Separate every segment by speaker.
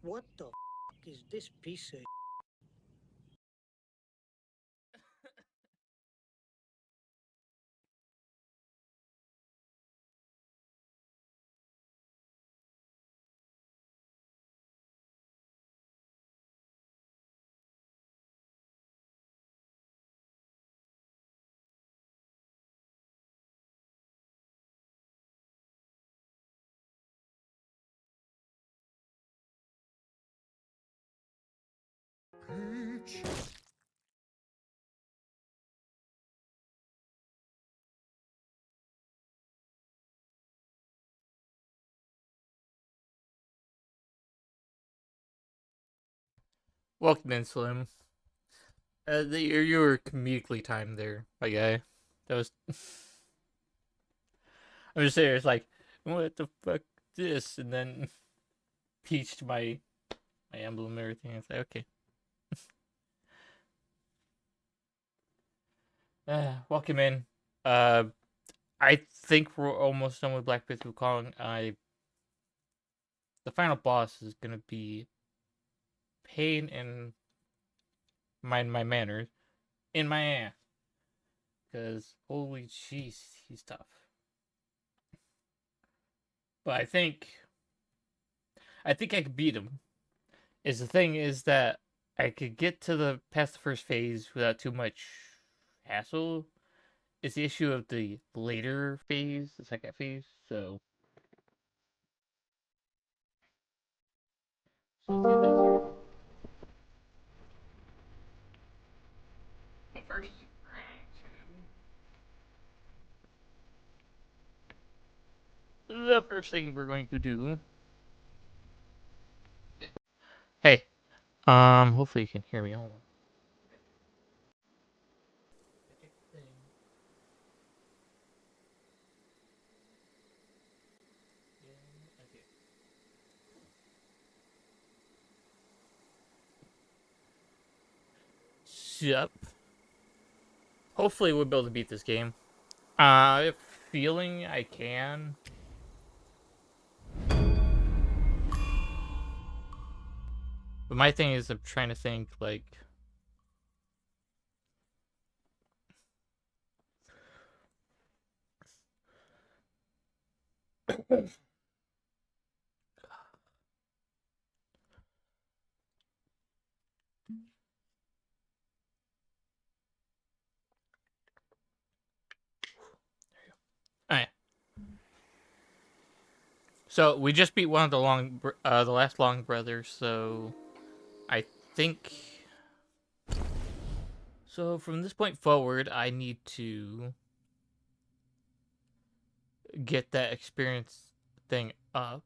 Speaker 1: What the is this piece of
Speaker 2: Peach.
Speaker 3: Welcome in, Slim. You were comedically timed there, my guy. That was. I'm just serious. Like, what the fuck this? And then peached my emblem and everything. It's like, okay. Welcome in. Uh, I think we're almost done with Black Myth Wukong. The final boss is gonna be pain in my manners in my ass. Cause holy jeez, he's tough. But I think I could beat him. Is the thing is that I could get to the past the first phase without too much hassle. It's the issue of the later phase, the second phase. So let's get that started. First, the first thing we're going to do. Hey, hopefully you can hear me. Hold on. Yep. Hopefully we'll be able to beat this game. I have a feeling I can. But my thing is I'm trying to think like alright. So we just beat one of the last long brothers, so I think so from this point forward I need to get that experience thing up.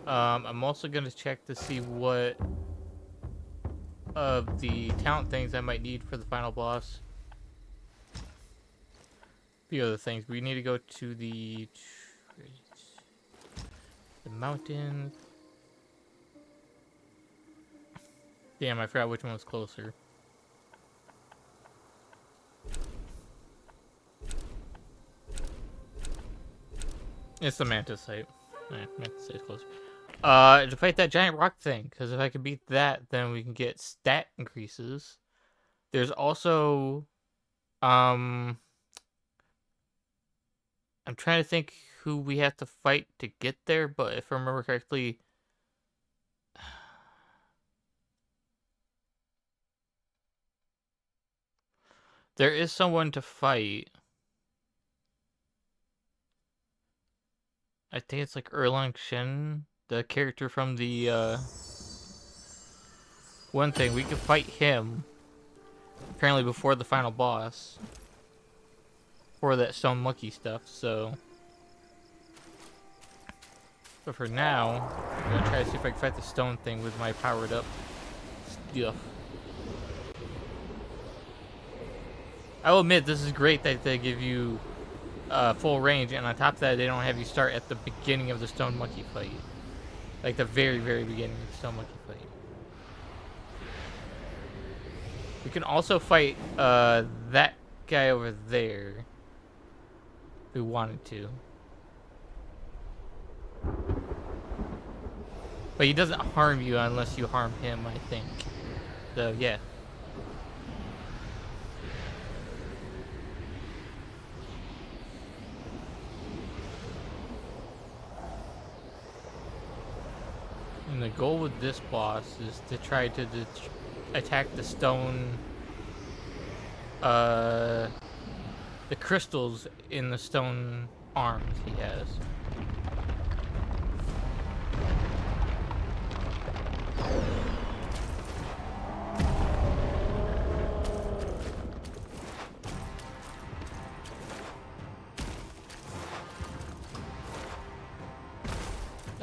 Speaker 3: I'm also gonna check to see what of the talent things I might need for the final boss. A few other things. We need to go to the mountains. Damn, I forgot which one was closer. It's the Mantis site. Mantis site's closer. To fight that giant rock thing, because if I can beat that, then we can get stat increases. There's also, I'm trying to think who we have to fight to get there, but if I remember correctly, there is someone to fight. I think it's like Erlang Shen, the character from the one thing. We can fight him apparently before the final boss for that stone monkey stuff. But for now, I'm gonna try to see if I can fight the stone thing with my powered up stuff. I will admit this is great that they give you full range, and on top of that, they don't have you start at the beginning of the stone monkey fight, like the very, very beginning of the stone monkey fight. We can also fight that guy over there if we wanted to. But he doesn't harm you unless you harm him, I think. So, yeah. And the goal with this boss is to try to attack the stone, the crystals in the stone arms he has.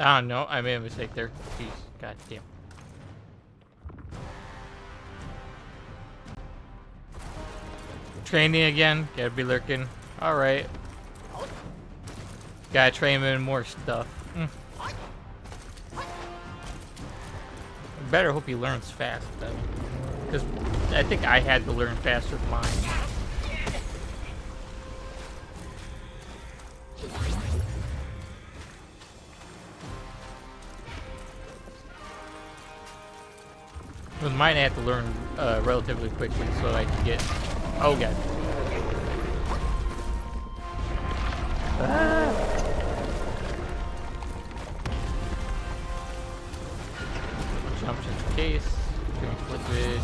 Speaker 3: Ah, no, I made a mistake there. Jeez, god damn. Training again, gotta be lurking. Alright. Gotta train him in more stuff. Better hope he learns fast, though. Because I think I had to learn fast with mine. With mine, I have to learn relatively quickly so I can get. Oh god. Jump just in case. Drink liquid.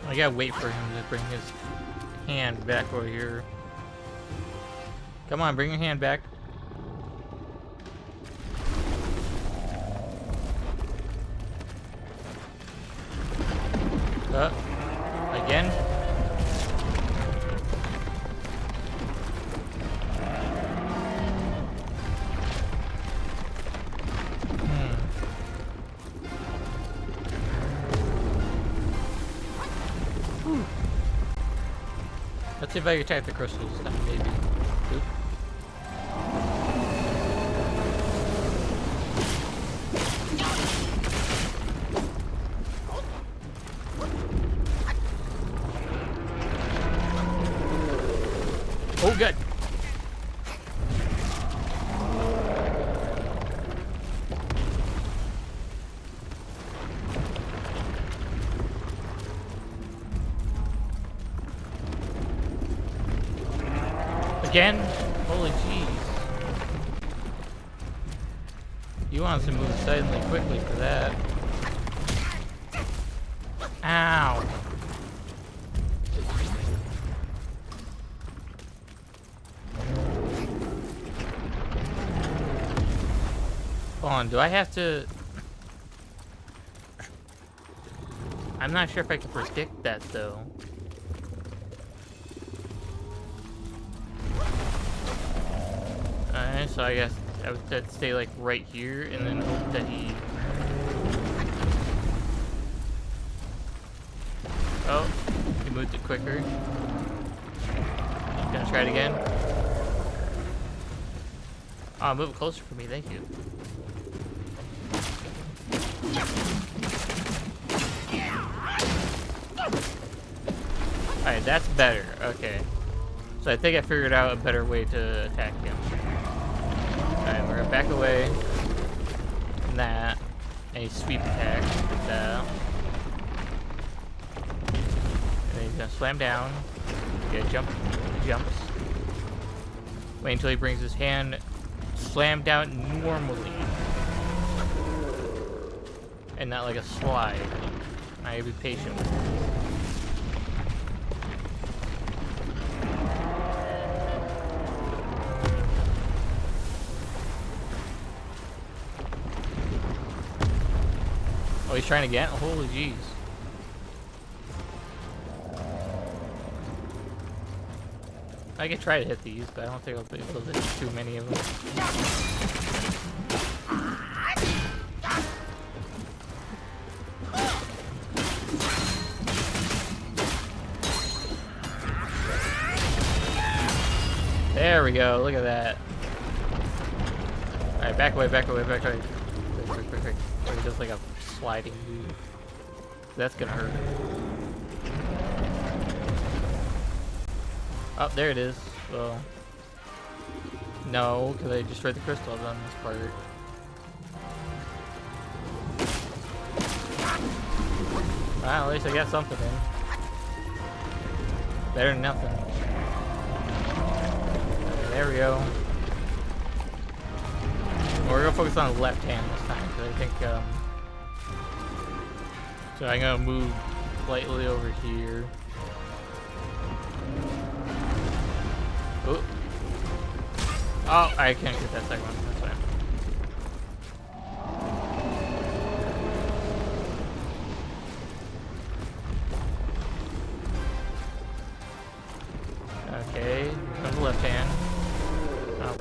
Speaker 3: I gotta wait for him to bring his hand back over here. Come on, bring your hand back. Again? Let's see if I can attack the crystals, then maybe. Oop. Oh, good. Again? Holy jeez. You want us to move suddenly quickly for that. Ow. Hold on, do I have to... I'm not sure if I can predict that, though. Alright, so I guess I would have to stay, like, right here, and then hope that he... Oh, he moved it quicker. Gonna try it again. Oh, move it closer for me, thank you. Alright, that's better. Okay. So I think I figured out a better way to attack him. Alright, we're gonna back away from that. A sweep attack with that. And then he's gonna slam down. Yeah, jumps. Wait until he brings his hand slam down normally. And not like a slide. I gotta be patient with it. Oh, he's trying again? Holy jeez. I could try to hit these, but I don't think I'll be able to hit too many of them. There we go, look at that. Alright, back away. Quick. It's just like a sliding move. That's gonna hurt. Oh, there it is. Well, no, because I destroyed the crystals on this part. Well, at least I got something in. Better than nothing. There we go. We're gonna focus on the left hand this time, because I think, so I'm gonna move slightly over here. Oh. Oh, I can't get that second one. That's fine. Okay, on the left hand. Oh,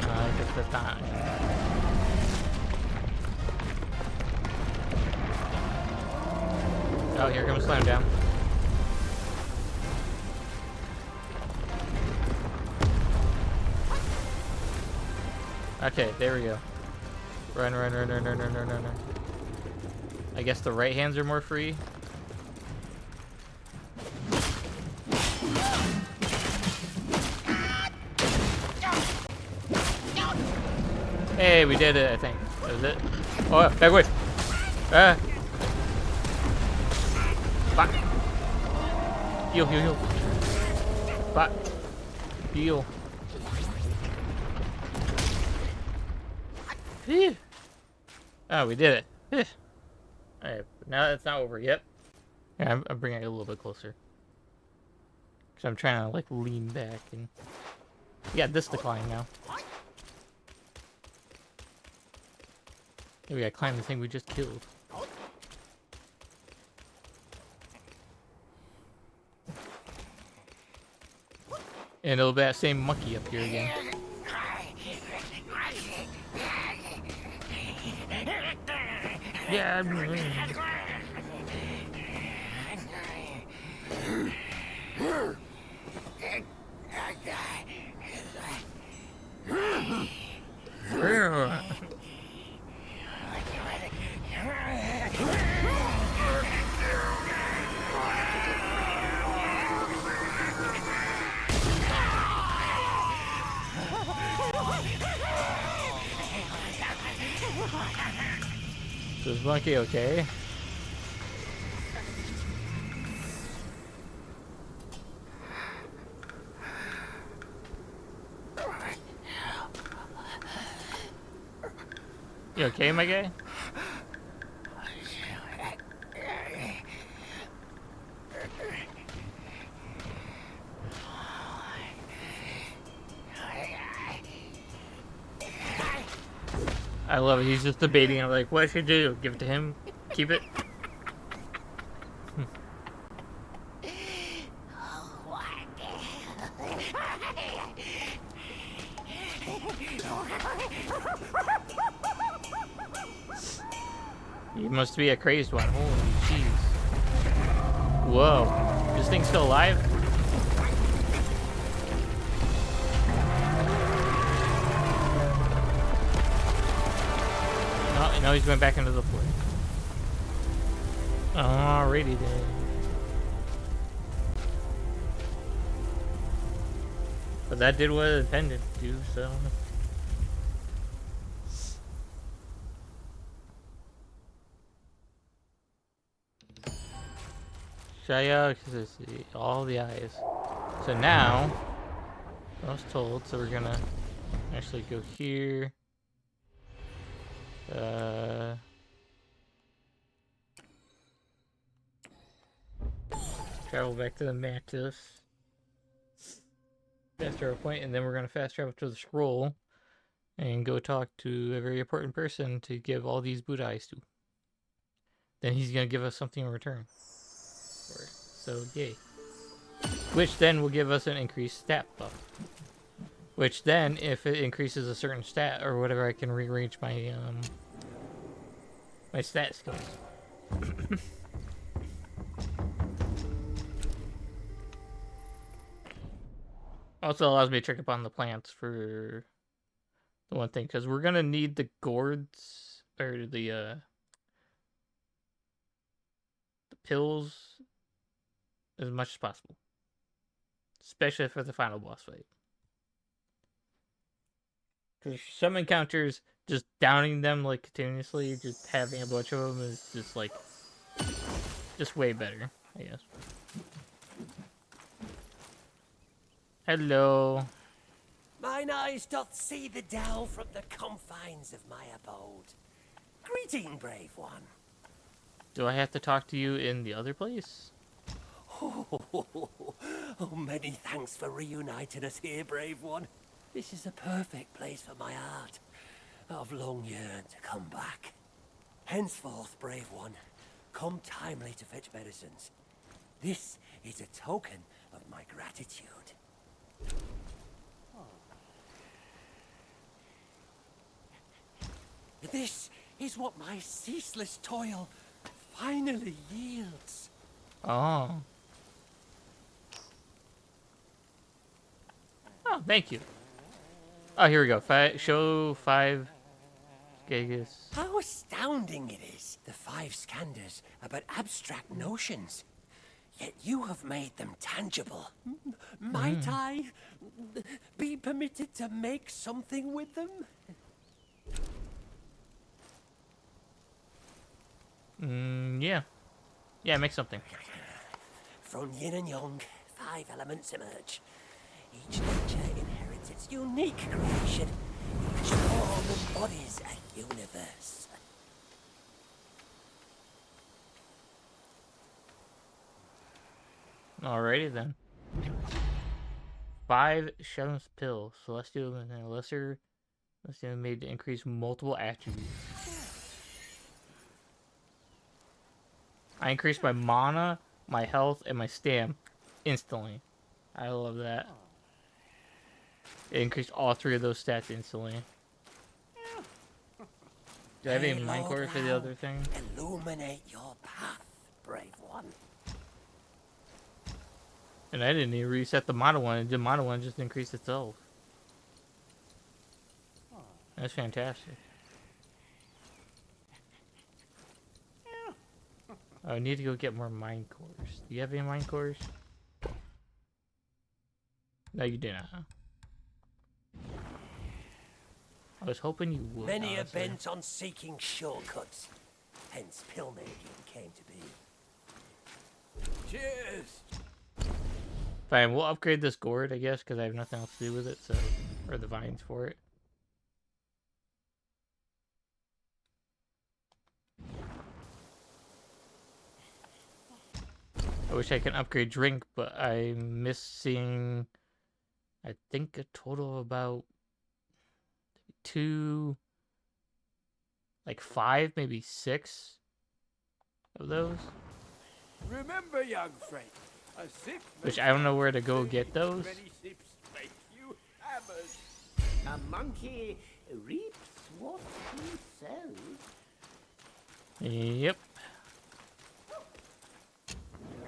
Speaker 3: I guess that's not. Oh, here comes Slam Down. Okay, there we go. Run, run, run, run, run, run, run, run, run. I guess the right hands are more free. Hey, we did it, I think. That was it. Oh, backward! Ah! Back! Heal, heal, heal. Back. Heal. Phew. Oh, we did it. Phew. Alright, now that's not over yet. Yeah, I'm bringing it a little bit closer. Because I'm trying to, like, lean back and... Yeah, this decline now. We gotta climb the thing we just killed. And it'll be that same monkey up here again. Yeah. Is this monkey okay? You okay, my guy? I love it. He's just debating. I'm like, what should I do? Give it to him? Keep it? You must be a crazed one. Holy jeez. Whoa. This thing's still alive? Oh, now he's going back into the fort. Alrighty then. But that did what it intended to do, so... Shaya, all the eyes. So now, I was told, so we're gonna actually go here. Travel back to the Mantis. Fast travel point, and then we're gonna fast travel to the scroll and go talk to a very important person to give all these Buddha eyes to. Then he's gonna give us something in return. So yay. Which then will give us an increased stat buff. Which then, if it increases a certain stat or whatever, I can rearrange my my stat skills. Also allows me to check up on the plants for the one thing, because we're gonna need the gourds or the pills as much as possible. especially for the final boss fight. Because some encounters, just downing them like continuously, just having a bunch of them is just like, just way better, I guess. Hello.
Speaker 2: Mine eyes doth see the dell from the confines of my abode. Greeting, brave one.
Speaker 3: Do I have to talk to you in the other place?
Speaker 2: Oh, many thanks for reuniting us here, brave one. This is the perfect place for my heart. I've long yearned to come back. Henceforth, brave one, come timely to fetch medicines. This is a token of my gratitude. This is what my ceaseless toil finally yields.
Speaker 3: Oh. Oh, thank you. Oh, here we go. Show 5 Gigas.
Speaker 2: How astounding it is, the 5 scanders about abstract notions. Yet you have made them tangible. Might I be permitted to make something with them?
Speaker 3: Yeah. Yeah, make something.
Speaker 2: From yin and yang, 5 elements emerge. Each nature inherits its unique creation. Each form embodies a universe.
Speaker 3: Alrighty then. 5 Shadow's Pill. Celestial and a lesser. Celestial made to increase multiple attributes. I increased my mana, my health, and my stam instantly. I love that. It increased all 3 of those stats instantly. Do I have any mind core for the other thing?
Speaker 2: Illuminate your path, brave one.
Speaker 3: And I didn't even reset the mana one. The mana one just increased itself. That's fantastic. I need to go get more mind cores. Do you have any mind cores? No, you did not. I was hoping you would.
Speaker 2: Many are
Speaker 3: honestly.
Speaker 2: bent on seeking shortcuts. Hence, pill making came to be. Cheers!
Speaker 3: Fine, we'll upgrade this gourd, I guess, because I have nothing else to do with it, so... Or the vines for it. I wish I could upgrade drink, but I'm missing... I think a total of about... 2... Like 5, maybe 6 of those.
Speaker 4: Remember, young friend, a sip
Speaker 3: Which
Speaker 4: makes
Speaker 3: I don't know where to go get those.
Speaker 4: many sips make you hammers.
Speaker 1: A monkey reaps what he sows.
Speaker 3: Yep.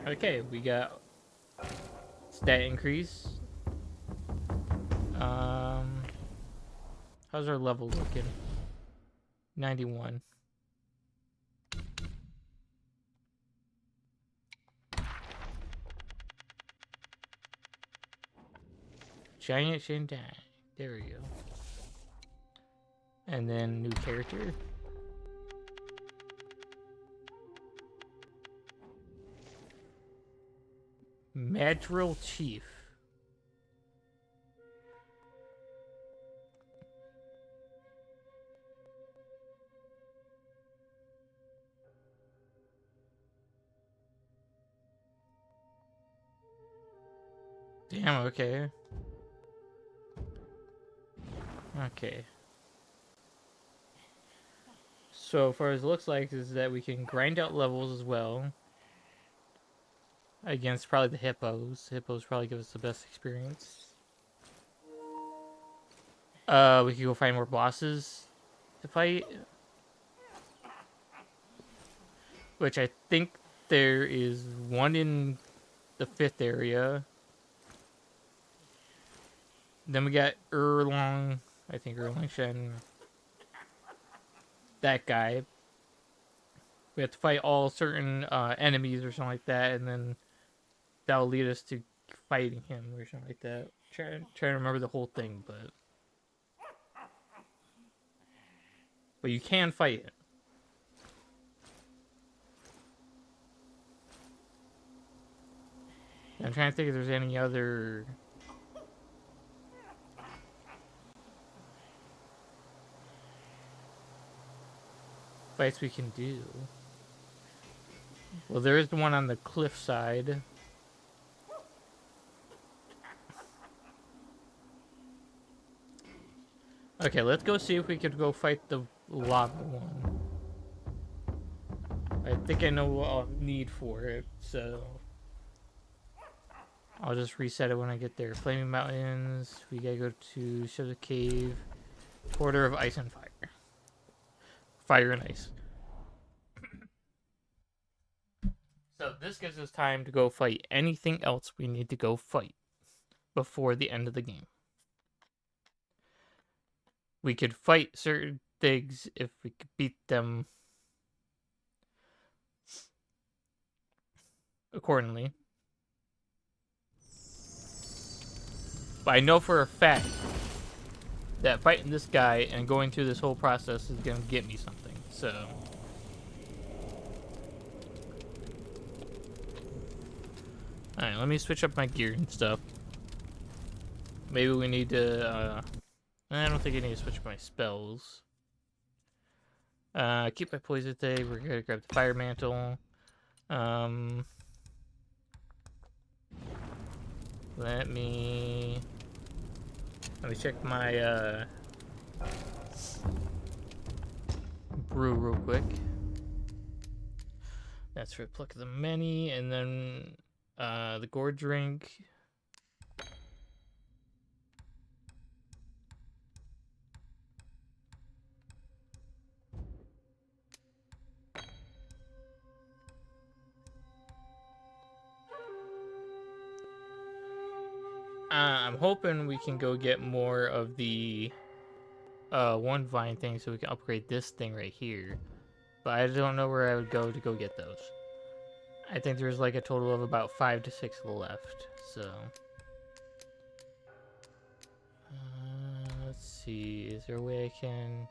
Speaker 3: Okay, we got stat increase. How's our level looking? 91. Giant Shindan. There we go. And then new character. Madrill Chief. Damn, okay. Okay. So far as it looks like is that we can grind out levels as well. Against probably the hippos. Hippos probably give us the best experience. We can go find more bosses to fight. Which I think there is one in the 5th area. Then we got Erlong. I think Erlang Shen. That guy. We have to fight all certain enemies or something like that, and then that'll lead us to fighting him or something like that. Trying to remember the whole thing, but you can fight it. I'm trying to think if there's any other fights we can do. Well, there is the one on the cliff side. Okay, let's go see if we could go fight the lava one. I think I know what I'll need for it, so I'll just reset it when I get there. Flaming Mountains. We gotta go to Shadow Cave. Quarter of Ice and Fire. Fire and Ice. So this gives us time to go fight anything else we need to go fight before the end of the game. We could fight certain things if we could beat them accordingly. But I know for a fact that fighting this guy and going through this whole process is going to get me something, so... Alright, let me switch up my gear and stuff. Maybe we need to, I don't think I need to switch my spells. Keep my poison thing. We're gonna grab the fire mantle. Let me check my, brew real quick. That's for Pluck of the Many, and then, the gourd drink. I'm hoping we can go get more of the one vine thing so we can upgrade this thing right here. But I don't know where I would go to go get those. I think there's like a total of about 5 to 6 left, so... let's see, is there a way I can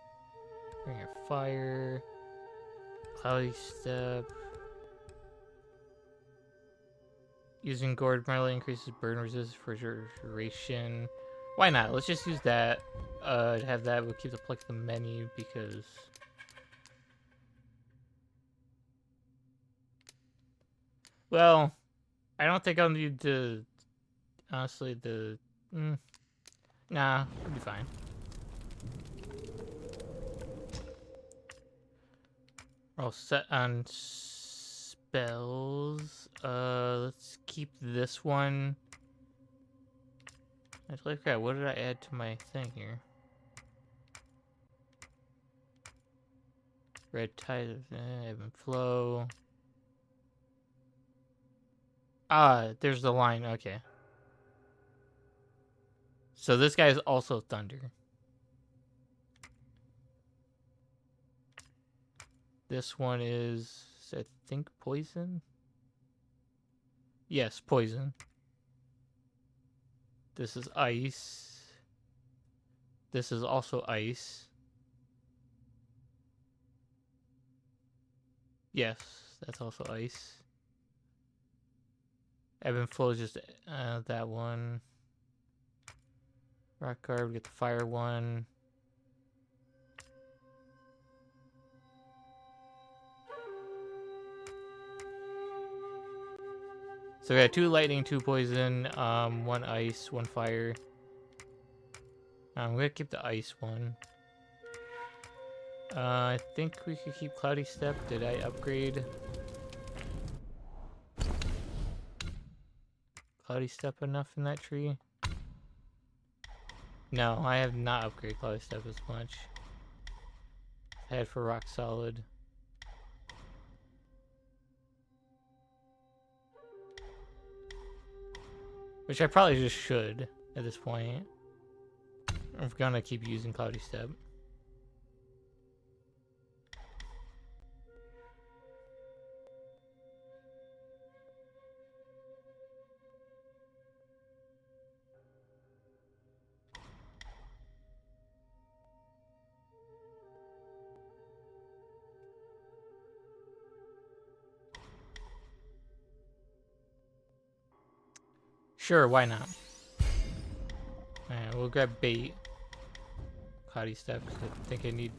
Speaker 3: bring a fire? Cloudy Step... Using gourd primarily increases burn resistance for duration. Why not? Let's just use that. To have that, we'll keep the Pluck of the Many because... Well, I don't think I'll need to... Honestly, the... Nah, it'll be fine. We're all set on spells. Let's keep this one. Actually, crap, what did I add to my thing here? Red Tide of Ebb and Flow. Ah, there's the line, okay. So this guy is also Thunder. This one is, I think, Poison? Yes, Poison. This is Ice. This is also Ice. Yes, that's also Ice. Ebb and Flow is just that one. Rock Guard, we get the Fire one. So we got 2 lightning, 2 poison, 1 ice, 1 fire. I'm gonna keep the ice one. I think we could keep Cloudy Step. Did I upgrade Cloudy Step enough in that tree? No, I have not upgraded Cloudy Step as much. I had for Rock Solid. Which I probably just should at this point. I'm gonna keep using Cloudy Step. Sure, why not? Alright, we'll grab bait. Cloudy Step, 'cause I think I need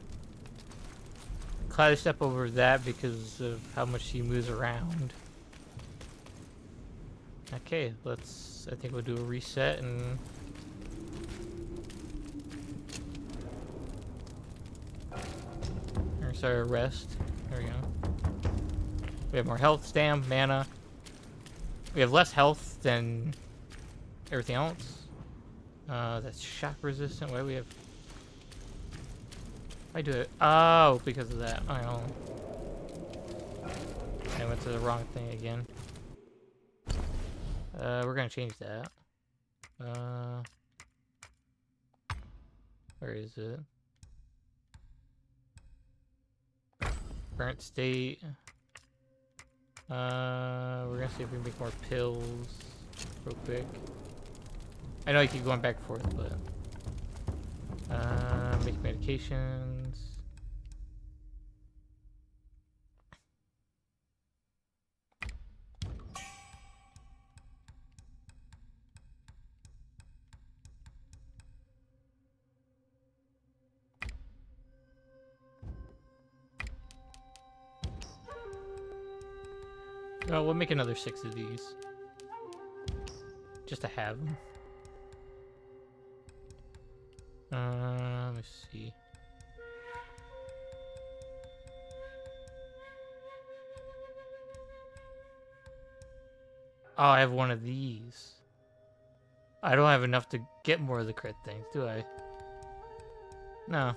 Speaker 3: Cloudy Step over that because of how much he moves around. Okay, I think we'll do a reset and... Or sorry, a rest. There we go. We have more health, stam, mana. We have less health than everything else. That's shock resistant. Why do we have... I do it. Oh, because of that. I know. I went to the wrong thing again. We're gonna change that. Where is it? Current state. We're gonna see if we can make more pills real quick. I know I keep going back and forth, but make medications. Oh, we'll make another 6 of these. Just to have them. Let me see. Oh, I have one of these. I don't have enough to get more of the crit things, do I? No.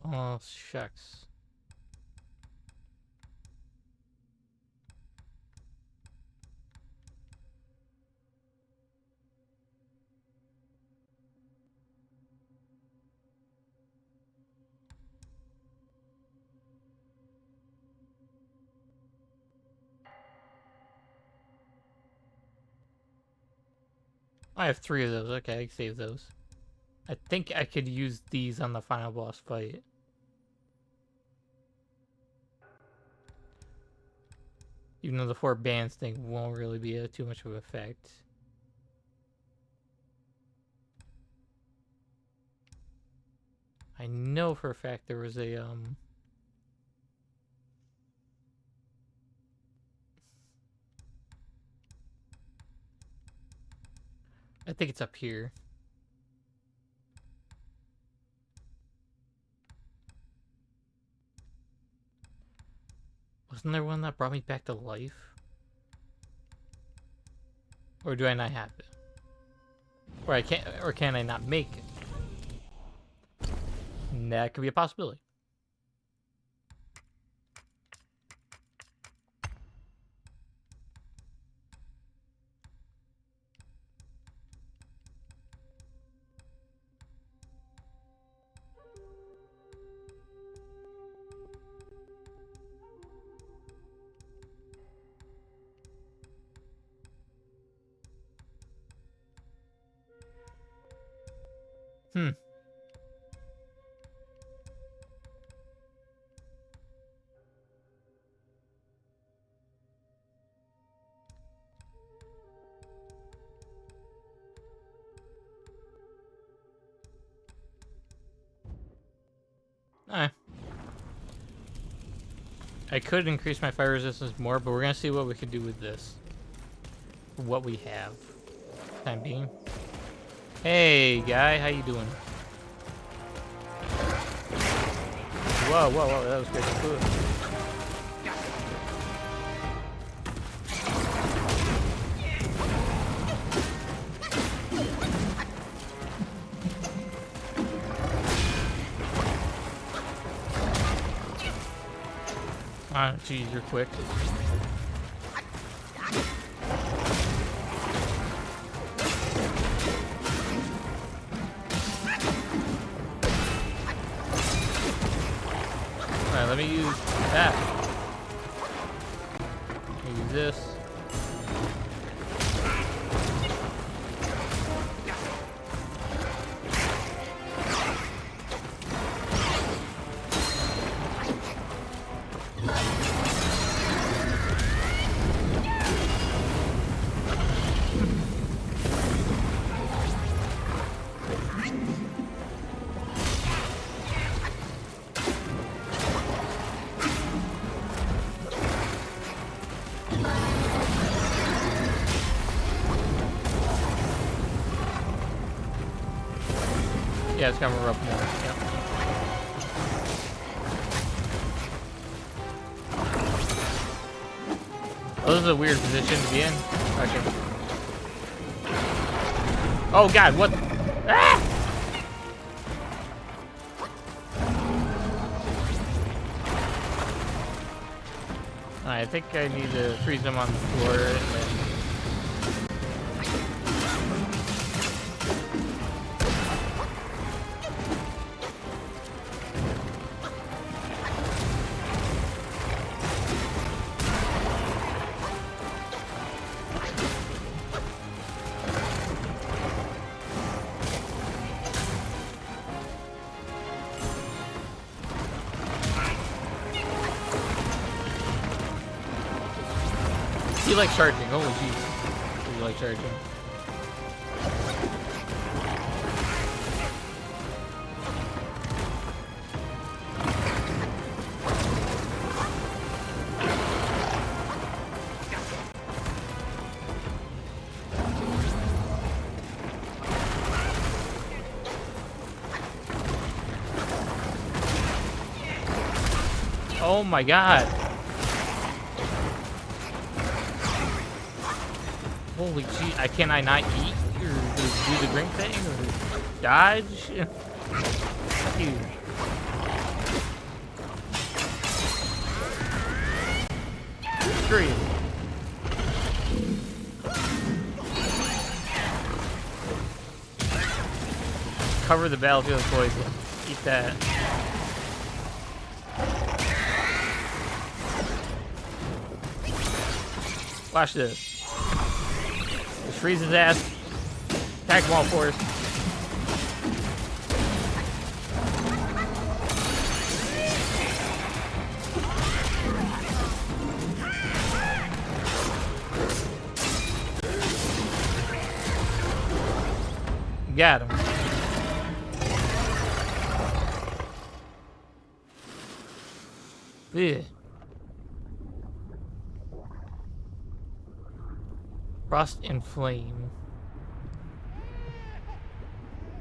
Speaker 3: Oh, shucks. I have 3 of those. Okay, I can save those. I think I could use these on the final boss fight. Even though the 4 bands thing won't really be too much of an effect. I know for a fact there was a I think it's up here. Wasn't there one that brought me back to life? Or do I not have it? Or can I not make it? That could be a possibility. I could increase my fire resistance more, but we're gonna see what we can do with this. What we have. Time being. Hey, guy, how you doing? Whoa, whoa, whoa, that was pretty cool. Ah, geez, you're quick. Alright, let me use that. Let me use this. Yeah, it's gonna erupt more. Yep. Oh, this is a weird position to be in. Okay. Oh god, what? Ah! I think I need to freeze them on the floor and then... He likes charging. Holy jeez. He likes charging. Oh my god. Holy gee, can I not eat or do the drink thing or dodge? Dude. Screw you. Cover the battlefield with poison. Eat that. Watch this. Just freeze his ass. Attack him all force. Got him. Yeah. Frost and flame.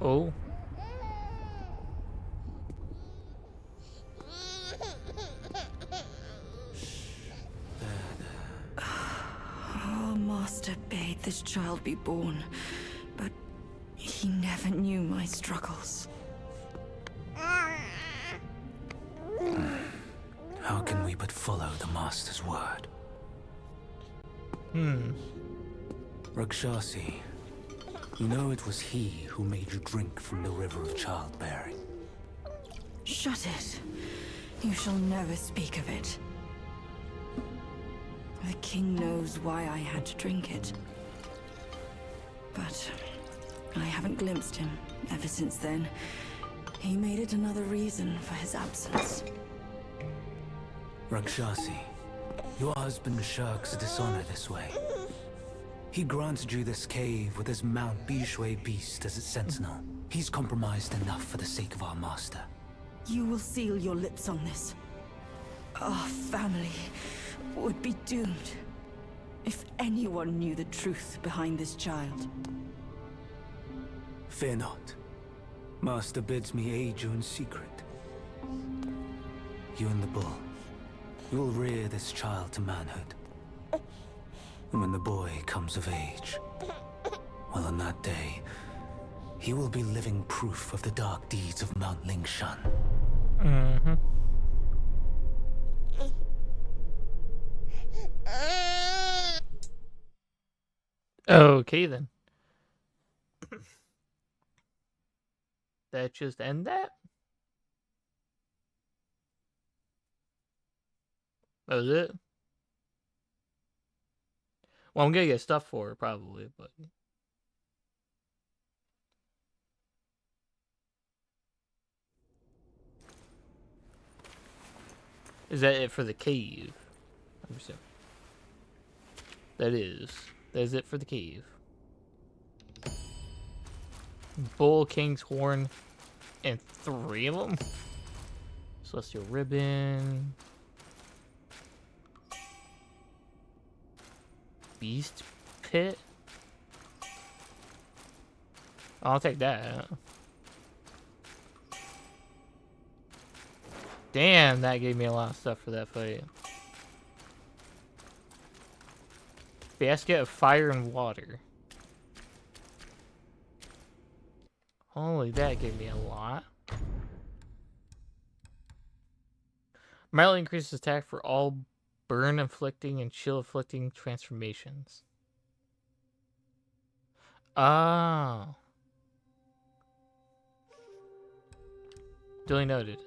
Speaker 3: Oh.
Speaker 5: Our master bade this child be born, but he never knew my struggles.
Speaker 6: How can we but follow the master's word? Rakshasi, you know it was he who made you drink from the river of childbearing.
Speaker 5: Shut it. You shall never speak of it. The king knows why I had to drink it. But I haven't glimpsed him ever since then. He made it another reason for his absence.
Speaker 6: Rakshasi, your husband shirks dishonor this way. He granted you this cave with his Mount Bishui beast as its sentinel. He's compromised enough for the sake of our master.
Speaker 5: You will seal your lips on this. Our family would be doomed if anyone knew the truth behind this child.
Speaker 6: Fear not. Master bids me aid you in secret. You and the bull, you will rear this child to manhood. And when the boy comes of age, well, on that day, he will be living proof of the dark deeds of Mount Lingshan.
Speaker 3: Okay then. That just end that? That was it? Well, I'm gonna get stuff for it probably, but is that it for the cave? That is it for the cave. Bull, King's Horn, and 3 of them. Celestial Ribbon. Beast Pit. I'll take that. Damn, that gave me a lot of stuff for that fight. Basket of fire and water. Holy, that gave me a lot. Mildly increases attack for all burn inflicting and chill inflicting transformations. Oh. Duly noted.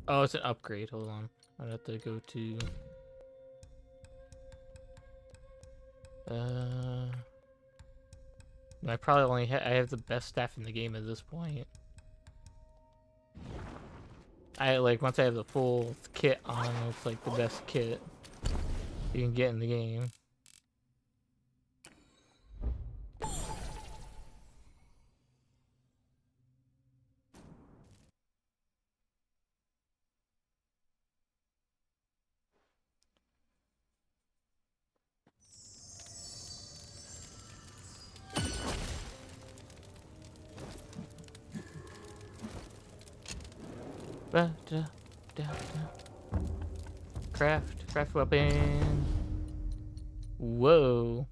Speaker 3: Oh, it's an upgrade. Hold on. I'd have to go to... I probably only I have the best staff in the game at this point. Once I have the full kit on, it's like the best kit you can get in the game. Craft weapon. Whoa.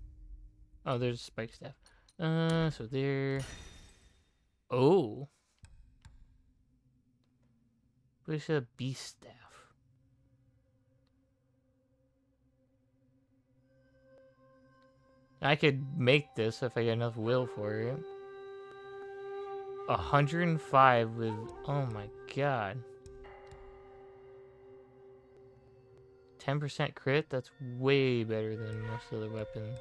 Speaker 3: Oh, there's a spike staff. So there. Oh. Where's a beast staff? I could make this if I get enough will for it. 105 with, oh my god. 10% crit? That's way better than most other weapons.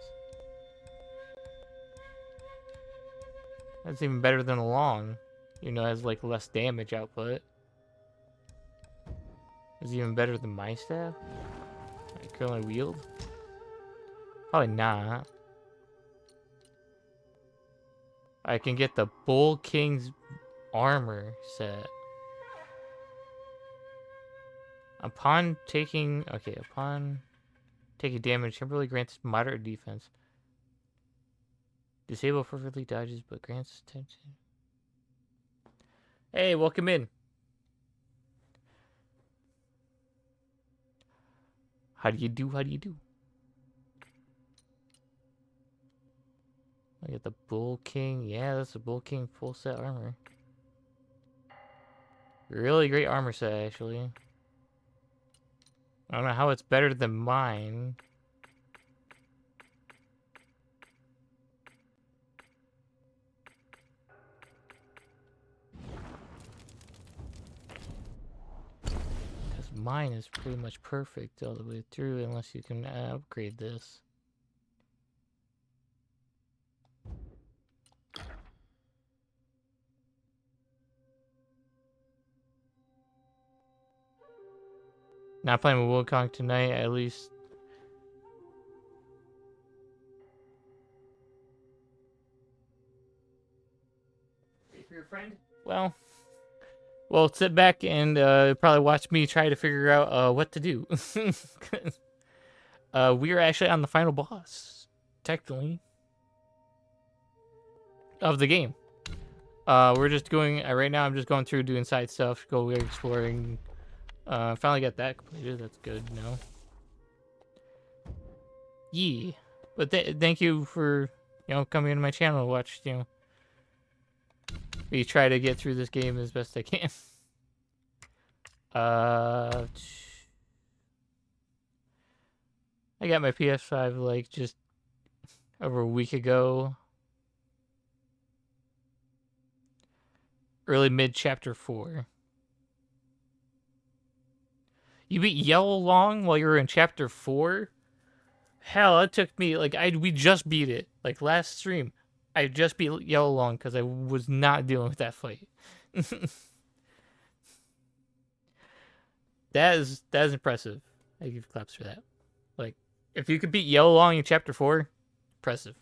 Speaker 3: That's even better than a long. You know, it has like less damage output. It's even better than my staff. I currently wield. Probably not. I can get the Bull King's armor set. Upon taking damage, temporarily grants moderate defense. Disable perfectly dodges, but grants attention. Hey, welcome in. How do you do? How do you do? I get the Bull King. Yeah, that's the Bull King full set armor. Really great armor set, actually. I don't know how it's better than mine. Because mine is pretty much perfect all the way through, unless you can upgrade this. Not playing with Wukong tonight, at least. Wait for your friend? Well, sit back and probably watch me try to figure out what to do. We are actually on the final boss, technically, of the game. We're just going right now. I'm just going through doing side stuff, exploring. Finally got that completed. That's good, you know. Yeah. But thank you for, coming into my channel to watch, me try to get through this game as best I can. I got my PS5 like just over a week ago. Early mid chapter 4. You beat Yellow Long while you were in chapter 4? Hell, it took me we just beat it. Like last stream, I just beat Yellow Long because I was not dealing with that fight. That is impressive. I give claps for that. Like, if you could beat Yellow Long in chapter 4, impressive.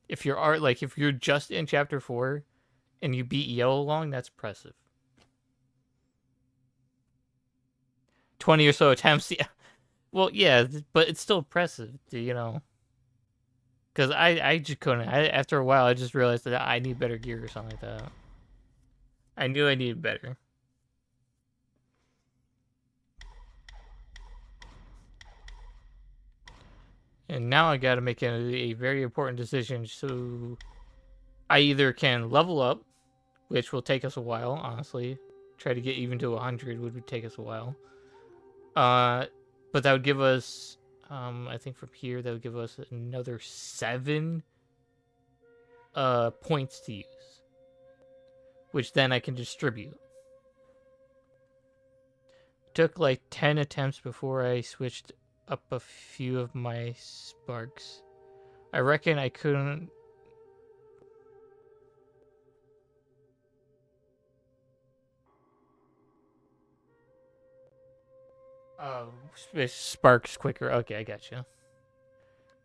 Speaker 3: If you're just in chapter 4 and you beat Yellow Long, that's impressive. 20 or so attempts, yeah. Well, yeah, but it's still impressive, Because I just couldn't. After a while, I just realized that I need better gear or something like that. I knew I needed better. And now I gotta make a very important decision. So I either can level up, which will take us a while, honestly. Try to get even to 100 would take us a while. But that would give us, I think from here, that would give us another 7 points to use, which then I can distribute. Took like 10 attempts before I switched up a few of my sparks. I reckon I couldn't. Sparks quicker. Okay, I gotcha.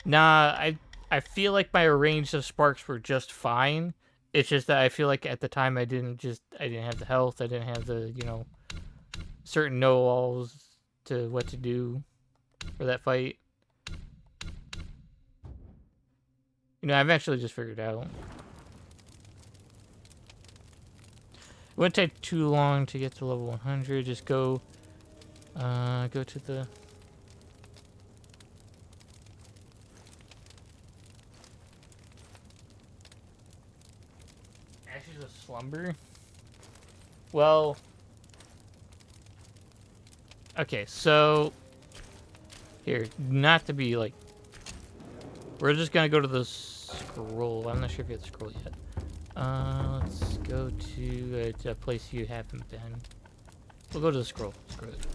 Speaker 3: Nah, I feel like my range of sparks were just fine. It's just that I feel like at the time I didn't have the health. I didn't have the, certain know-alls to what to do for that fight. I eventually just figured it out. It wouldn't take too long to get to level 100. Just go to the... Ashes of Slumber? Well... Okay, so... Here, not to be like... We're just gonna go to the scroll. I'm not sure if you have the scroll yet. Let's go to a place you haven't been. We'll go to the scroll. Screw it.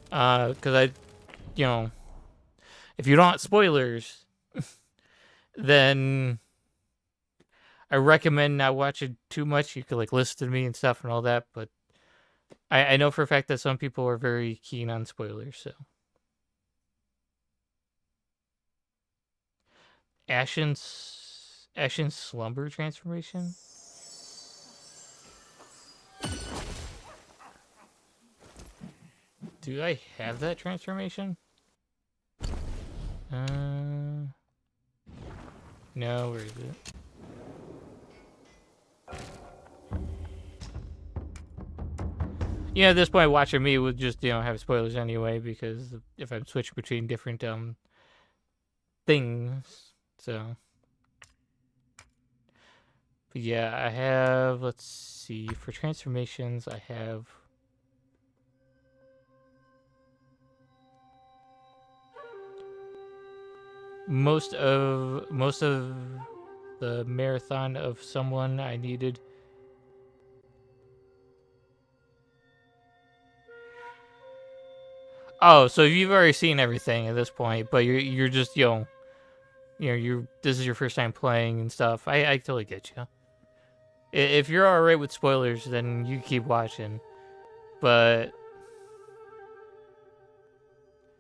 Speaker 3: Because if you don't want spoilers, then I recommend not watching too much. You could listen to me and stuff and all that, but I know for a fact that some people are very keen on spoilers, so. Ashen's Slumber transformation? Do I have that transformation? No, where is it? At this point, watching me would just, have spoilers anyway, because if I'm switching between different, things, so. But yeah, I have, let's see, for transformations, I have... Most of the marathon of someone I needed. Oh, so you've already seen everything at this point, but you're just this is your first time playing and stuff. I totally get you. If you're alright with spoilers, then you keep watching. But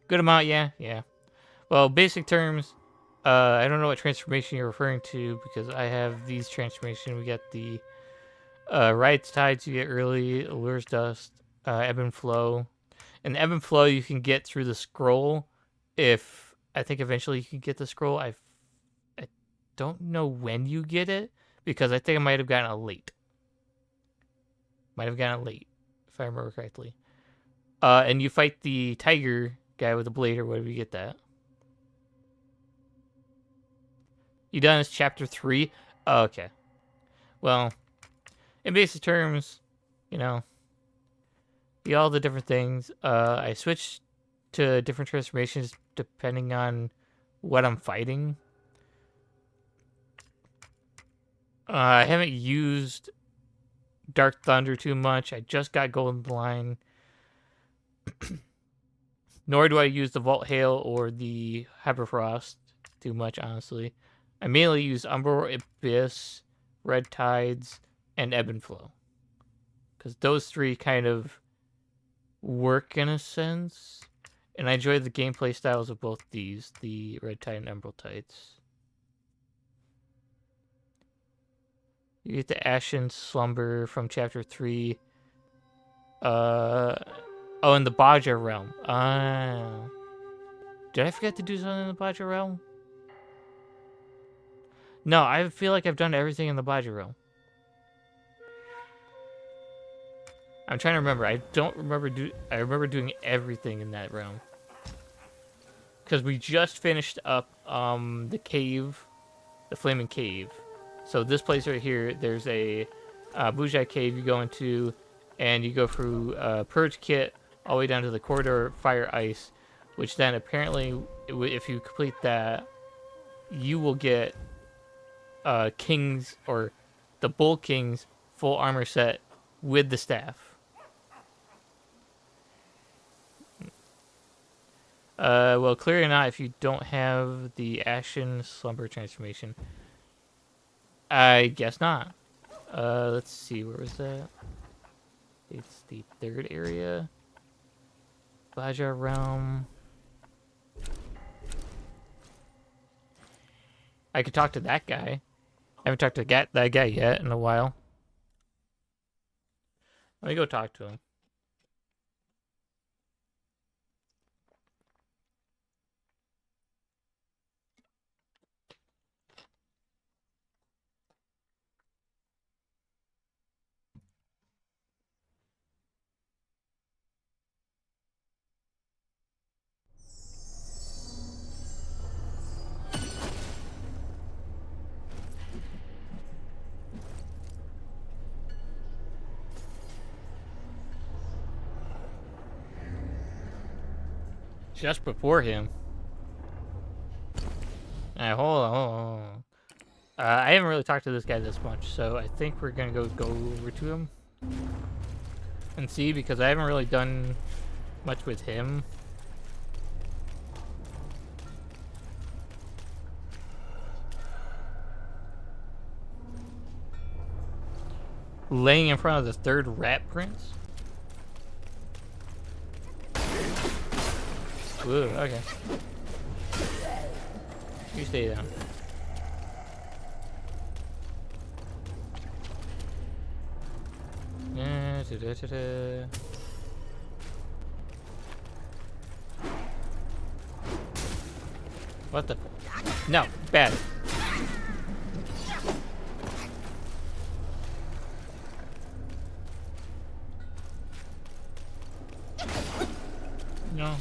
Speaker 3: good amount, yeah. Well, basic terms. I don't know what transformation you're referring to because I have these transformations. We got the Riot's Tides you get early, Allure's Dust, Ebb and Flow. And Ebb and Flow you can get through the scroll. If I think eventually you can get the scroll. I don't know when you get it because I think I might have gotten it late. If I remember correctly. And you fight the tiger guy with the blade or whatever, you get that. You done this chapter 3? Oh, okay. Well, in basic terms, all the different things. I switched to different transformations depending on what I'm fighting. I haven't used Dark Thunder too much. I just got Golden Line. Nor do I use the Vault Hail or the Hyperfrost too much, honestly. I mainly use Umbral Abyss, Red Tides, and Ebb and Flow. Because those three kind of work in a sense. And I enjoy the gameplay styles of both these, the Red Tide and Emerald Tides. You get the Ashen Slumber from Chapter 3. In the Bajra Realm. Did I forget to do something in the Bajra Realm? No, I feel like I've done everything in the Baja realm. I'm trying to remember. I don't remember I remember doing everything in that realm. Because we just finished up the cave, the Flaming Cave. So this place right here, there's a Bujai Cave you go into, and you go through Purge Kit all the way down to the Corridor Fire Ice, which then apparently, if you complete that, you will get King's, or the Bull King's full armor set with the staff. Well, clearly not if you don't have the Ashen Slumber transformation. I guess not. Let's see, where was that? It's the third area. Baja Realm. I could talk to that guy. I haven't talked to that guy yet in a while. Let me go talk to him. Just before him. Alright, hold on. I haven't really talked to this guy this much, so I think we're gonna go over to him and see, because I haven't really done much with him. Laying in front of the third rat prince? Ooh, okay. You stay down. What the? No, bad. No.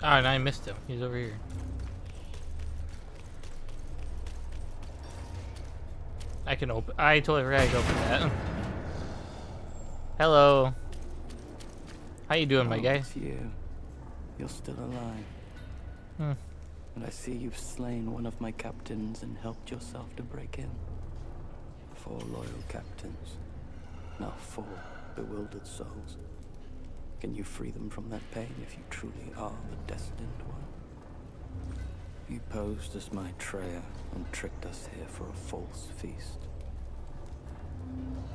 Speaker 3: Oh, and I missed him. He's over here. I can open. I totally forgot to open that. Hello. How you doing, my guy?
Speaker 7: It's you. You're still alive. And I see you've slain one of my captains and helped yourself to break in. 4 loyal captains. Now 4 bewildered souls. Can you free them from that pain if you truly are the destined one? You posed as Maitreya and tricked us here for a false feast.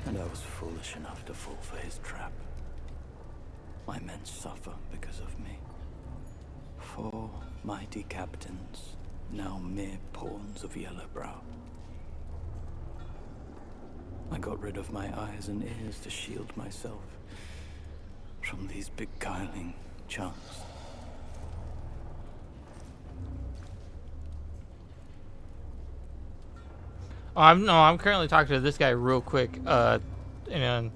Speaker 7: And I was foolish enough to fall for his trap. My men suffer because of me. 4 mighty captains, now mere pawns of Yellowbrow. I got rid of my eyes and ears to shield myself from these beguiling charms.
Speaker 3: I'm currently talking to this guy real quick. And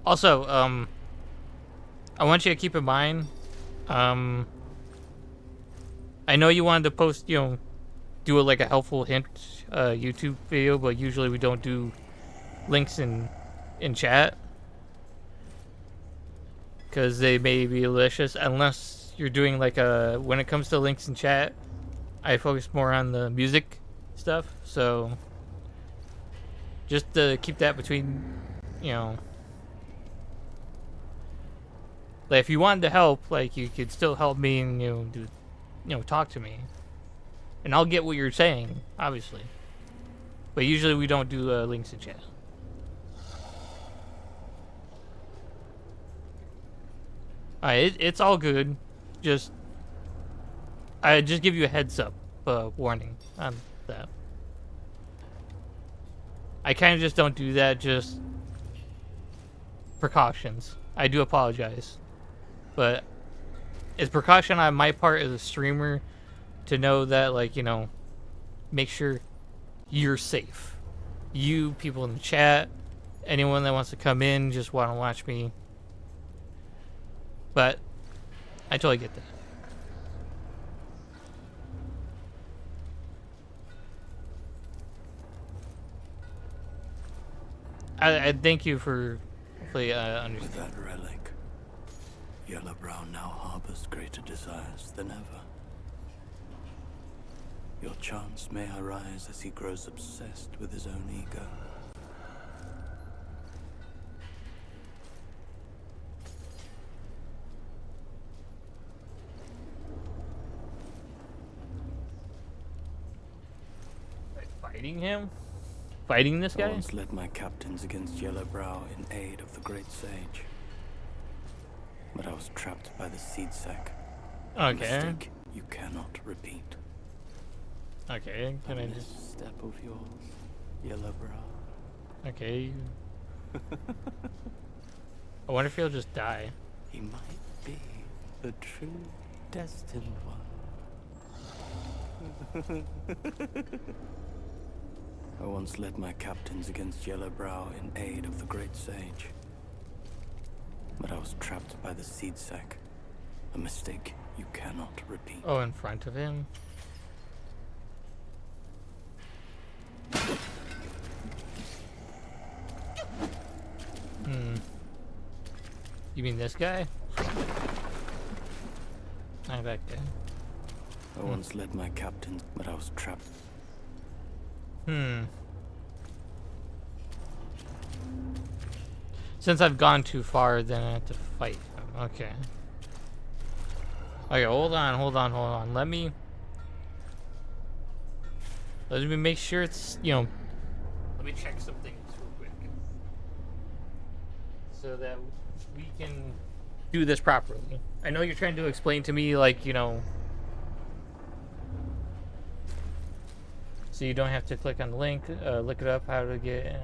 Speaker 3: also, I want you to keep in mind, I know you wanted to post, do like a helpful hint YouTube video, but usually we don't do links in chat because they may be malicious, unless you're doing like when it comes to links in chat, I focus more on the music stuff, so just to keep that between, like if you wanted to help, like you could still help me and talk to me, and I'll get what you're saying, obviously, but usually we don't do links in chat. Alright, it's all good. I just give you a heads up, warning on that. I kind of just don't do that, just precautions. I do apologize, but it's precaution on my part as a streamer to know that, like, you know, make sure you're safe. You, people in the chat, anyone that wants to come in, just want to watch me. But I totally get that. I thank you for hopefully
Speaker 7: With
Speaker 3: understanding.
Speaker 7: that relic, Yellowbrow now harbors greater desires than ever. Your chance may arise as he grows obsessed with his own ego.
Speaker 3: Fighting him? Fighting this
Speaker 7: I
Speaker 3: guy?
Speaker 7: once led my captains against Yellowbrow in aid of the great sage. But I was trapped by the seed sack. A
Speaker 3: Okay.
Speaker 7: mistake you cannot repeat.
Speaker 3: Okay, can I
Speaker 7: This
Speaker 3: just...
Speaker 7: step of yours, Yellowbrow.
Speaker 3: Okay. I wonder if he'll just die.
Speaker 7: He might be the true destined one. I once led my captains against Yellowbrow in aid of the great sage. But I was trapped by the seed sack. A mistake you cannot repeat.
Speaker 3: Oh, in front of him? You mean this guy? I back there.
Speaker 7: I once led my captains, but I was trapped.
Speaker 3: Since I've gone too far, then I have to fight him. Okay. Okay, hold on. Let me make sure it's, you know... Let me check some things real quick. So that we can do this properly. I know you're trying to explain to me, like, you know... So you don't have to click on the link, look it up, how to get...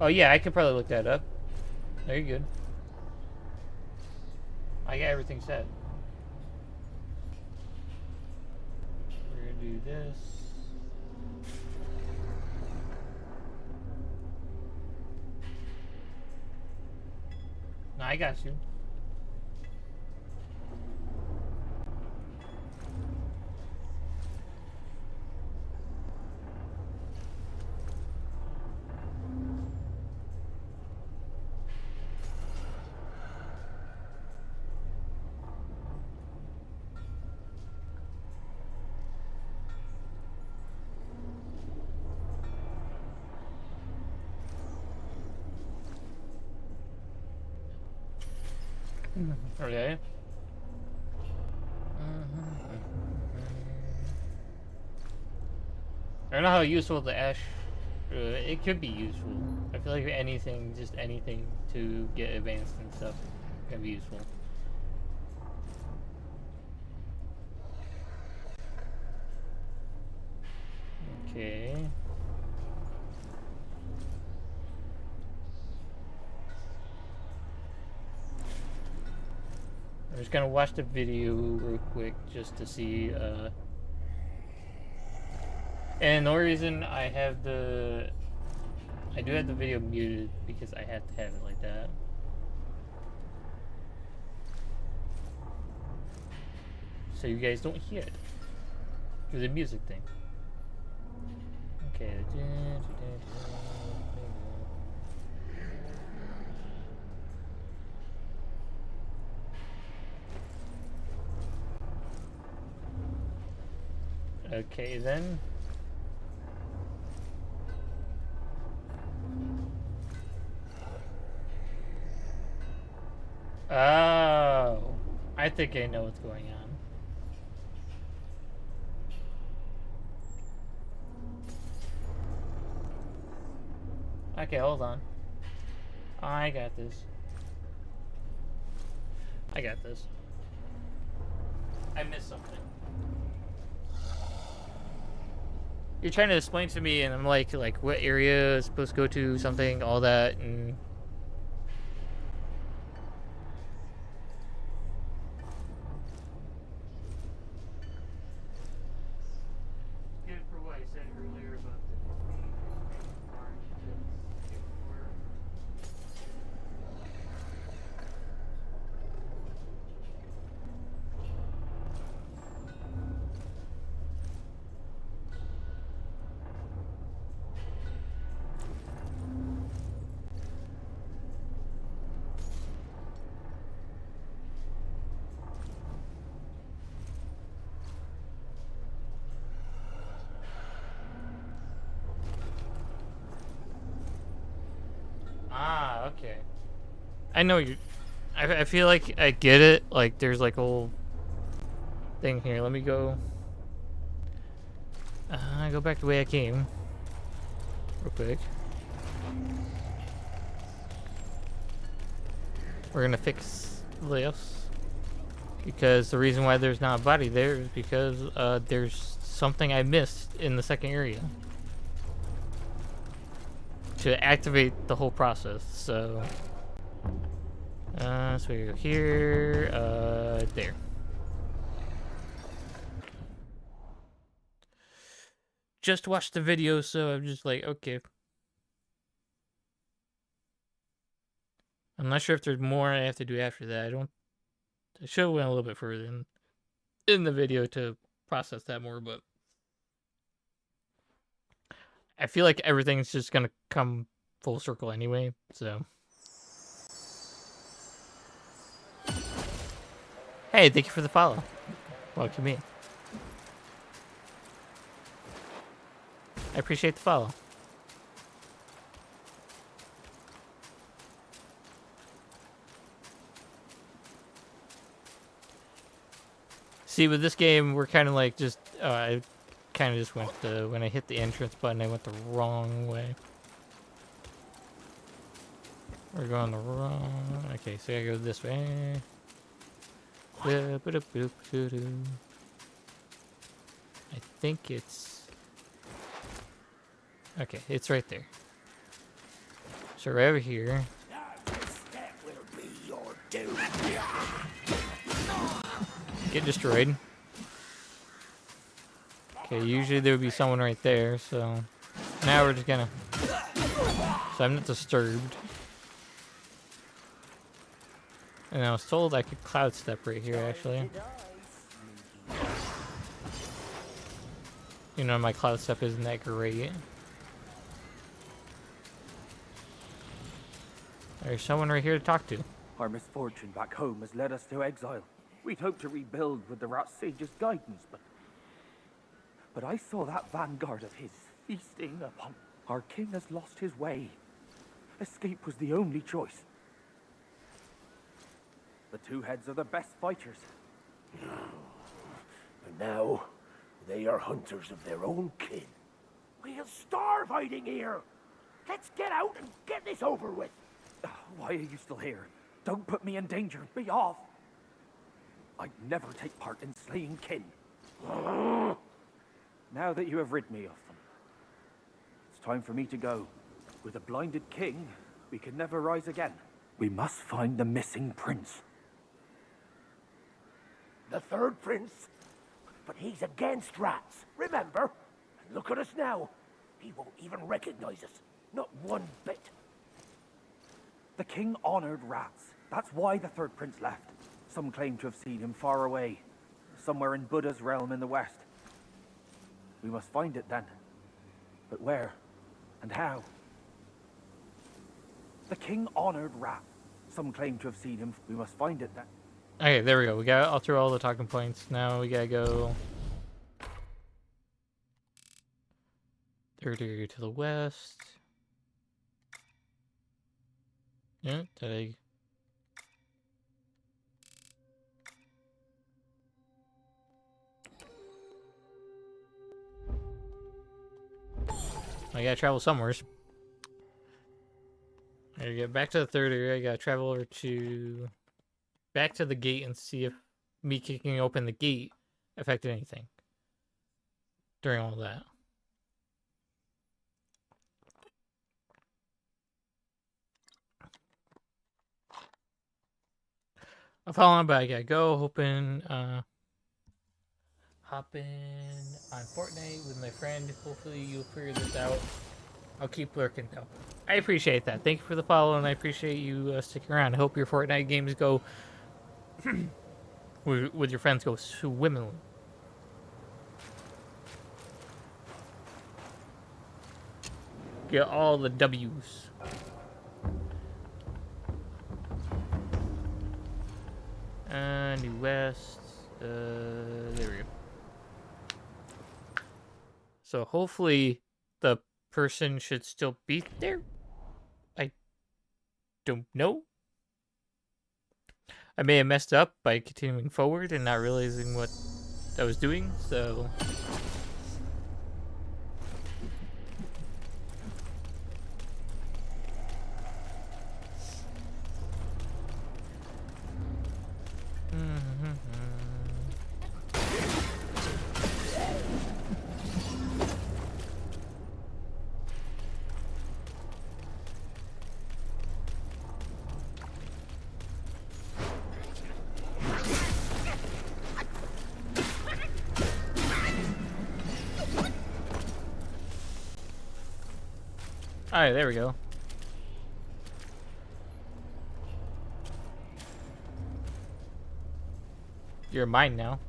Speaker 3: Oh yeah, I could probably look that up. There you good. I got everything set. We're gonna do this. No, I got you. Okay. I don't know how useful the ash. It could be useful. I feel like anything, just anything to get advanced and stuff, can be useful. Okay. I'm just gonna watch the video real quick just to see, and the only reason I do have the video muted because I have to have it like that. So you guys don't hear it. Do the music thing. Okay. Okay then. Oh, I think I know what's going on. Okay, hold on. I got this. I missed something. You're trying to explain to me, and I'm like what area is supposed to go to, something, all that, and... okay. I know you. I feel like I get it. Like, there's like a whole thing here. Let me go. Go back the way I came. Real quick. We're gonna fix this. Because the reason why there's not a body there is because there's something I missed in the second area. To activate the whole process, so... so we go here, there. Just watched the video, so I'm just like, okay. I'm not sure if there's more I have to do after that. I should have went a little bit further in the video to process that more, but I feel like everything's just gonna come full circle anyway, so. Hey, thank you for the follow. Welcome me. I appreciate the follow. See, with this game, we're kind of like just, I kind of just went when I hit the entrance button, I went the wrong way. We're going the wrong, okay, so I gotta go this way. I think it's, okay, it's right there. So right over here.
Speaker 1: That will be your doom.
Speaker 3: Get destroyed. Okay, usually there would be someone right there, so now we're just gonna, so I'm not disturbed. And I was told I could cloud step right here, actually. You know, my cloud step isn't that great. There's someone right here to talk to.
Speaker 8: Our misfortune back home has led us to exile. We'd hoped to rebuild with the Rat Sage's guidance, but I saw that vanguard of his feasting upon... Our king has lost his way. Escape was the only choice. The two heads are the best fighters.
Speaker 1: And now, they are hunters of their own kin. We'll starve hiding here. Let's get out and get this over with.
Speaker 8: Why are you still here? Don't put me in danger. Be off. I'd never take part in slaying kin. Now that you have rid me of them, it's time for me to go. With a blinded king, we can never rise again. We must find the missing prince.
Speaker 1: The third prince? But he's against rats, remember? And look at us now. He won't even recognize us. Not one bit.
Speaker 8: The king honored rats. That's why the third prince left. Some claim to have seen him far away, somewhere in Buddha's realm in the west. We must find it then. But where? And how? The king honored rats. Some claim to have seen him. We must find it then.
Speaker 3: Okay, there we go. We got all through all the talking points. Now we gotta go third area to the west. Yeah, did I gotta travel somewhere. I gotta get back to the third area. I gotta travel over to back to the gate and see if me kicking open the gate affected anything during all that. I'll follow on, but I gotta go. Hop in on Fortnite with my friend. Hopefully you'll figure this out. I'll keep lurking though. I appreciate that. Thank you for the follow, and I appreciate you sticking around. I hope your Fortnite games go with your friends go swimmingly. Get all the W's. New West. There we go. So hopefully the person should still be there. don't know. I may have messed up by continuing forward and not realizing what I was doing, so... Alright, there we go. You're mine now.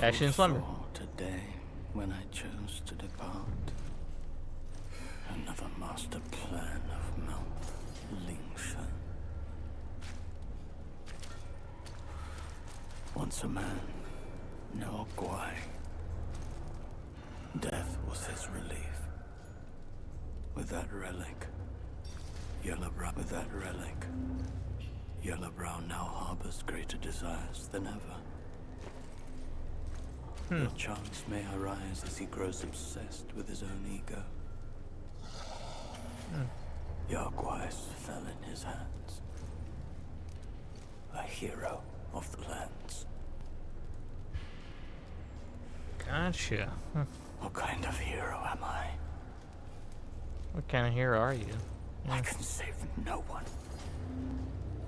Speaker 3: Ashen and Slumber.
Speaker 7: Today, when I chose to depart, another master plan of Mount Lingshan. Once a man, now a Gwai. Death was his relief. With that relic, Yellowbrow now harbors greater desires than ever. Your chance may arise as he grows obsessed with his own ego. Yargwais fell in his hands. A hero of the lands.
Speaker 3: Gotcha.
Speaker 7: What kind of hero am I?
Speaker 3: What kind of hero are you?
Speaker 7: I can save no one.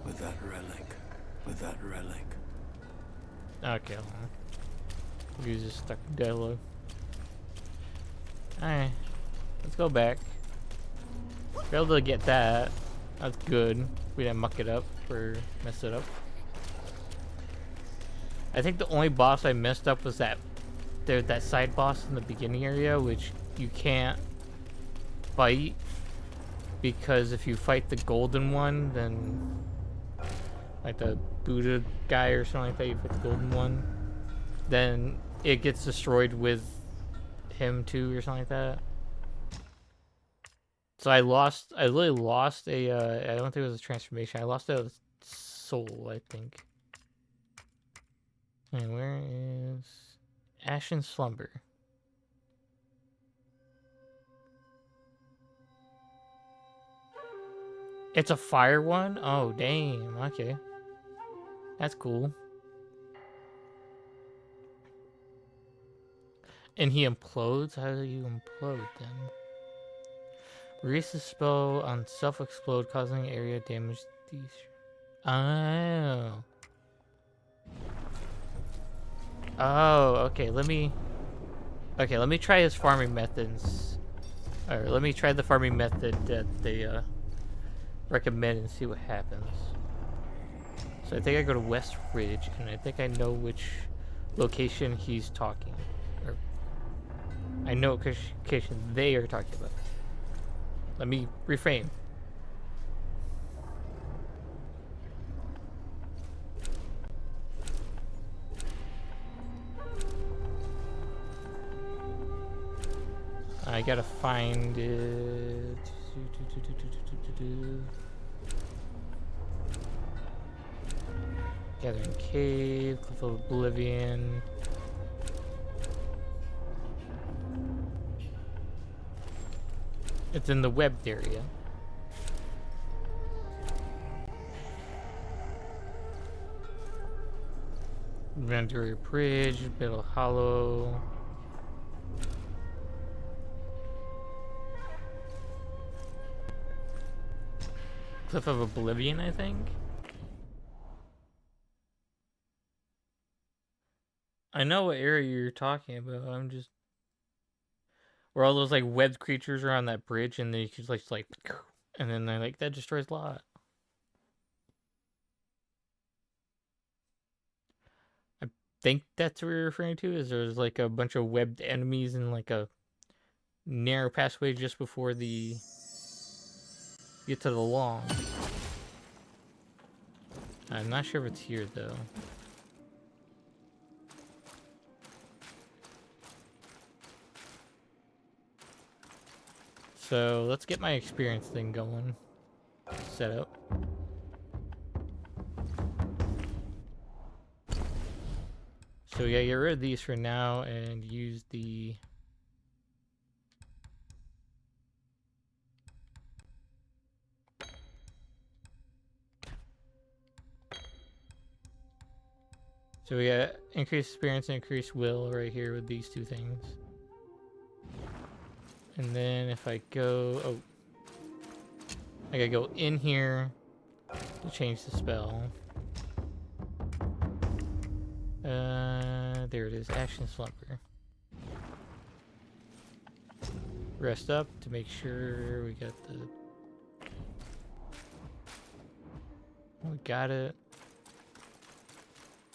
Speaker 7: With that relic.
Speaker 3: Okay, hold on. Use this stuck dialogue. Alright. Let's go back. Be able to get that. That's good. We didn't muck it up or mess it up. I think the only boss I messed up was that side boss in the beginning area, which you can't fight, because if you fight the golden one, then like the Buddha guy or something like that, you fight the golden one, then it gets destroyed with him too or something like that. So I literally lost a I don't think it was a transformation, I lost a soul, I think. And where is Ashen Slumber? It's a fire one? Oh, damn. Okay. That's cool. And he implodes? How do you implode then? Release the spell on self-explode, causing area damage. Oh. Oh, okay. Let me try his farming methods. Or let me try the farming method that they recommend and see what happens. So I think I go to West Ridge, and I think I know which location he's talking, or I know which location they are talking about. Let me reframe. I gotta find it. Gathering Cave, Cliff of Oblivion. It's in the webbed area. Ventura Bridge, Battle Hollow. Cliff of Oblivion, I think. I know what area you're talking about. I'm just where all those like webbed creatures are on that bridge, and then you could like, and then they're like that destroys a lot. I think that's what you're referring to. Is there's like a bunch of webbed enemies in like a narrow passageway just before the get to the long. I'm not sure if it's here though. So let's get my experience thing going. Set up. So yeah, get rid of these for now and use the so we got increased experience and increased will right here with these two things. And then if I go, I gotta go in here to change the spell. There it is, Action Slumber. Rest up to make sure we got the... We got it.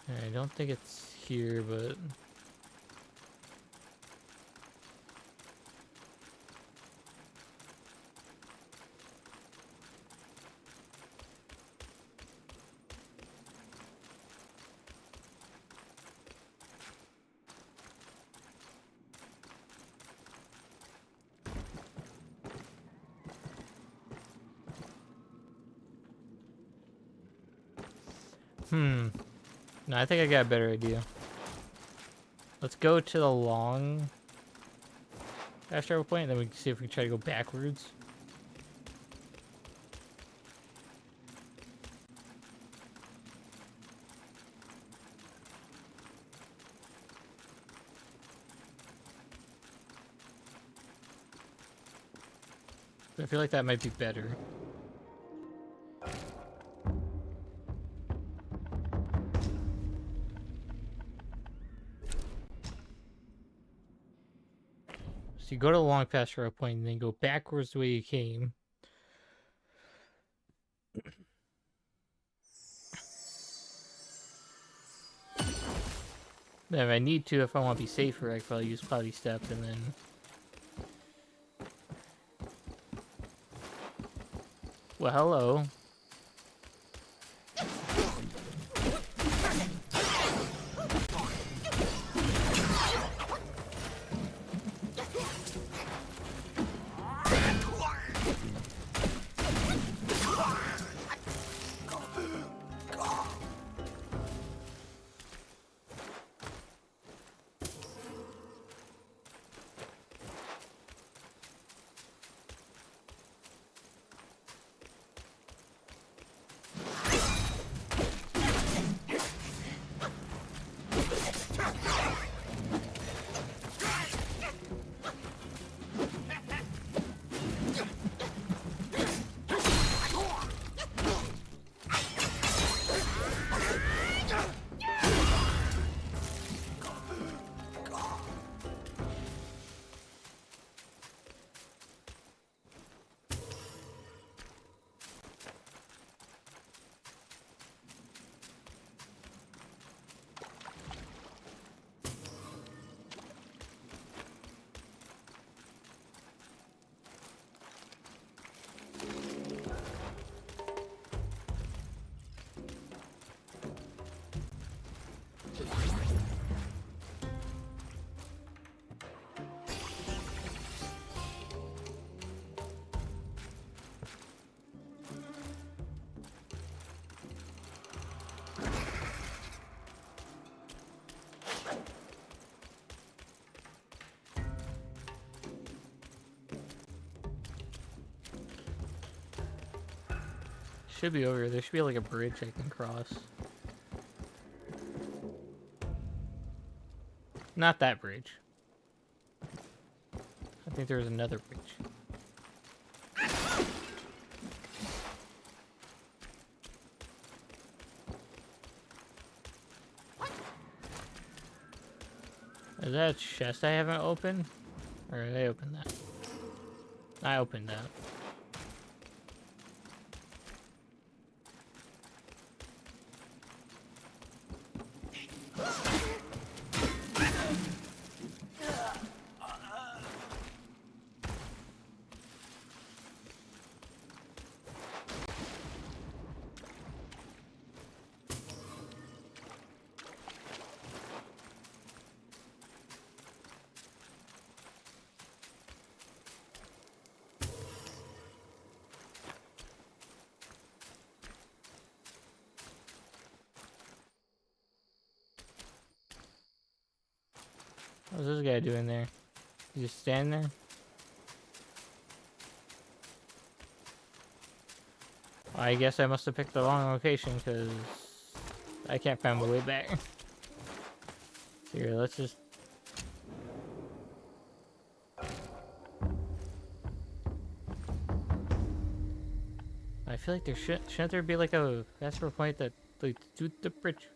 Speaker 3: I don't think it's here, but... No, I think I got a better idea. Let's go to the long fast travel point, and then we can see if we can try to go backwards. I feel like that might be better. So you go to the long fast travel point and then go backwards the way you came. Then if I need to, if I want to be safer, I can probably use Cloudy Step and then... Well, hello. Should be over here. There should be like a bridge I can cross. Not that bridge. I think there was another bridge. Is that a chest I haven't opened? Or did I open that? I opened that. What's this guy doing there? He just standing there? I guess I must have picked the wrong location because I can't find my way back. Here, let's just... I feel like there shouldn't there be like a faster point that leads to the bridge?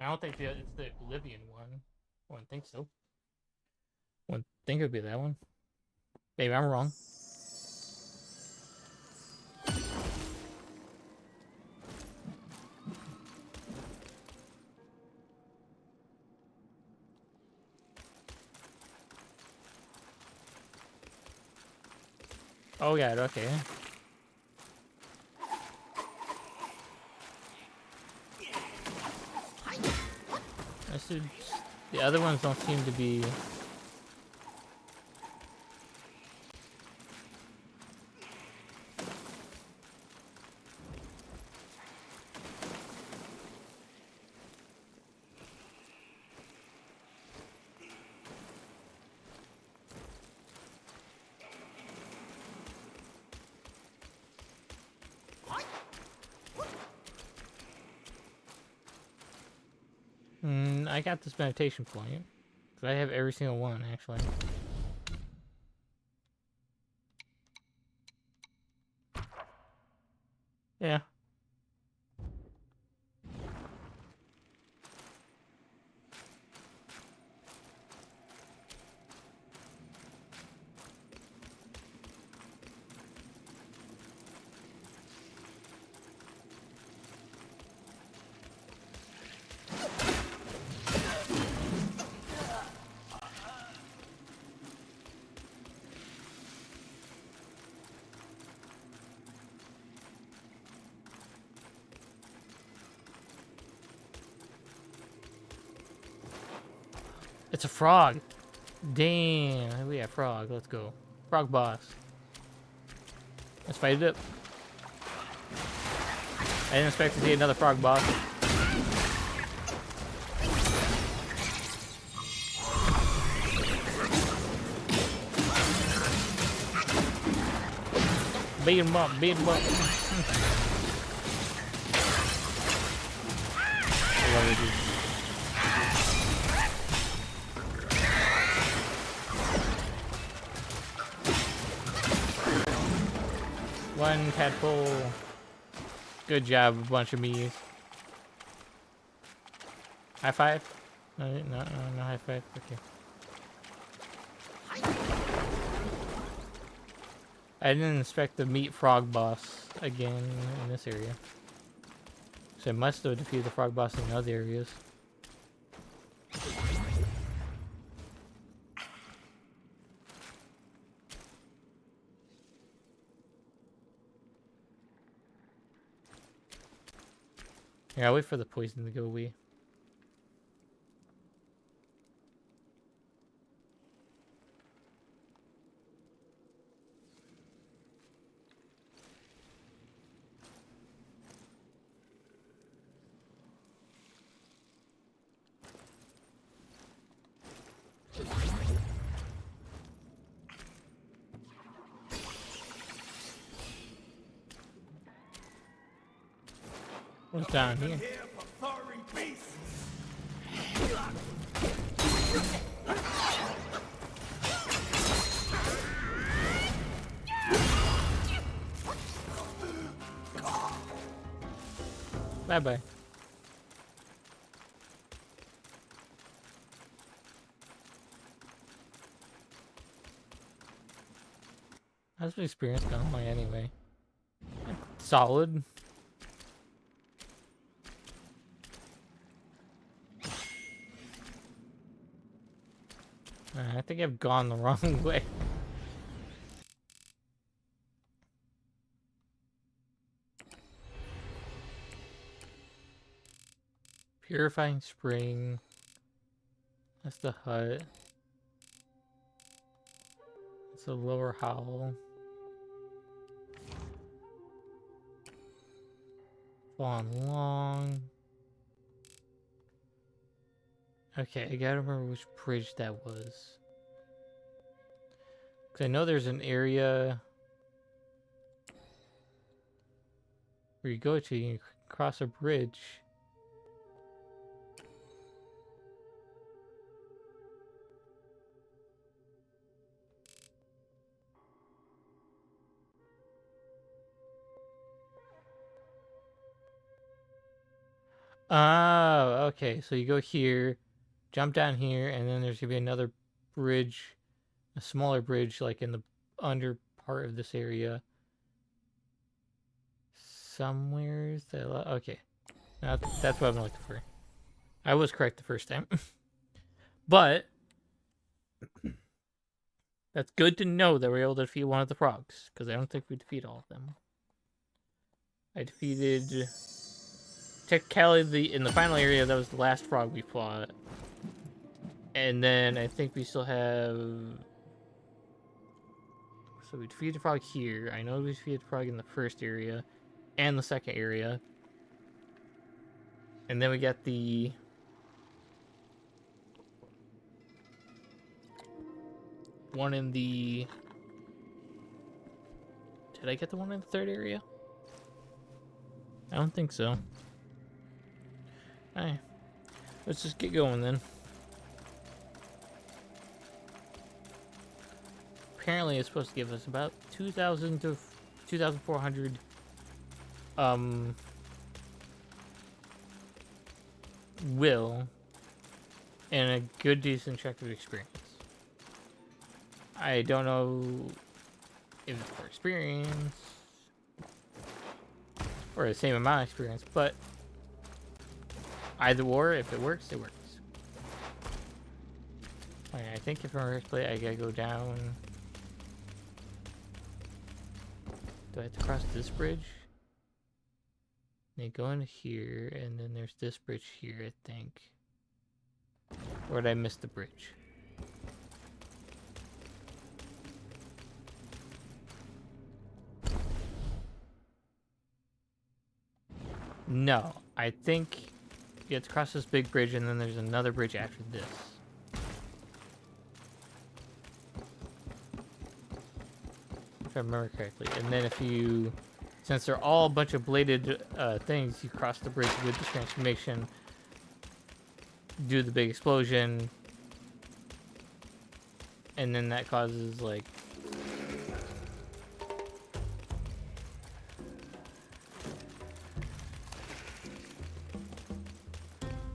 Speaker 3: I don't think it's the Oblivion one. I wouldn't think so. Wouldn't think it would be that one. Maybe I'm wrong. Oh god, okay. The other ones don't seem to be... I got this meditation point. Because I have every single one, actually. Yeah. It's a frog. Damn, we have frog. Let's go. Frog boss. Let's fight it up. I didn't expect to see another frog boss. Beat him up, beat him up. I love it, dude. One tadpole. Good job, a bunch of me's. High five? No, high five. Okay. I didn't expect to meet frog boss again in this area. So I must have defeated the frog boss in other areas. Yeah, I'll wait for the poison to go away. What's down here? Bye-bye. How's the experience going like anyway? Solid. I think I've gone the wrong way. Purifying spring. That's the hut. It's a lower howl. Fallen long. Okay, I gotta remember which bridge that was. Cause I know there's an area where you go to, you cross a bridge. Oh, okay. So you go here, jump down here, and then there's gonna be another bridge, a smaller bridge, like in the under part of this area. Somewhere's that? Okay, now that's what I'm looking for. I was correct the first time, but that's good to know that we're able to defeat one of the frogs, because I don't think we defeat all of them. I defeated. Technically, in the final area, that was the last frog we fought. And then I think we still have... So we defeated the frog here. I know we defeated the frog in the first area and the second area. And then we got the... one in the... Did I get the one in the third area? I don't think so. Alright, let's just get going then. Apparently it's supposed to give us about 2,000 to 2,400 will and a good decent check of experience. I don't know if it's for experience or the same amount of experience, but either or, if it works, it works. Okay, I think if I'm right play, I gotta go down. Do I have to cross this bridge? They go into here, and then there's this bridge here, I think. Or did I miss the bridge? No, I think you have to cross this big bridge, and then there's another bridge after this. If I remember correctly. And then if you... Since they're all a bunch of bladed things, you cross the bridge with the transformation, do the big explosion, and then that causes, like...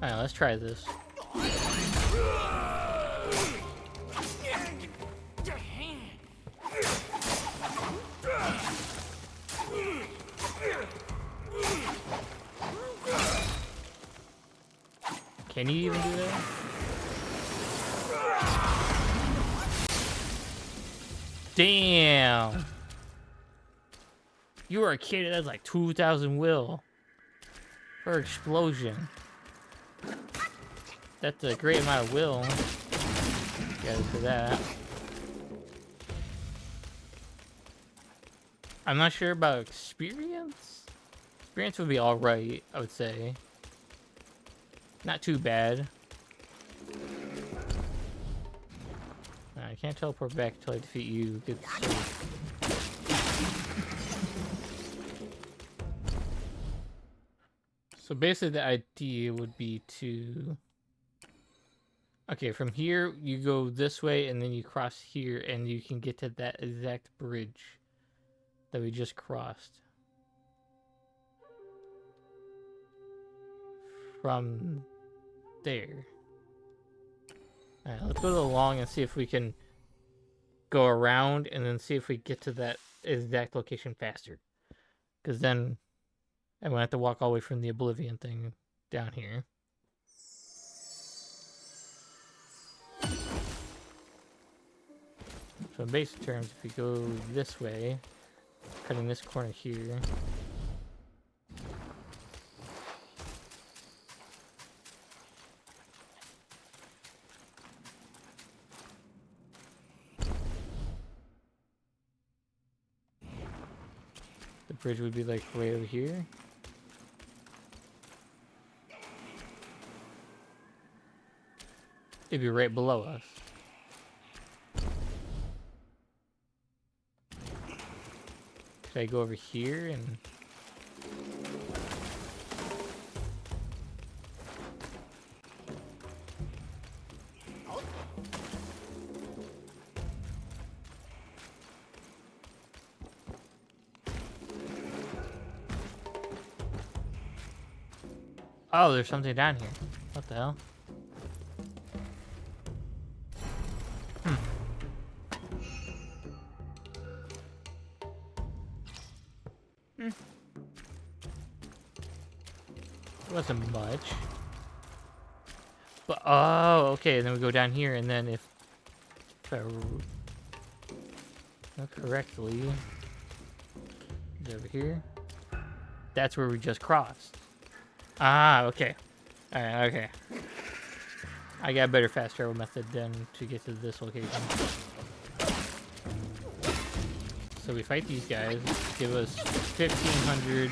Speaker 3: Alright, let's try this. Can you even do that? Damn! You were a kid that has like 2,000 will for explosion. That's a great amount of will. Yeah, for that. I'm not sure about experience. Experience would be alright, I would say. Not too bad. I can't teleport back until I defeat you. Good save. So basically the idea would be to... Okay, from here you go this way and then you cross here and you can get to that exact bridge that we just crossed. From there. Alright, let's go to the long and see if we can go around and then see if we get to that exact location faster. Because then I'm going to have to walk all the way from the Oblivion thing down here. So in basic terms, if you go this way, cutting this corner here, The bridge would be like right over here. It'd be right below us. Should I go over here and... Oh, there's something down here. What the hell? Wasn't much. But, oh, okay, and then we go down here, and then if I remember correctly, over here, that's where we just crossed. Ah, okay. Alright, okay. I got a better fast travel method than to get to this location. So we fight these guys, give us 1,500,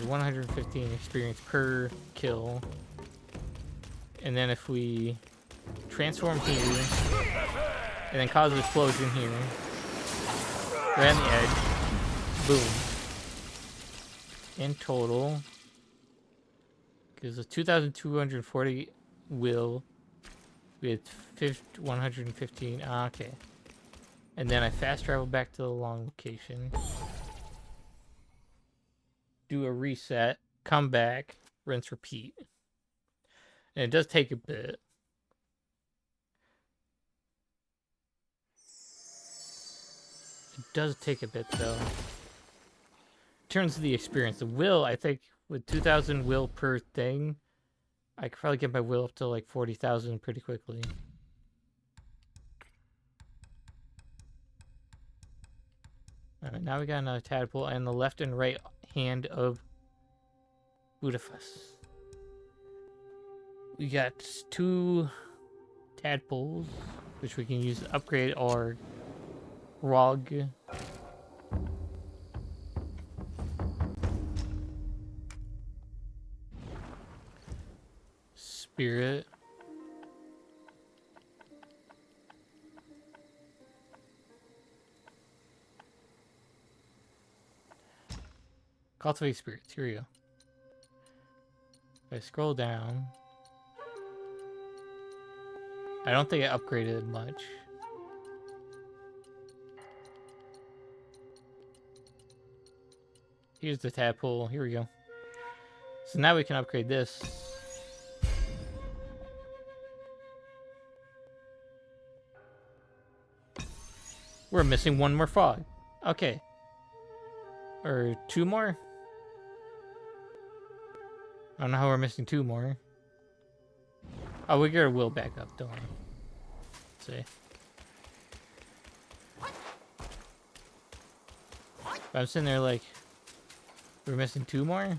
Speaker 3: 115 experience per kill. And then if we transform here, and then cause an explosion here, right on the edge, boom. In total, because it's 2,240 will with 115. Ah, okay. And then I fast travel back to the long location, do a reset, come back, rinse, repeat. And it does take a bit. It does take a bit, though. In terms of the experience, the will, I think, with 2,000 will per thing, I could probably get my will up to like 40,000 pretty quickly. Alright, now we got another tadpole and the left and right hand of Budapest. We got 2 tadpoles, which we can use to upgrade our Rog. Spirit. Cultivate spirits. Here we go. If I scroll down, I don't think I upgraded much. Here's the tadpole. Here we go. So now we can upgrade this. We're missing 1 more frog. Okay. Or 2 more? I don't know how we're missing 2 more. Oh, we get our will back up, don't worry. Let's see. But I'm sitting there like, we're missing 2 more?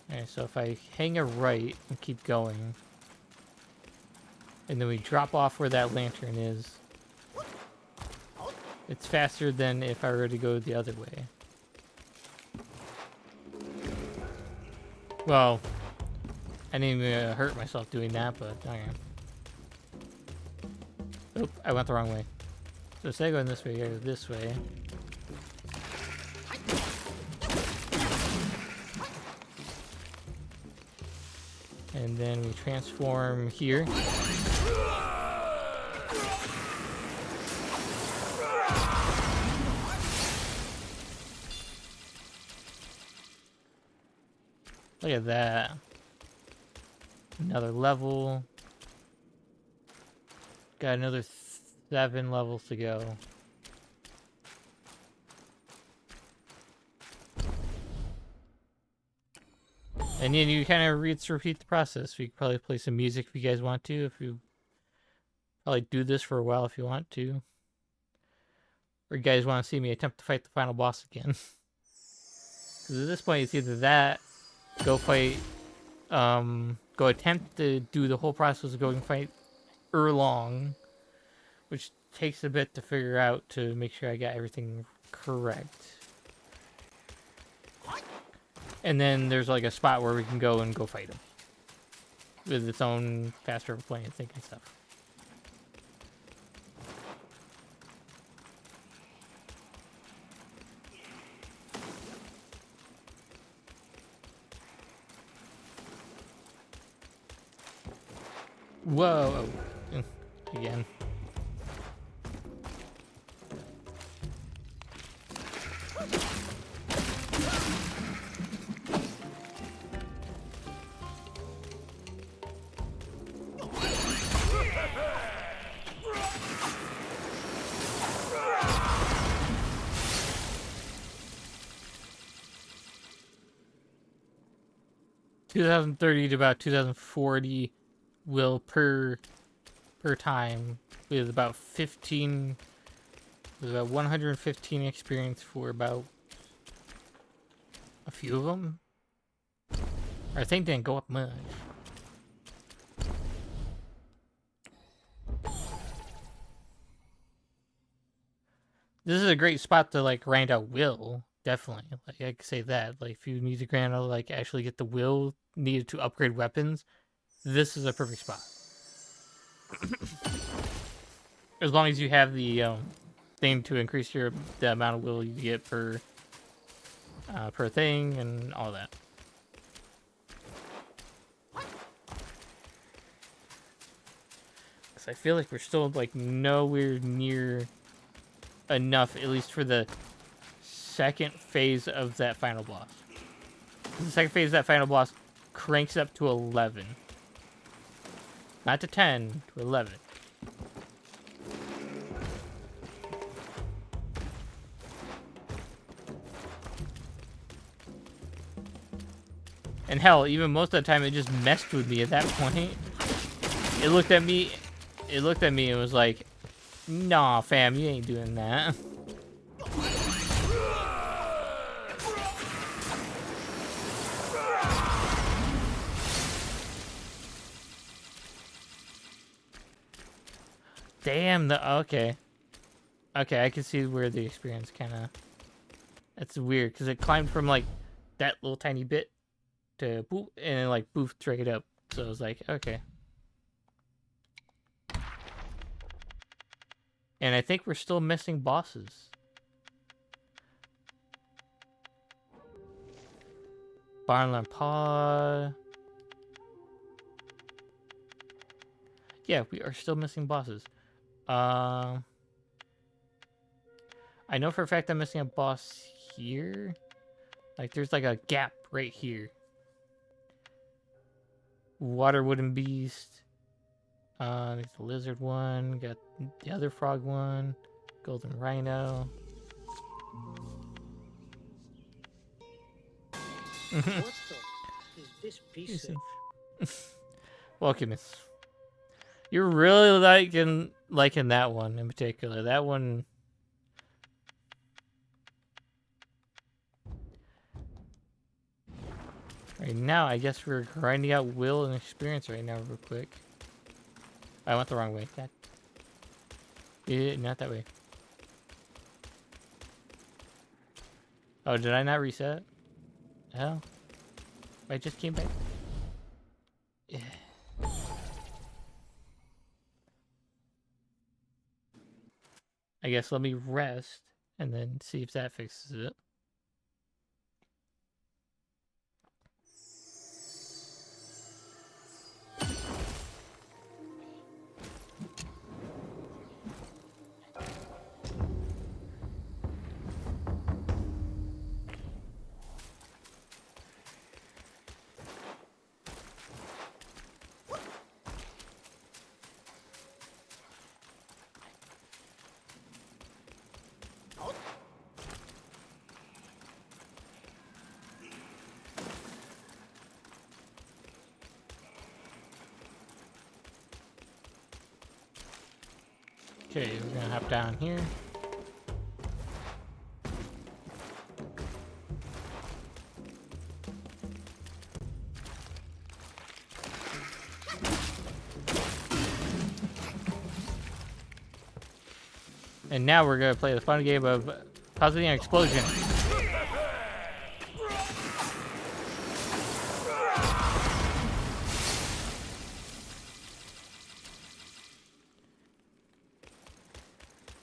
Speaker 3: Okay, so if I hang a right and keep going, and then we drop off where that lantern is, it's faster than if I were to go the other way. Well, I didn't even hurt myself doing that, but okay. Oop, I went the wrong way. So instead of going this way, I go this way. And then we transform here. Look at that. Another level. Got another 7 levels to go. And then you kind of repeat the process. We could probably play some music if you guys want to. If you probably do this for a while if you want to. Or you guys want to see me attempt to fight the final boss again. Because at this point it's either that, go fight, go attempt to do the whole process of going fight Erlong, which takes a bit to figure out to make sure I got everything correct. And then there's like a spot where we can go and go fight him. With its own faster plane and thinking stuff. Whoa. Again. $2,030 to about 2,040 will per time with about 115 experience for about a few of them. Our thing didn't go up much. This is a great spot to like grind out will, definitely. Like I could say that. Like if you need to grind out like actually get the will needed to upgrade weapons, this is a perfect spot. As long as you have the thing to increase the amount of will you get per thing and all that. Because I feel like we're still like nowhere near enough, at least for the second phase of that final boss. The second phase of that final boss cranks up to 11. Not to 10, to 11. And hell, even most of the time it just messed with me at that point. It looked at me and was like, nah, fam, you ain't doing that. Damn, okay. Okay, I can see where the experience kind of... That's weird, because it climbed from, like, that little tiny bit to boop, and then, like, boofed straight up. So I was like, okay. And I think we're still missing bosses. Barnland Paw... Yeah, we are still missing bosses. I know for a fact I'm missing a boss here. Like, there's like a gap right here. Water Wooden Beast. There's the lizard one. Got the other frog one. Golden Rhino.
Speaker 9: What the is this piece of...
Speaker 3: Welcome. You're really liking that one in particular. That one. Right now, I guess we're grinding out will and experience right now, real quick. I went the wrong way. God. Yeah, not that way. Oh, did I not reset? Hell, I just came back. Yeah. I guess let me rest and then see if that fixes it. Okay, we're gonna hop down here. And now we're gonna play the fun game of causing an explosion.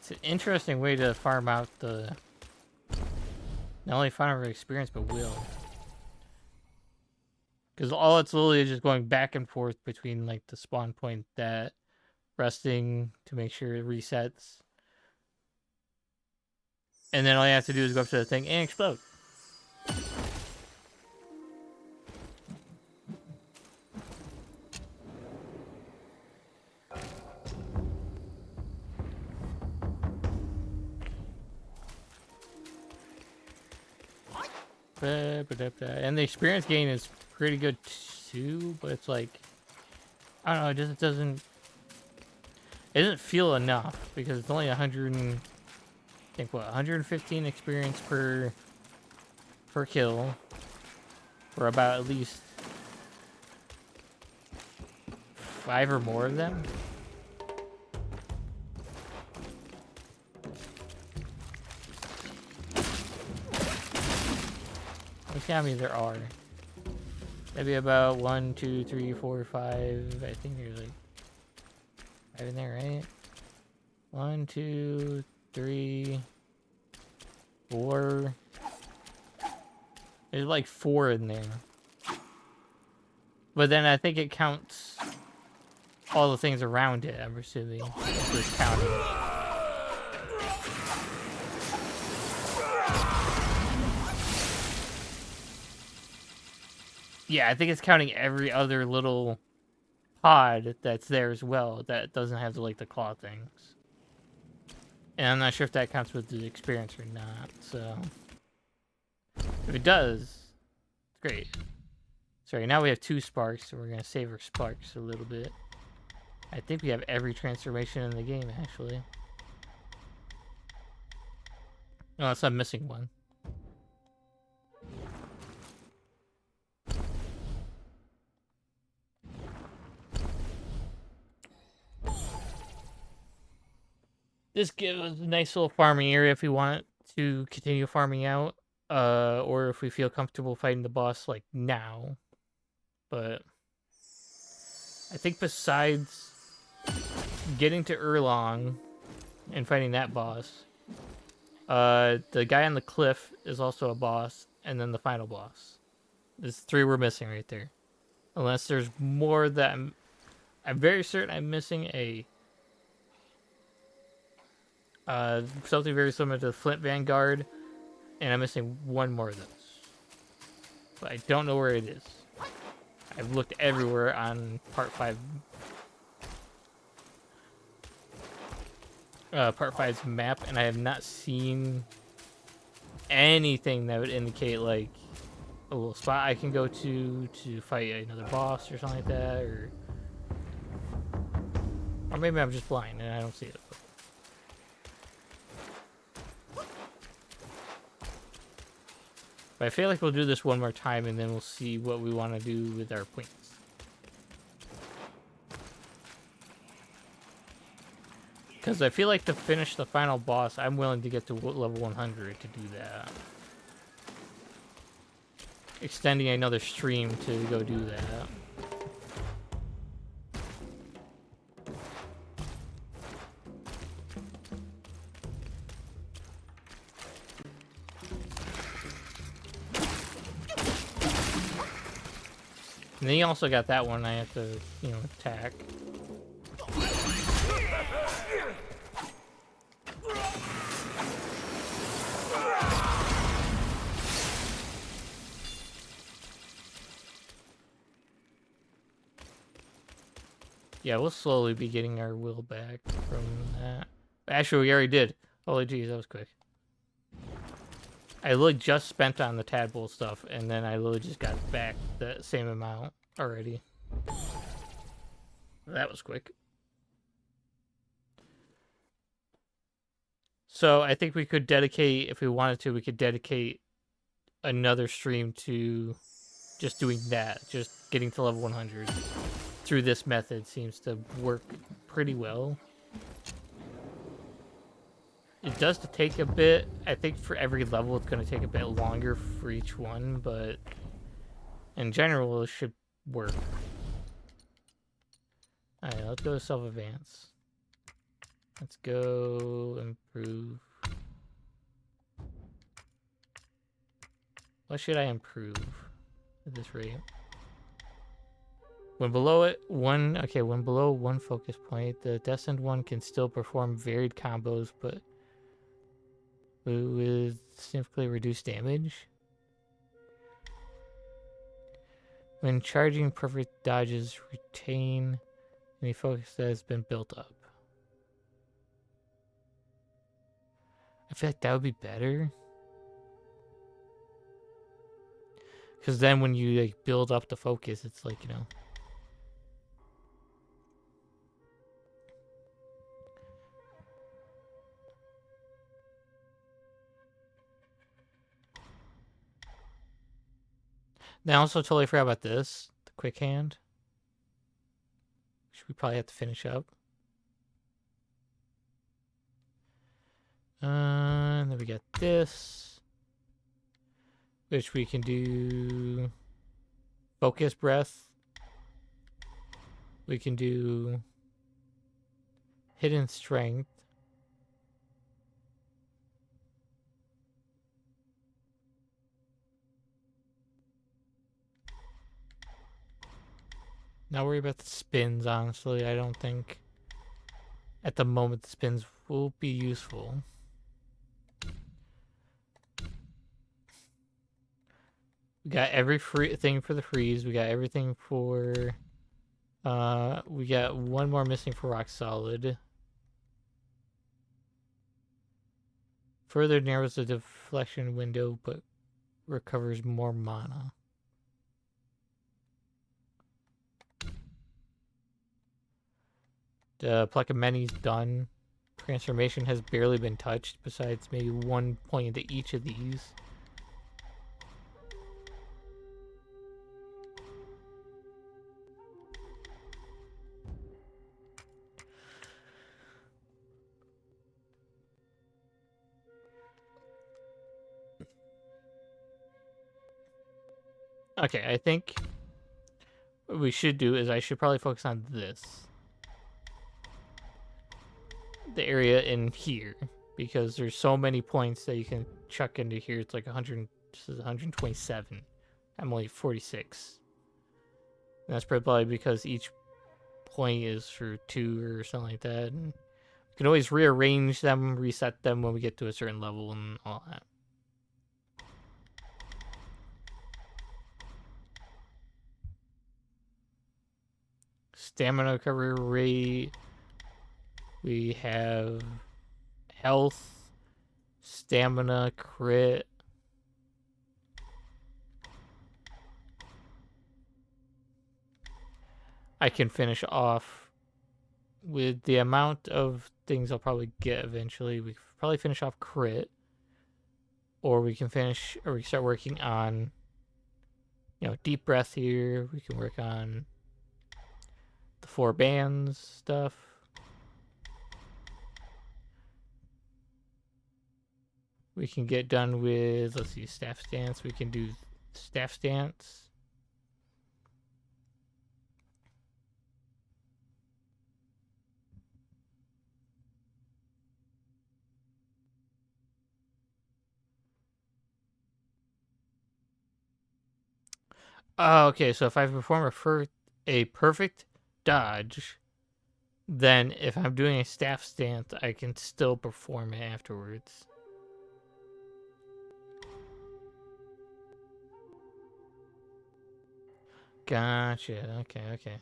Speaker 3: It's an interesting way to farm out the not only farm experience but will. Because all it's literally just going back and forth between like the spawn point, that resting to make sure it resets. And then all you have to do is go up to the thing and explode. And the experience gain is pretty good too, but it's like, I don't know, it doesn't feel enough because it's only 115 experience per kill for about at least 5 or more of them. Let's see how many there are. Maybe about 1, 2, 3, 4, 5. I think there's like 5 in there, right? 1, 2, 3, 4. There's like 4 in there. But then I think it counts all the things around it, I'm assuming. If it's counting. Yeah, I think it's counting every other little pod that's there as well that doesn't have the, like, the claw things. And I'm not sure if that counts with the experience or not, so... If it does, it's great. Sorry, now we have 2 sparks, so we're going to save our sparks a little bit. I think we have every transformation in the game, actually. Unless I'm missing one. This gives us a nice little farming area if we want to continue farming out, or if we feel comfortable fighting the boss like now. But I think besides getting to Erlong and fighting that boss, the guy on the cliff is also a boss, and then the final boss. There's 3 we're missing right there. Unless there's more that I'm very certain I'm missing something very similar to the Flint Vanguard, and I'm missing 1 more of those. But I don't know where it is. I've looked everywhere on Part 5. Part 5's map, and I have not seen anything that would indicate, like, a little spot I can go to fight another boss or something like that, or maybe I'm just blind and I don't see it. But I feel like we'll do this one more time, and then we'll see what we want to do with our points. Because I feel like to finish the final boss, I'm willing to get to level 100 to do that. Extending another stream to go do that. And then you also got that one I have to, attack. Yeah, we'll slowly be getting our will back from that. Actually, we already did. Holy jeez, that was quick. I literally just spent on the tadpole stuff, and then I literally just got back the same amount already. That was quick. So I think we could dedicate, if we wanted to, we could dedicate another stream to just doing that. Just getting to level 100 through this method seems to work pretty well. It does take a bit. I think for every level it's going to take a bit longer for each one, but in general it should work. Alright, let's go to self-advance. Let's go improve. What should I improve at this rate? When below when below one focus point, the destined one can still perform varied combos, but with significantly reduced damage. When charging, perfect dodges retain any focus that has been built up. I feel like that would be better. Because then when you like build up the focus, it's like, you know. Now, I also totally forgot about this. The quick hand. Which we probably have to finish up. And then we got this. Which we can do focus breath. We can do hidden strength. Not worry about the spins, honestly. I don't think at the moment the spins will be useful. We got every thing for the freeze. We got everything for... we got one more missing for rock solid. Further narrows the deflection window, but recovers more mana. The Pluck of Many's done. Transformation has barely been touched, besides maybe one point into each of these. Okay, I think what we should do is I should probably focus on this. The area in here, because there's so many points that you can chuck into here. It's like 100, this is 127. I'm only 46. And that's probably because each point is for 2 or something like that. And we can always rearrange them, reset them when we get to a certain level and all that. Stamina recovery rate. We have health, stamina, crit. I can finish off with the amount of things I'll probably get eventually. We can probably finish off crit. Or we can finish, or we can start working on, you know, deep breath here. We can work on the 4 bands stuff. We can get done with, let's see, staff stance. We can do staff stance. Oh, okay, so if I perform a perfect dodge, then if I'm doing a staff stance, I can still perform it afterwards. Gotcha. Okay, okay.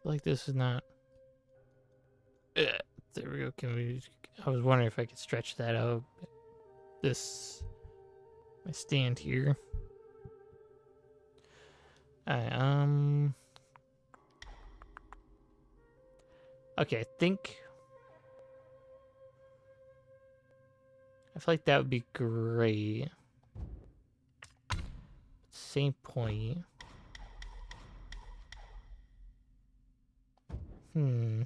Speaker 3: Like this is not... there we go. Can we... I was wondering if I could stretch that out. This... my stand here. Alright, okay, I think... I feel like that would be great. Same point. Hmm.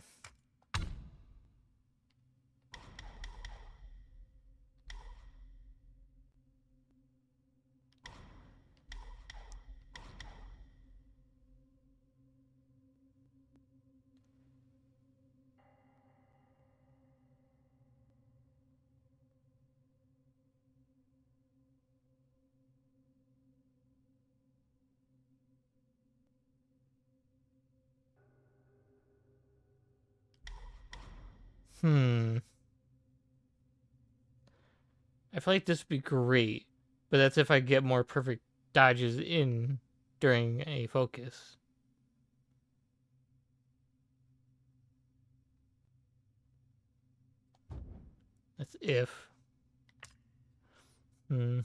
Speaker 3: Hmm. I feel like this would be great, but that's if I get more perfect dodges in during a focus. That's if. Hmm.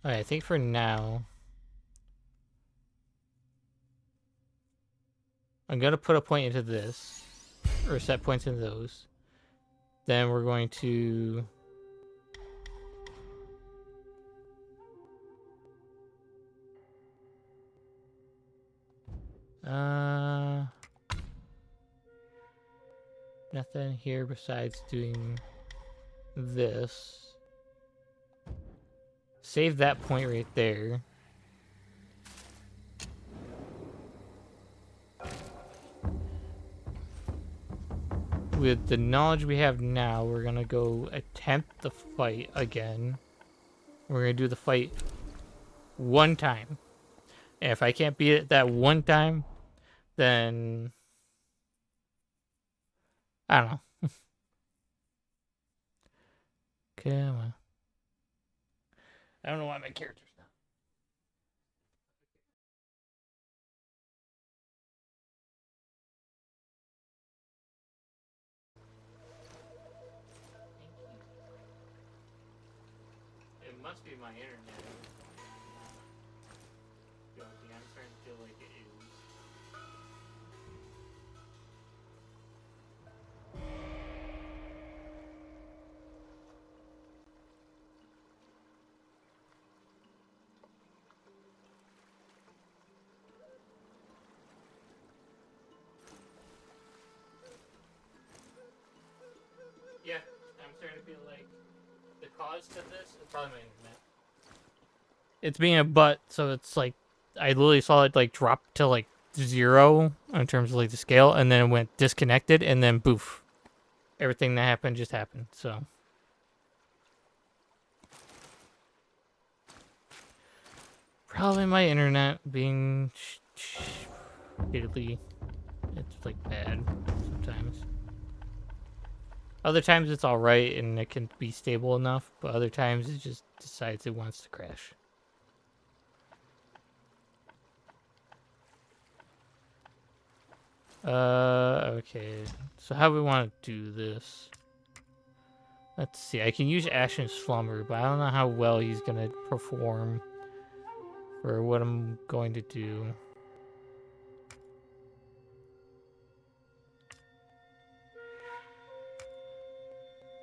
Speaker 3: Alright, I think for now, I'm going to put a point into this, or set points into those. Then we're going to... Nothing here besides doing this. Save that point right there. With the knowledge we have now, we're gonna go attempt the fight again. We're gonna do the fight one time. And if I can't beat it that one time, then I don't know. Come on. I don't know why my character's not. It must be my internet. Joking, I'm starting to feel like it is. Yeah, I'm starting to feel like the cause to this is probably my internet. It's being a butt, so it's like I literally saw it like drop to like 0 in terms of like the scale, and then it went disconnected, and then boof, everything that happened just happened. So probably my internet being shitty. It's like bad sometimes. Other times it's all right and it can be stable enough, but other times it just decides it wants to crash. Okay. So how do we want to do this? Let's see. I can use Ashen Slumber, but I don't know how well he's going to perform for what I'm going to do.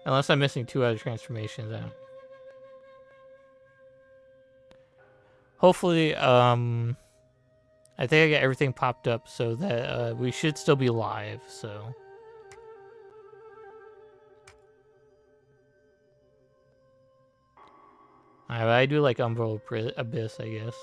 Speaker 3: Unless I'm missing 2 other transformations. Hopefully, I think I got everything popped up so that we should still be live, so... I do like Umbral Abyss, I guess.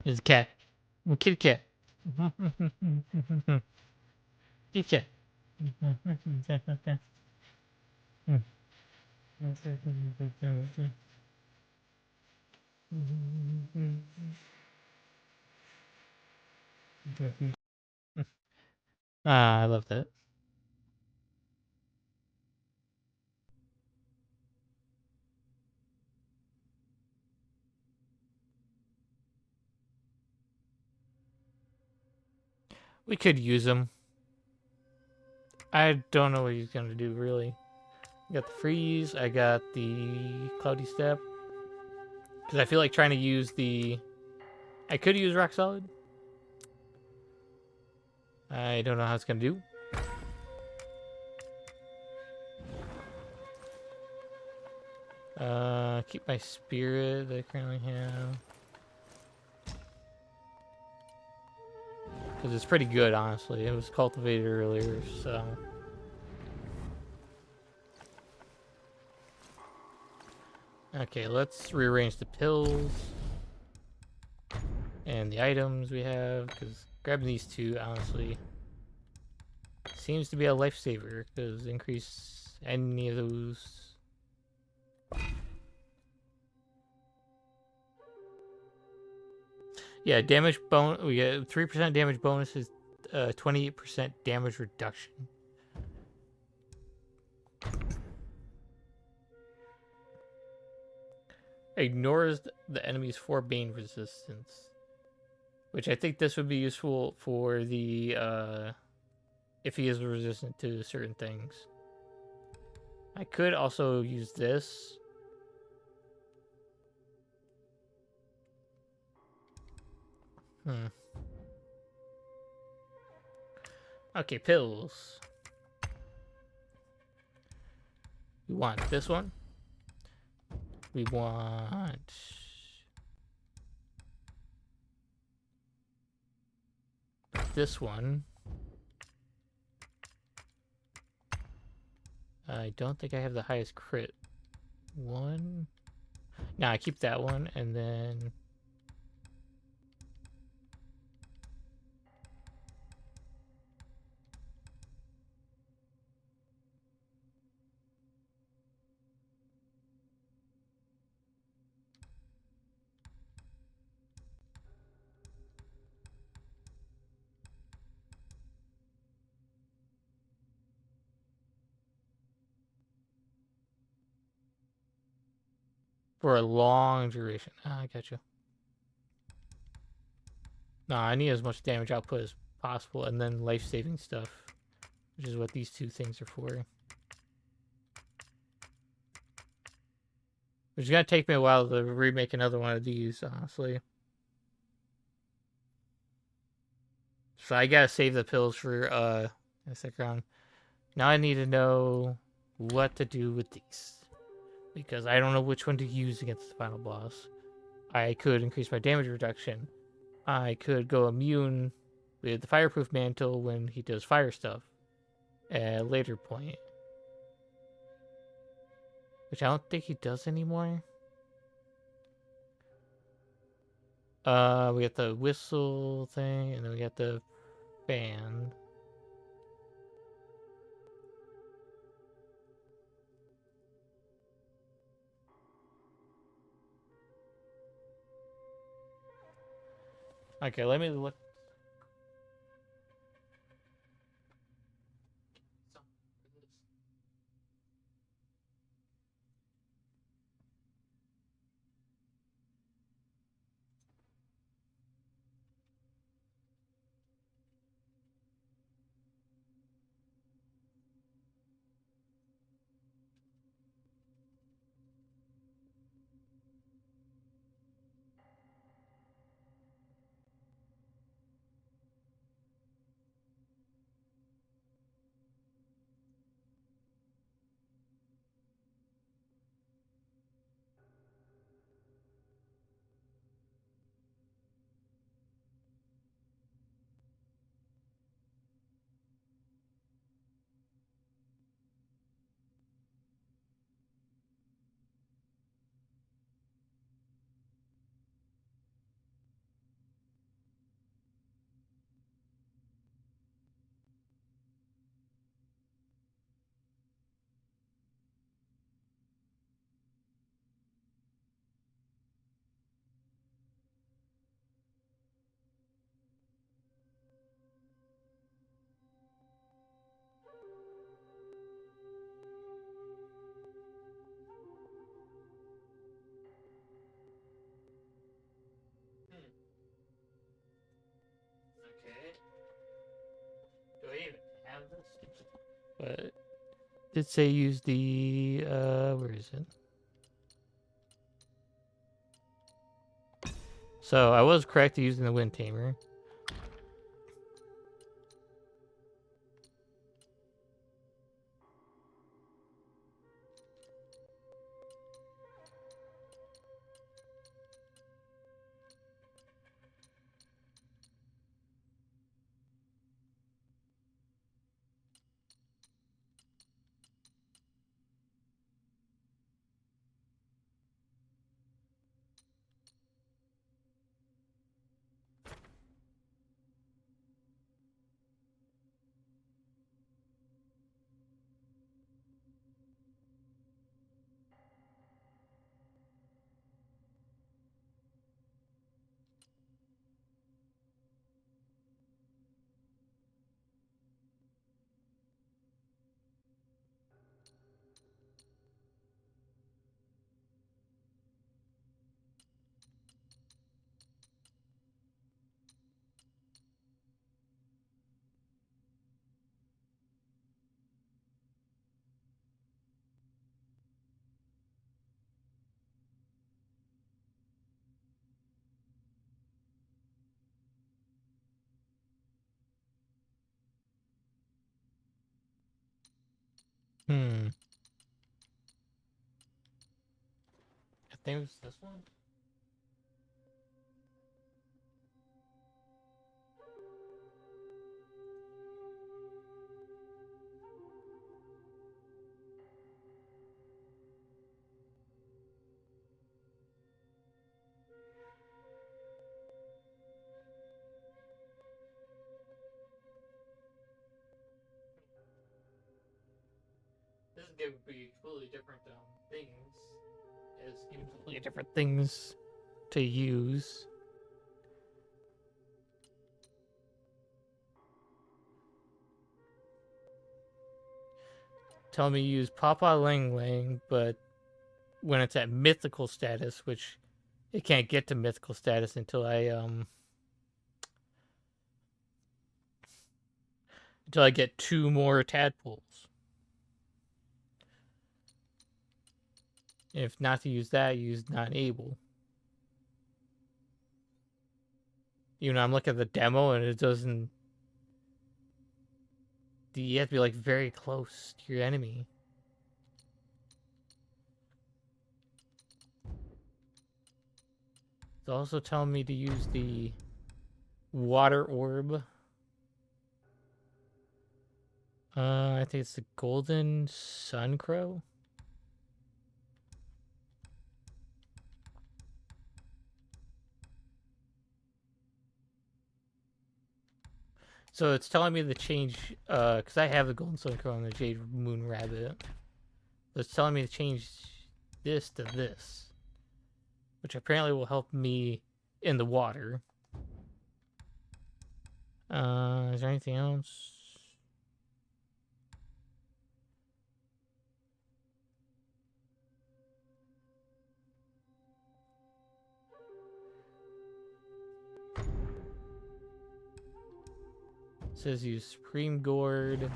Speaker 3: There's a cat. Kitty cat. Kitty cat. Ah, I love that. We could use him. I don't know what he's gonna do, really. I got the freeze, I got the cloudy step. Because I feel like trying to use the... I could use rock solid. I don't know how it's gonna do. Keep my spirit that I currently have. Because it's pretty good, honestly. It was cultivated earlier, so... Okay, let's rearrange the pills. And the items we have, because grabbing these two, honestly, seems to be a lifesaver, because increase any of those... Yeah, damage bonus. We get 3% damage bonus is 28% damage reduction. Ignores the enemy's 4 bane resistance, which I think this would be useful for the if he is resistant to certain things. I could also use this. Okay, pills. We want this one. We want... this one. I don't think I have the highest crit one. No, I keep that one, and then... for a long duration. Ah, I got you. No, I need as much damage output as possible, and then life-saving stuff, which is what these two things are for. Which is gonna take me a while to remake another one of these, honestly. So I gotta save the pills for a second round. Now I need to know what to do with these, because I don't know which one to use against the final boss. I could increase my damage reduction. I could go immune with the fireproof mantle when he does fire stuff at a later point, which I don't think he does anymore. We got the whistle thing, and then we got the fan. Okay, let me look. But did say use the where is it? So I was correct using the Wind Tamer. I think it was this one. This is going to be completely different things. It's completely different things to use. Tell me use Papa Lang Lang, but when it's at mythical status, which it can't get to mythical status until I get 2 more tadpoles. If not to use that, use not able. You know, I'm looking at the demo and it doesn't. You have to be like very close to your enemy. It's also telling me to use the water orb. I think it's the golden sun crow. So it's telling me to change, because I have the golden sun crow and the jade moon rabbit. So it's telling me to change this to this, which apparently will help me in the water. Is there anything else? It says use Supreme Gourd.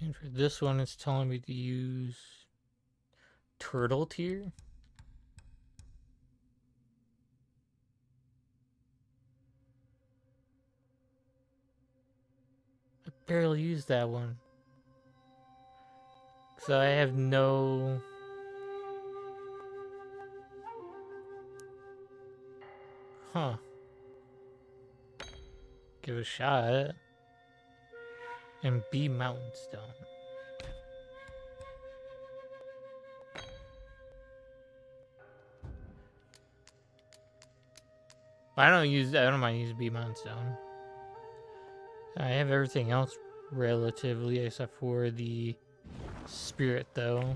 Speaker 3: And for this one, it's telling me to use Turtle Tear. I barely used that one. So I have no... Huh. Give it a shot. And B Mountain Stone. I don't mind using B Mountain Stone. I have everything else relatively except for the spirit though.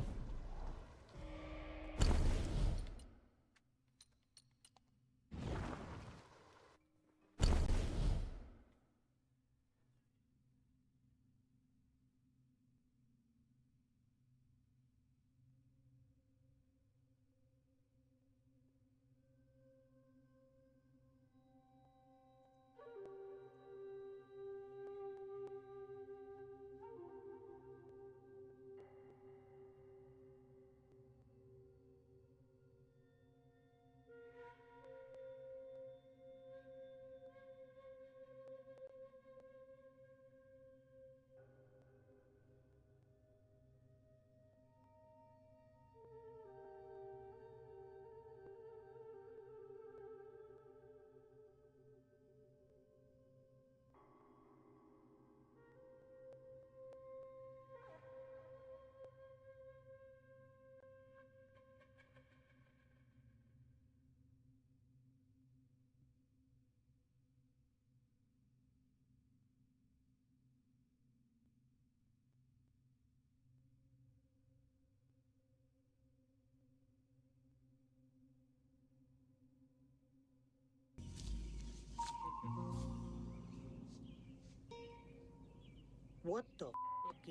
Speaker 9: What the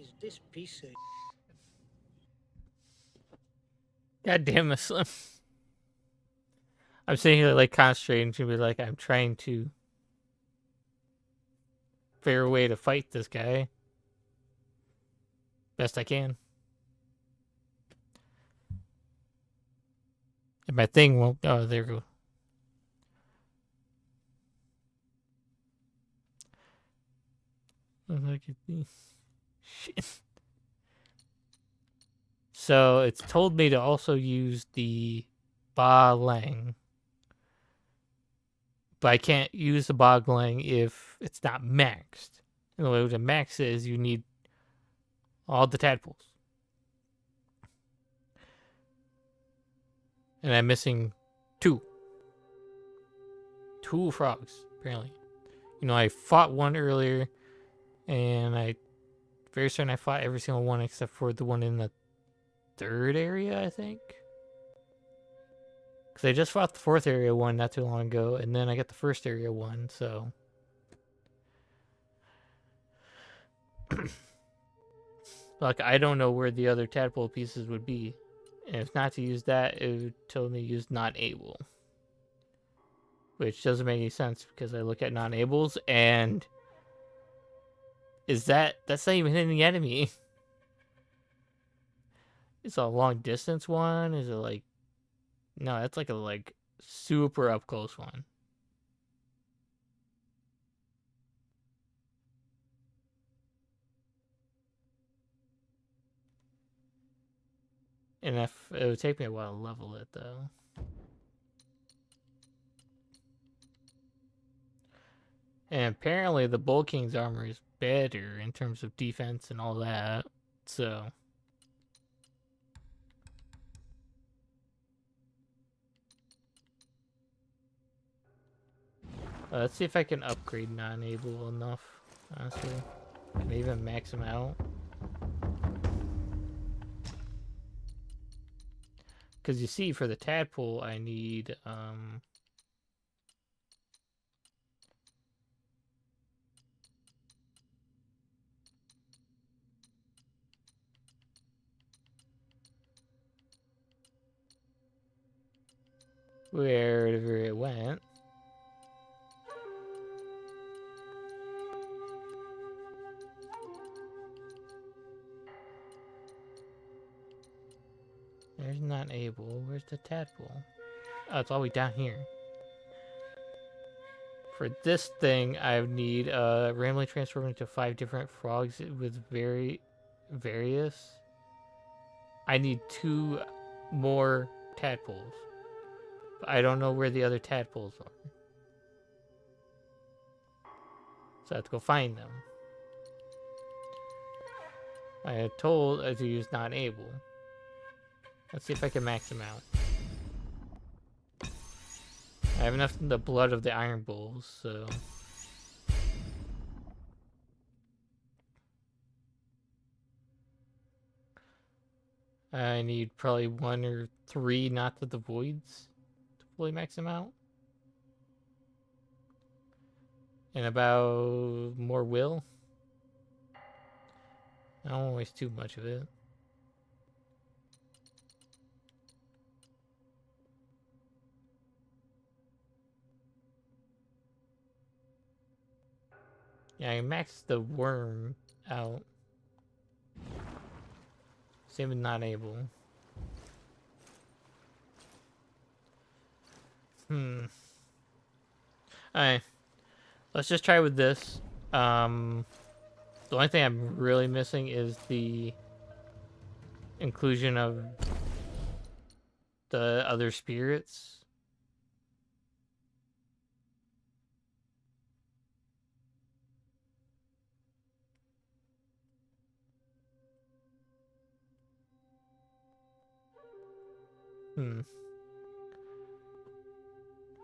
Speaker 9: is this piece of?
Speaker 3: God damn it, Slim. I'm sitting here like concentrating to be like, I'm trying to figure a way to fight this guy best I can. And my thing won't. Oh, there we go. Look at these. Shit. So it's told me to also use the Ba Lang. But I can't use the Ba Lang if it's not maxed. In the way to max is, you need all the tadpoles. And I'm missing 2. 2 frogs, apparently. You know, I fought one earlier, and very certain I fought every single one except for the one in the 3rd area, I think. Because I just fought the 4th area one not too long ago, and then I got the 1st area one, so. Like, I don't know where the other tadpole pieces would be. And if not to use that, it would tell me to use not able. Which doesn't make any sense because I look at non-ables and that's not even hitting the enemy. It's a long distance one? Is it like, no, that's like a super up close one. And if it would take me a while to level it though. And apparently the Bull King's armor is better in terms of defense and all that. So let's see if I can upgrade non-able enough, honestly. Maybe even max them out. Because you see, for the tadpole, I need, wherever it went. There's not able. Where's the tadpole? Oh, it's all the way down here. For this thing, I need randomly transform into 5 different frogs with various. I need 2 more tadpoles. But I don't know where the other tadpoles are. So I have to go find them. I had told to use not able. Let's see if I can max them out. I have enough in the blood of the Iron Bulls, so. I need probably 1 or 3 Knots of the Voids to fully max them out. And about more will. I don't want to waste too much of it. Yeah, I maxed the worm out. Same with not able. Alright. Let's just try with this. The only thing I'm really missing is the inclusion of the other spirits.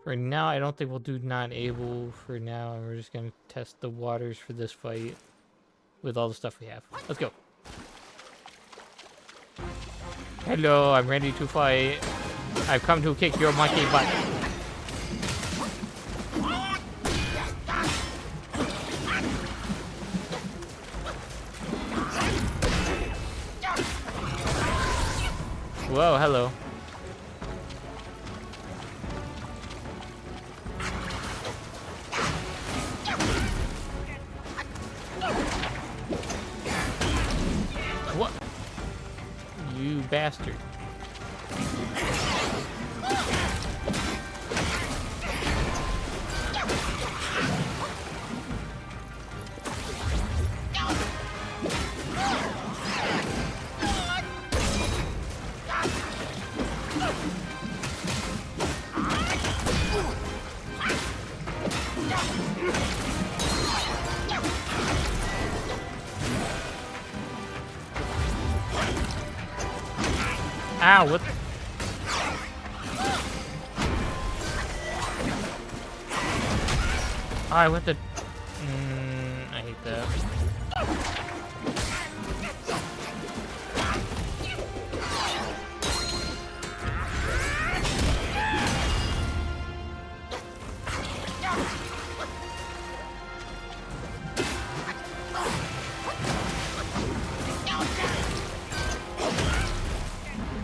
Speaker 3: For now, I don't think we'll do not able for now. We're just going to test the waters for this fight with all the stuff we have. Let's go. Hello, I'm ready to fight. I've come to kick your monkey butt. Whoa, hello. What? You bastard. Ow, what the? I went to... I hate that.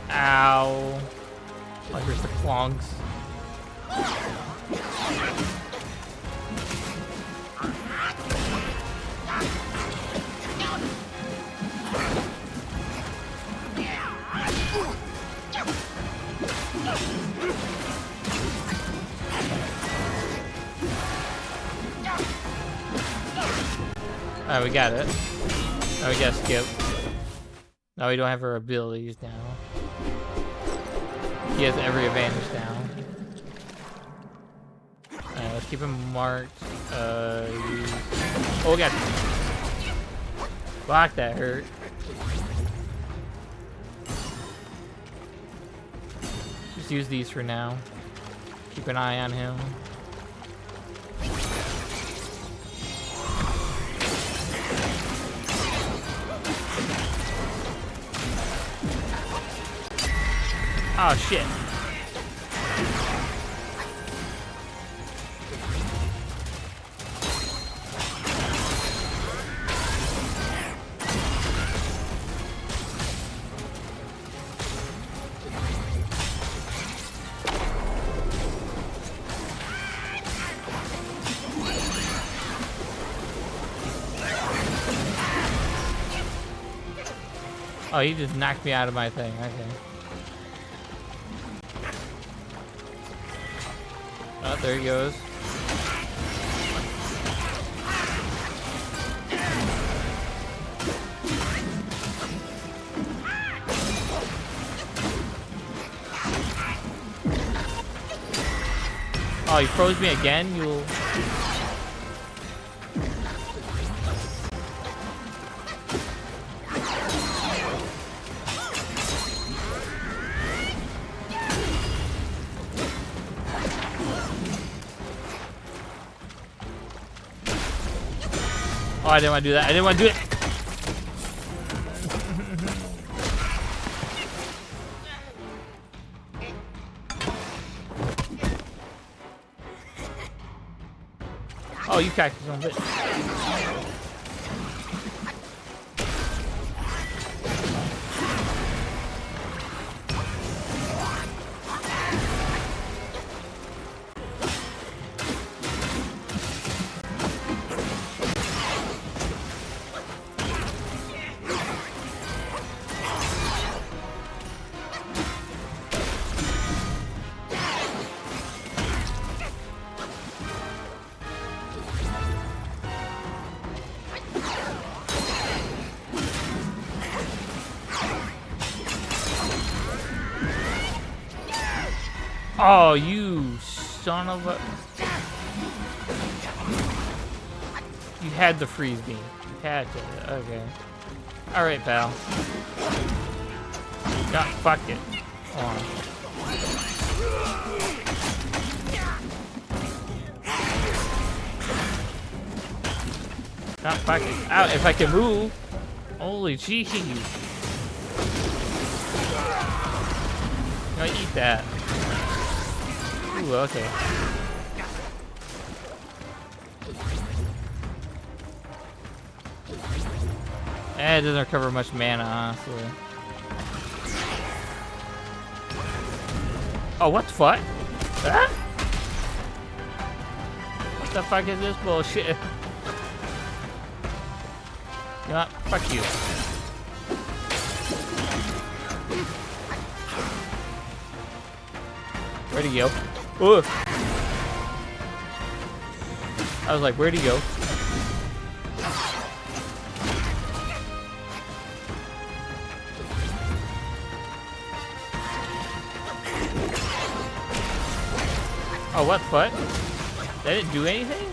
Speaker 3: Ow. Oh, here's the clonks. Alright, we got it. Now we gotta skip. Now we don't have our abilities now. He has every advantage now. Alright, let's keep him marked. Oh god. Fuck, that hurt. Just use these for now. Keep an eye on him. Oh shit. Oh, he just knocked me out of my thing. Okay. Oh, there he goes. Oh, you froze me again? You'll... Oh, I didn't want to do that. I didn't want to do it. Oh, you cactus on bitch. Oh, you son of a... You had to freeze me. You had to. Okay. Alright, pal. God, fuck it. Hold on. God, fuck it. Out if I can move. Holy jeez. I'm gonna eat that. Ooh, okay. It doesn't recover much mana, honestly. Oh, what the fuck? Ah? What the fuck is this bullshit? You know what? Fuck you. Where'd he go? Ooh. I was like, where'd he go? Oh, what the fuck? That didn't do anything?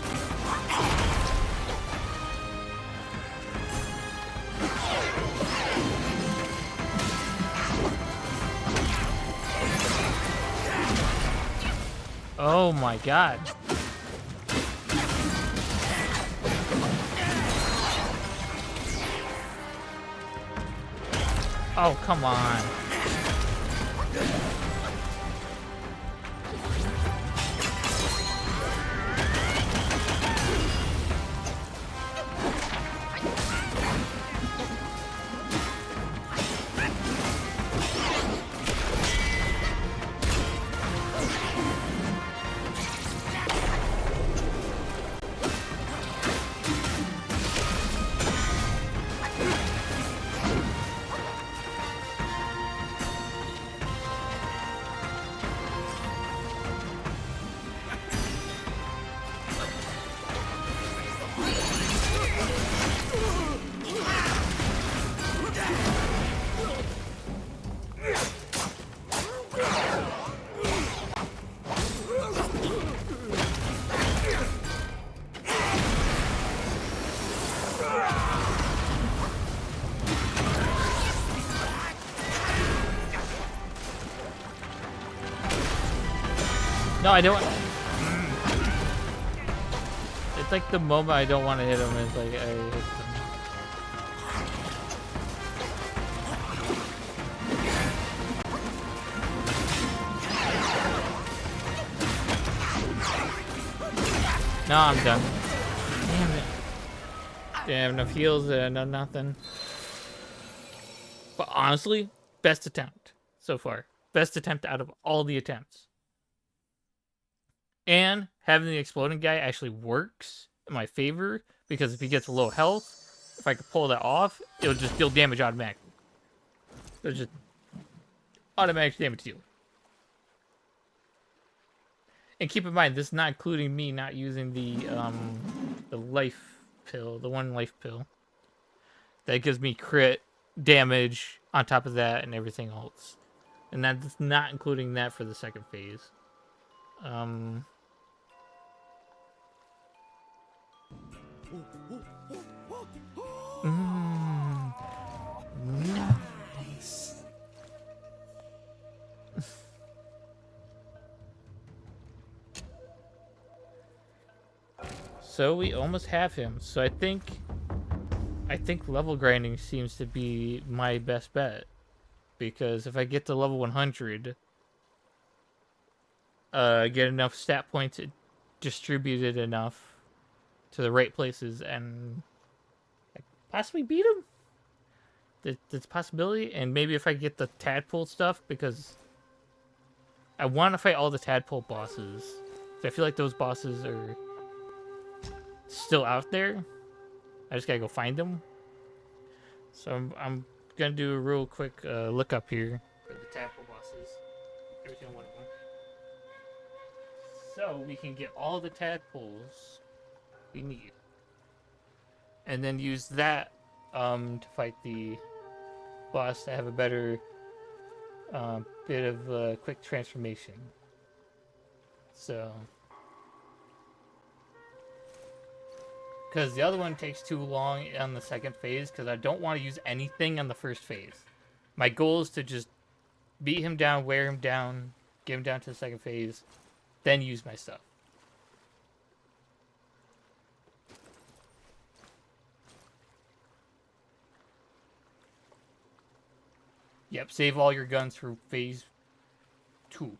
Speaker 3: Oh my god. Oh, come on. No, I don't. It's like the moment I don't want to hit him is like I hit them. No, I'm done. Damn it. Didn't have enough heals, no nothing. But honestly, best attempt so far. Best attempt out of all the attempts. And having the exploding guy actually works in my favor, because if he gets low health, if I could pull that off, it'll just deal damage automatically. It'll just automatic damage deal. And keep in mind, this is not including me not using the life pill, the one life pill. That gives me crit damage on top of that and everything else. And that's not including that for the second phase. Nice. So we almost have him. So I think level grinding seems to be my best bet, because if I get to level 100, get enough stat points distributed enough to the right places, and possibly beat him. There's a possibility, and maybe if I get the tadpole stuff, because I want to fight all the tadpole bosses. So I feel like those bosses are still out there. I just gotta go find them. So I'm gonna do a real quick look up here for the tadpole bosses. Every single one of them. So we can get all the tadpoles we need, and then use that to fight the boss to have a better bit of quick transformation. So, because the other one takes too long on the second phase, because I don't want to use anything on the first phase. My goal is to just beat him down, wear him down, get him down to the second phase, then use my stuff. Yep, save all your guns for phase 2.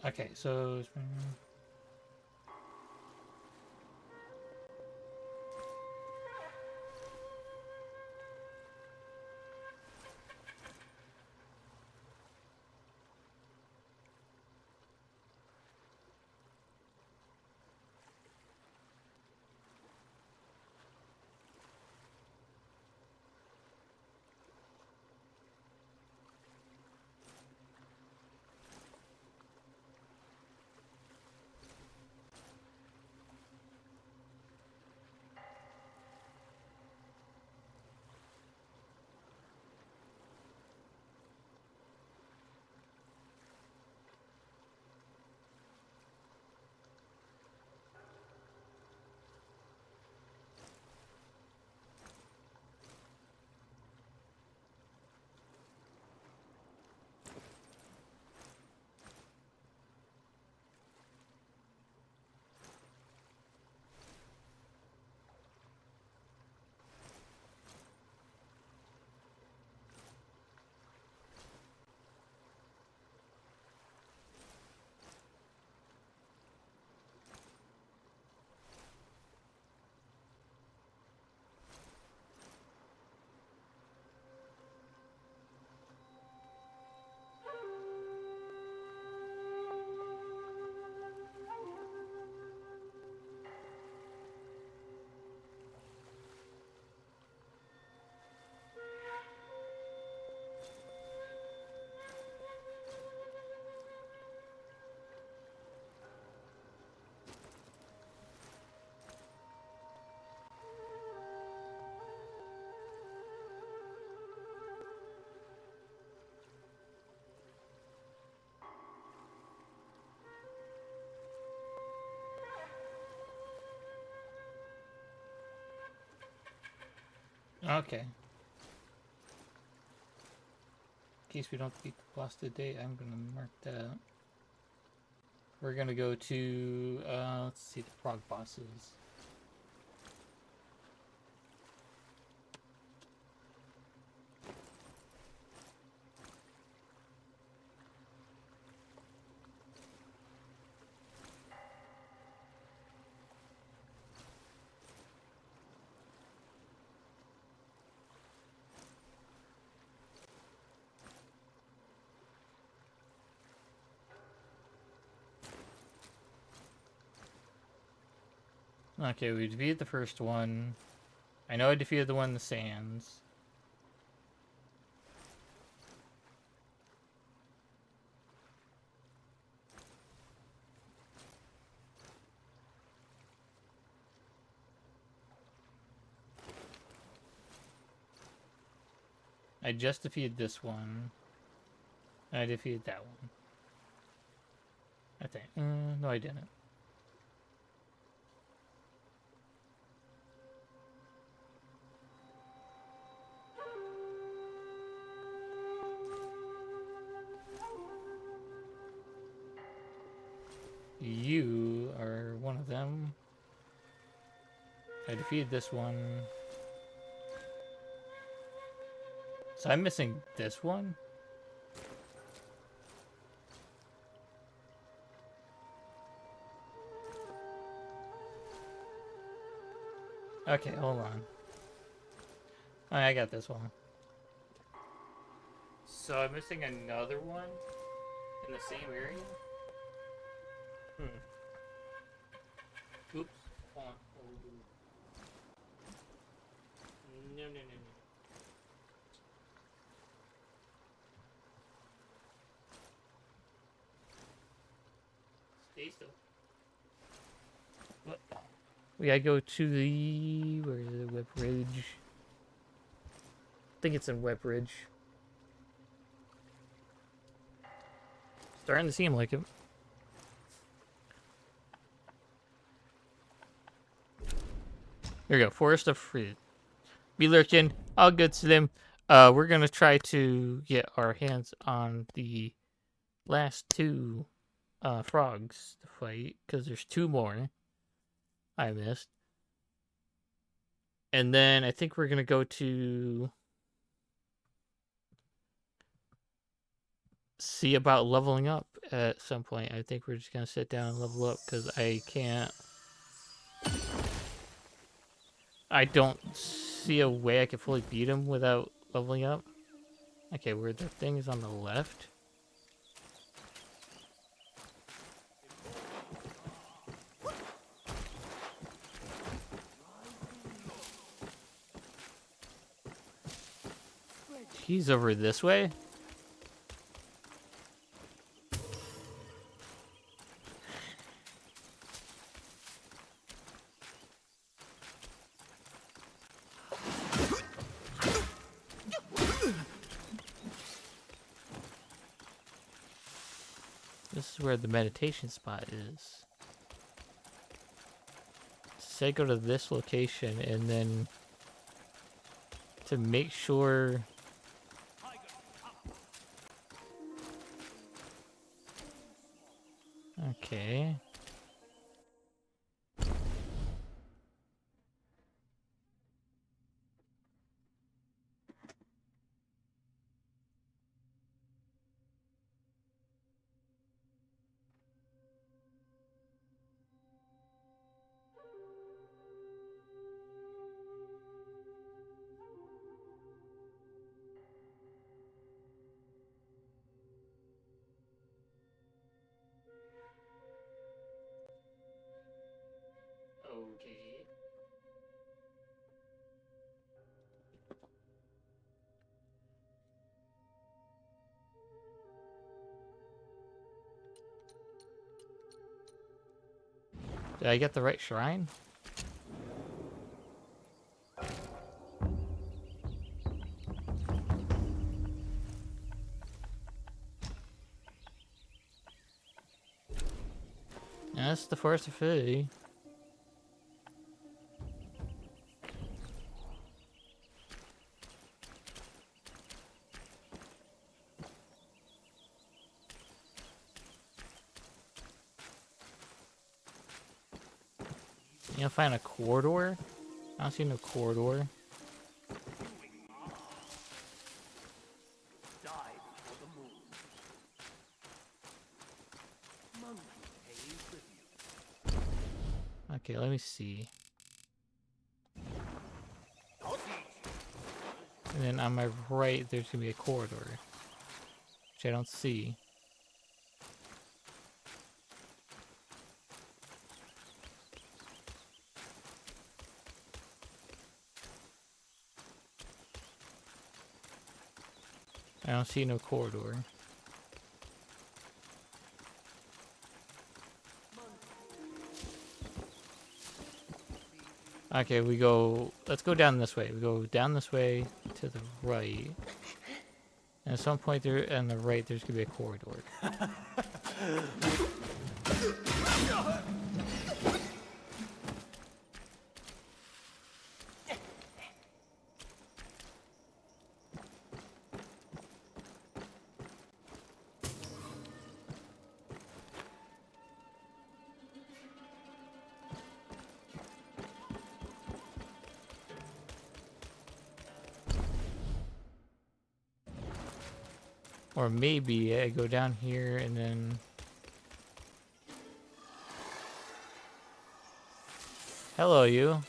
Speaker 3: Okay, so okay. In case we don't beat the boss today, I'm gonna mark that. We're gonna go to let's see the frog bosses. Okay, we defeated the first one. I know I defeated the one in the sands. I just defeated this one. I defeated that one. I think. No, I didn't. You are one of them. I defeated this one. So I'm missing this one? Okay, hold on. Oh, I got this one. So I'm missing another one in the same area? Oops. Hold on. No. Stay still. What? We gotta go to the... Where is it? Web Ridge. I think it's in Web Ridge. Starting to seem like it. There we go. Forest of Fruit. Be lurking. All good, Slim. We're gonna try to get our hands on the last two frogs to fight, because there's two more I missed. And then I think we're gonna go to see about leveling up at some point. I think we're just gonna sit down and level up because I can't. I don't see a way I can fully beat him without leveling up. Okay, where the thing is on the left. He's over this way. This is where the meditation spot is. Say go to this location and then to make sure. Okay. Okay. Did I get the right shrine? That's the Forest of Fey. You know, find a corridor? I don't see no corridor. Okay, let me see. And then on my right, there's gonna be a corridor, which I don't see. I don't see no corridor. Okay, let's go down this way. We go down this way to the right. And at some point there on the right, there's gonna be a corridor. Or maybe I go down here and then... Hello, you.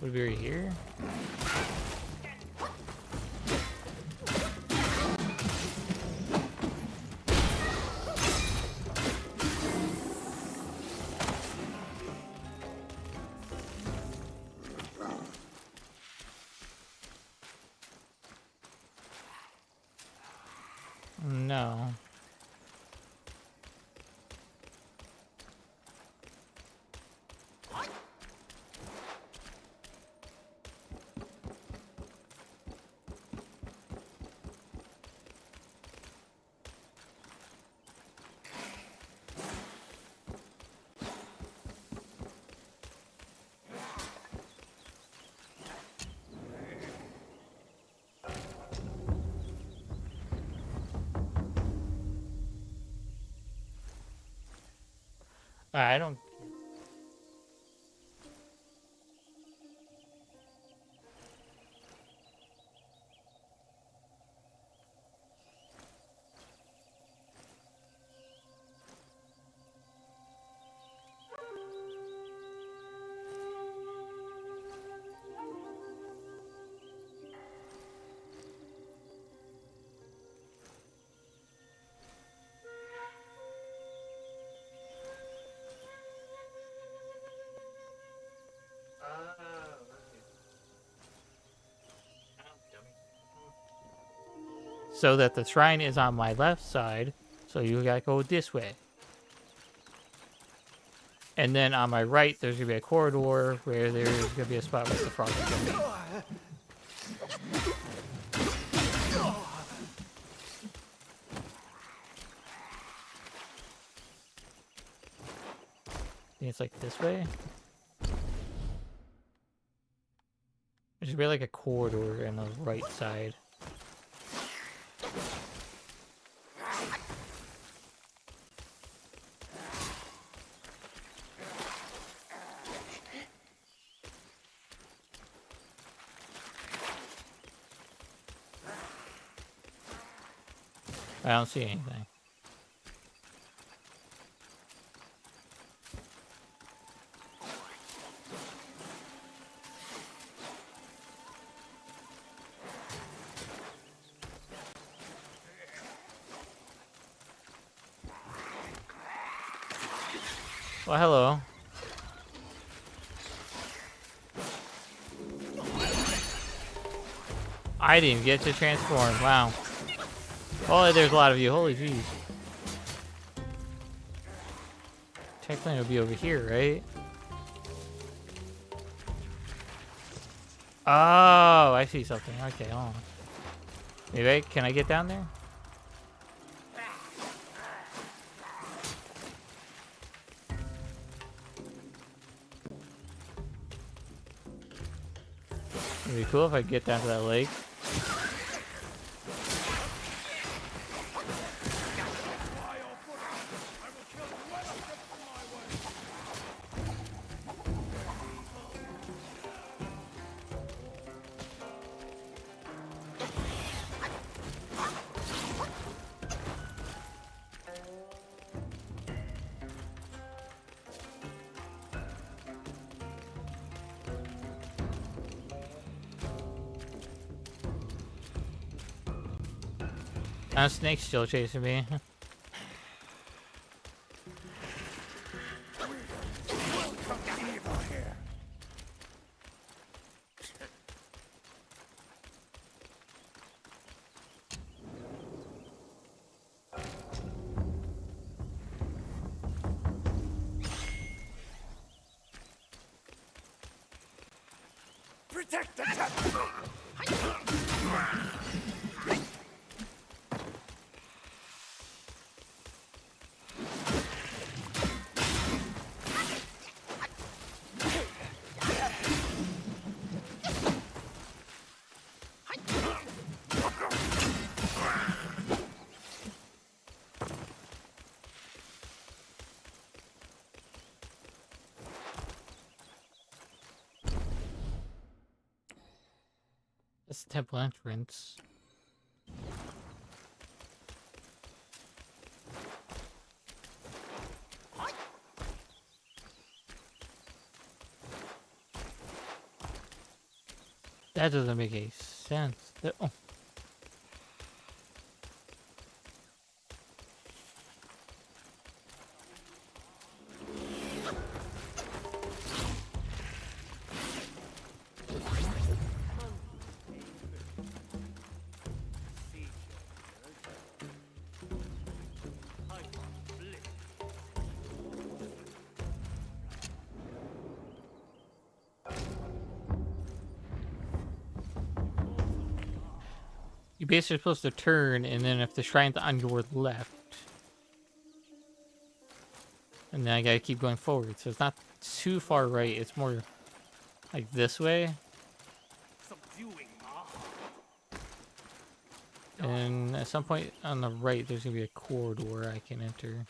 Speaker 3: Would be right here? No. I don't. So that the shrine is on my left side, so you gotta go this way. And then on my right, there's gonna be a corridor where there's gonna be a spot where the frog is gonna be. I think it's like this way. There's gonna be like a corridor on the right side. I don't see anything. Well, hello. I didn't get to transform. Wow. Oh, there's a lot of you. Holy jeez. Technically, it'll be over here, right? Oh, I see something. Okay, hold on. Maybe can I get down there? It'd be cool if I could get down to that lake. Now snake's still chasing me.
Speaker 1: Protect the temple! It's the temple entrance. That doesn't make any sense. Oh. You basically supposed to turn, and then if the shrine's on your left, and then I gotta keep going forward. So it's not too far right. It's more like this way. And at some point on the right, there's gonna be a corridor I can enter.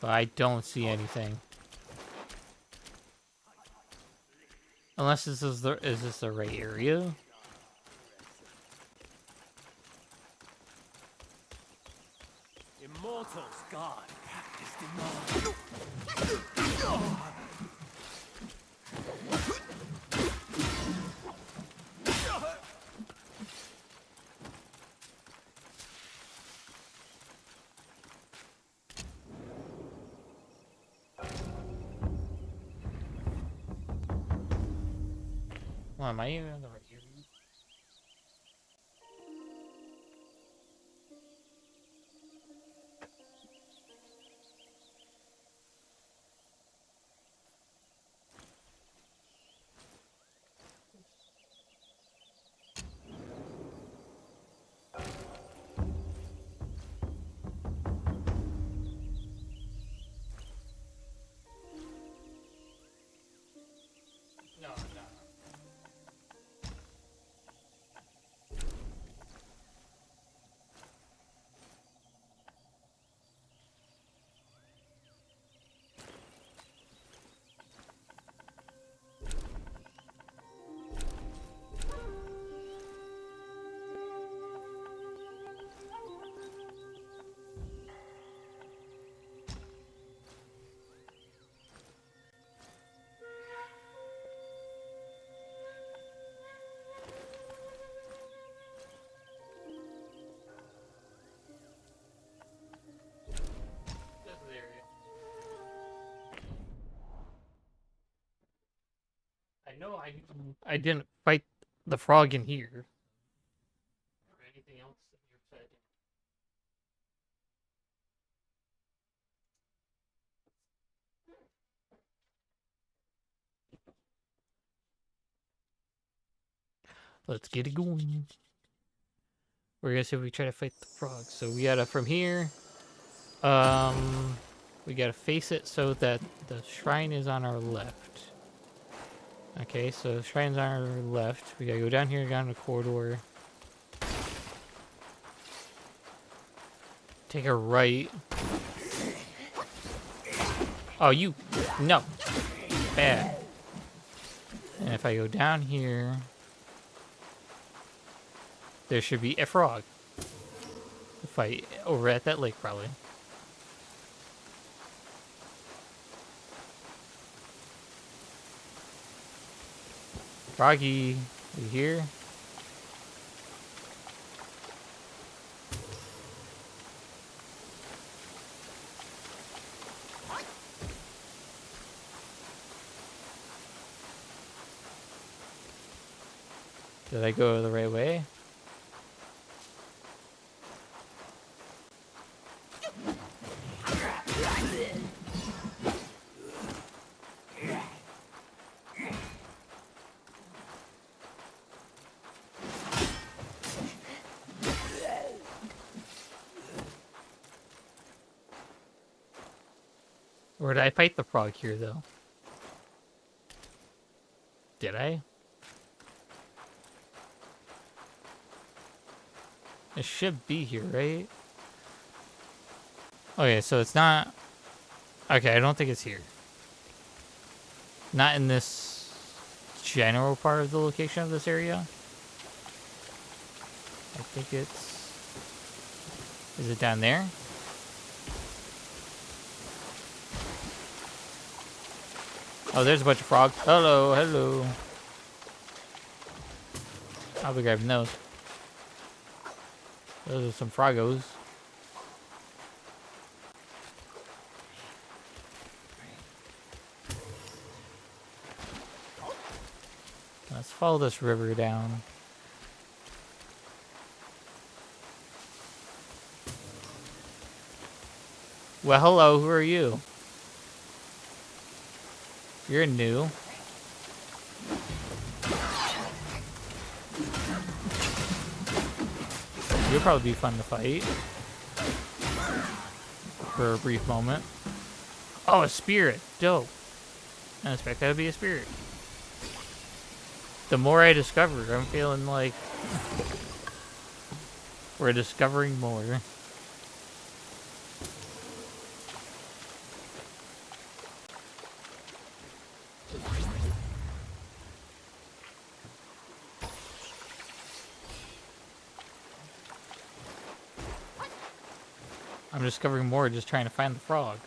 Speaker 3: But I don't see anything. Unless this is this the right area?
Speaker 2: Immortals guard Cactus Demand.
Speaker 3: Well, am I even in the right area? No, no. This is the area. I know I didn't fight the frog in here. Or anything else that you've said. Let's get it going. We're gonna see if we try to fight the frog. So we gotta from here. We gotta face it so that the shrine is on our left. Okay, so the shrine's on our left. We gotta go down here, down the corridor. Take a right. Oh, you. No. Bad. And if I go down here, there should be a frog. Fight over at that lake, probably. Froggy, you here? Did I go the right way? Or did I fight the frog here, though? Did I? It should be here, right? Okay, so it's not... Okay, I don't think it's here. Not in this general part of the location of this area. I think it's... Is it down there? Oh, there's a bunch of frogs. Hello, hello. I'll be grabbing those. Those are some frogos. Let's follow this river down. Well, hello, who are you? You're new. You'll probably be fun to fight. For a brief moment. Oh, a spirit. Dope. I didn't expect that to be a spirit. The more I discover, I'm feeling like we're discovering more. I'm discovering more just trying to find the frog.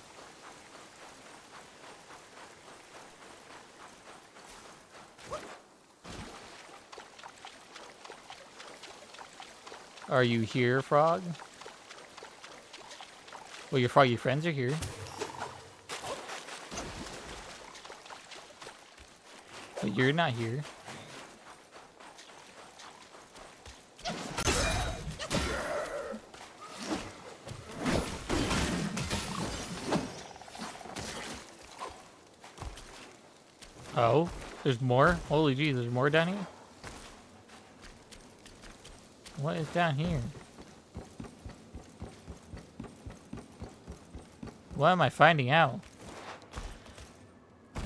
Speaker 3: Are you here, frog? Well, your froggy friends are here. But you're not here. Oh, there's more? Holy geez, there's more down here? What is down here? What am I finding out?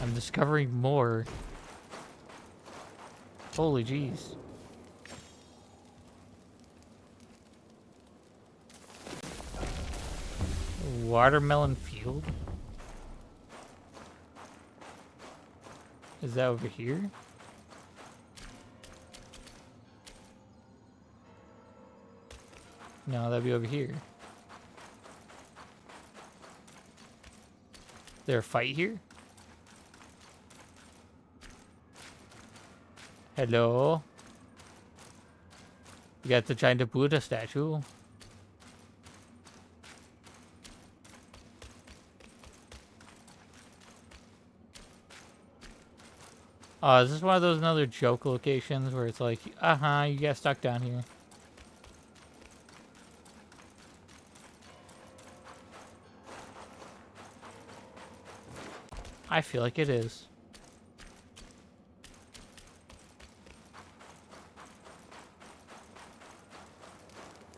Speaker 3: I'm discovering more. Holy jeez. Watermelon field? Is that over here? No, that'd be over here. Is there a fight here? Hello? You got the giant Buddha statue. Oh, is this one of those another joke locations where it's like, you got stuck down here? I feel like it is.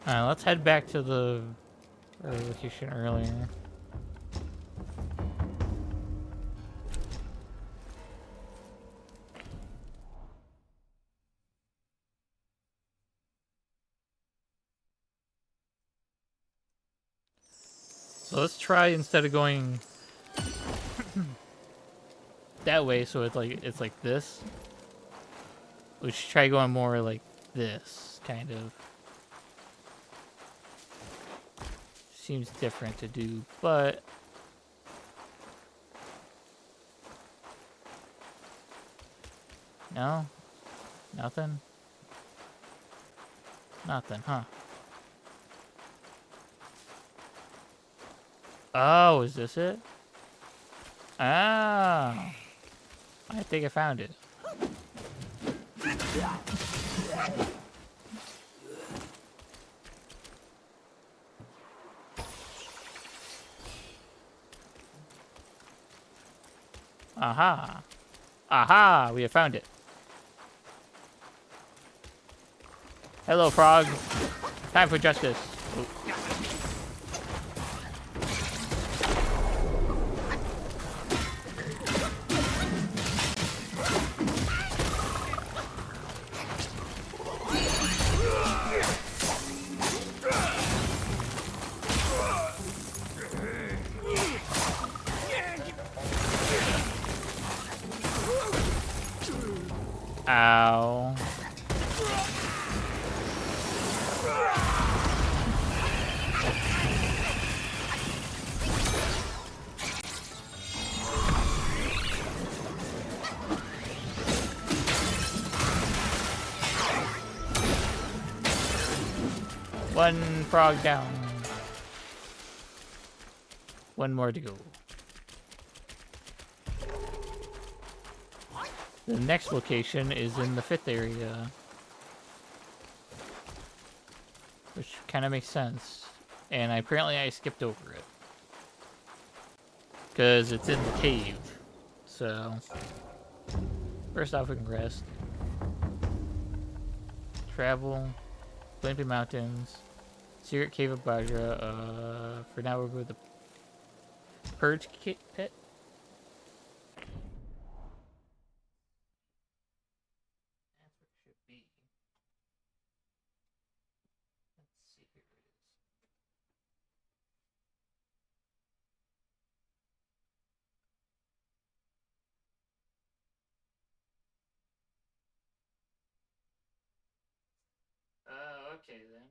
Speaker 3: Alright, let's head back to the location earlier. So let's try, instead of going that way, so it's like this. We should try going more like this, kind of. Seems different to do, but no, nothing, huh? Oh, is this it? Oh, I think I found it. Aha. Aha, we have found it. Hello, frog. Time for justice. Oh. Ow. One frog down. One more to go. The next location is in the 5th area, which kind of makes sense. And apparently I skipped over it because it's in the cave. So first off, we can rest. Travel, Blimpy Mountains, Secret Cave of Bajra. For now, we'll go with the Purge Pit. Okay then.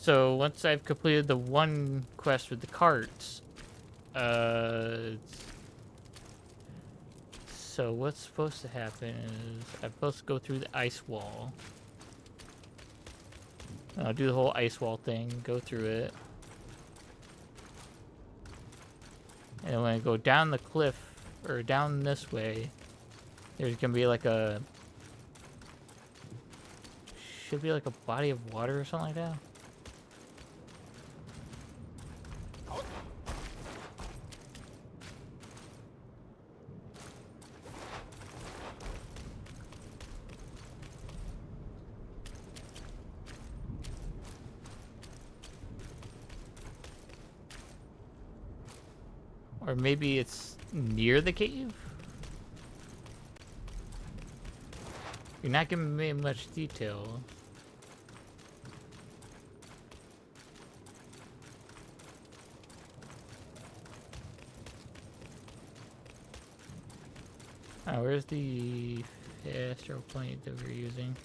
Speaker 3: So once I've completed the one quest with the carts, so what's supposed to happen is I'm supposed to go through the ice wall. I'll do the whole ice wall thing, go through it. And when I go down the cliff, or down this way, there's gonna be like a... should be like a body of water or something like that. Or maybe it's near the cave? You're not giving me much detail. Oh, where's the astral point that we're using?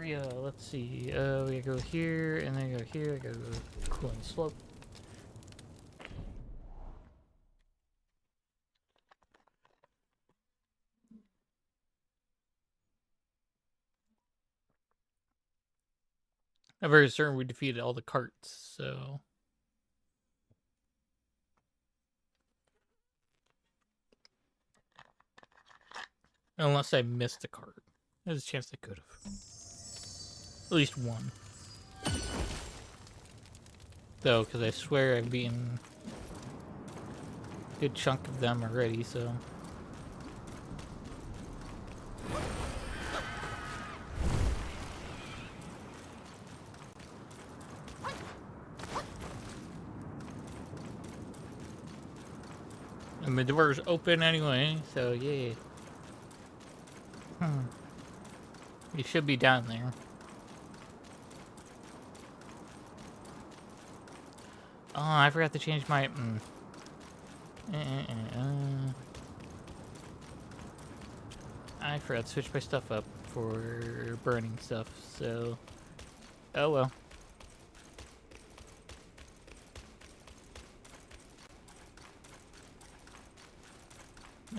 Speaker 3: area. Let's see. We go here, and then go here. I gotta go Cooling Slope. I'm very certain we defeated all the carts, so... Unless I missed a cart. There's a chance I could have. At least one. Though, because I swear I've beaten a good chunk of them already, so... And the door's open anyway, so yeah. You should be down there. Oh, I forgot to change my... I forgot to switch my stuff up for burning stuff, so... Oh well.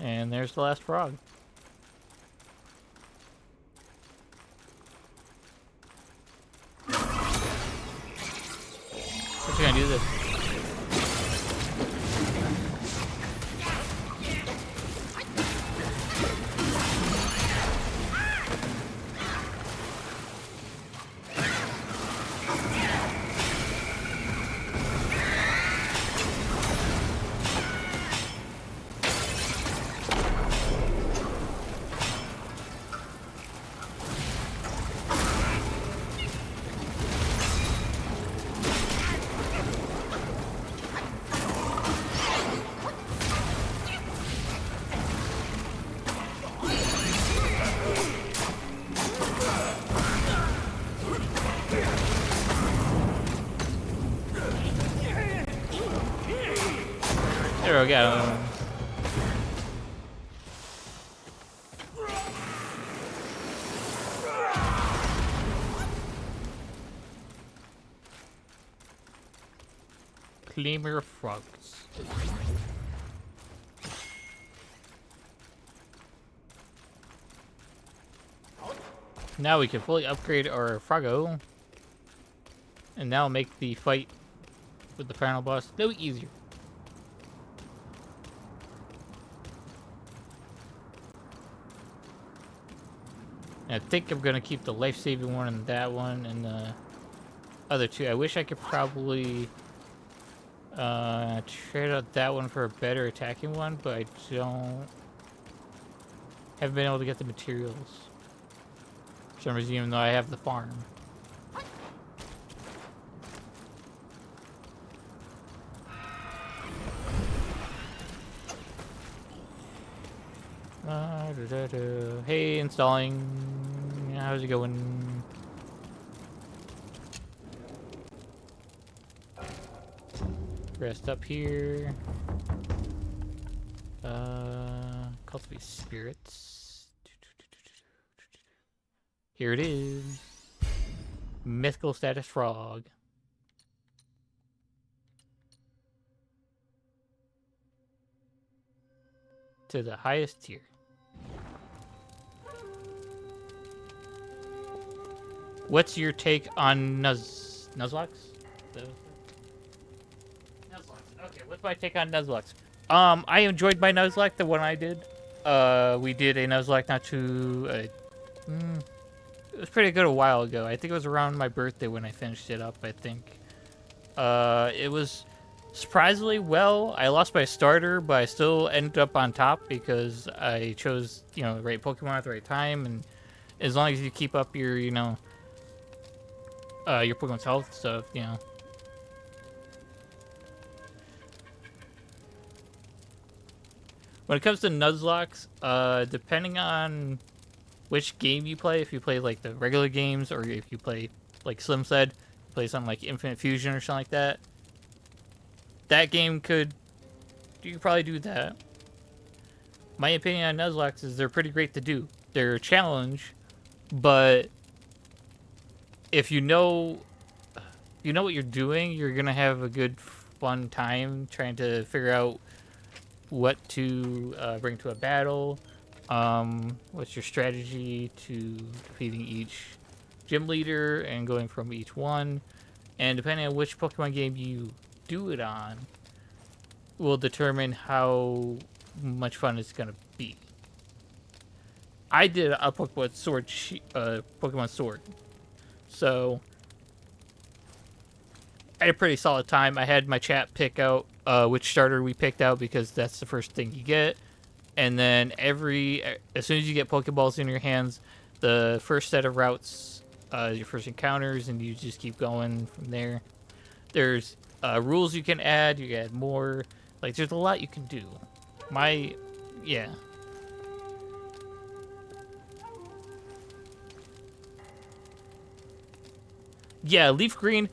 Speaker 3: And there's the last frog. What you gonna do this? There we go. Claimer of frogs. Now we can fully upgrade our Froggo. And now make the fight with the final boss a little easier. I think I'm gonna keep the life-saving one and that one and the other two. I wish I could probably trade out that one for a better attacking one, but I haven't been able to get the materials for some reason, even though I have the farm. Hey, installing. How's it going? Rest up here. Cultivate spirits. Here it is. Mythical status frog. To the highest tier. What's your take on Nuzlocke? Okay, what's my take on Nuzlocke? I enjoyed my Nuzlocke, the one I did. We did a Nuzlocke not too... it was pretty good a while ago. I think it was around my birthday when I finished it up, I think. It was surprisingly well. I lost my starter, but I still ended up on top because I chose, the right Pokemon at the right time, and as long as you keep up your, your Pokemon's health stuff, When it comes to Nuzlocke, depending on which game you play, if you play like the regular games, or if you play, like Slim said, play something like Infinite Fusion or something like that, that game you could probably do that. My opinion on Nuzlocke is they're pretty great to do. They're a challenge, but if you know what you're doing, you're gonna have a good fun time trying to figure out what to bring to a battle. What's your strategy to defeating each gym leader and going from each one, and depending on which Pokemon game you do it on will determine how much fun it's gonna be. I did a Pokemon Sword, so I had a pretty solid time. I had my chat pick out which starter we picked out because that's the first thing you get, and then as soon as you get Pokeballs in your hands, the first set of routes, your first encounters, and you just keep going from there. There's rules you can add. You can add more. Like, there's a lot you can do. Yeah. Yeah, Leaf Green.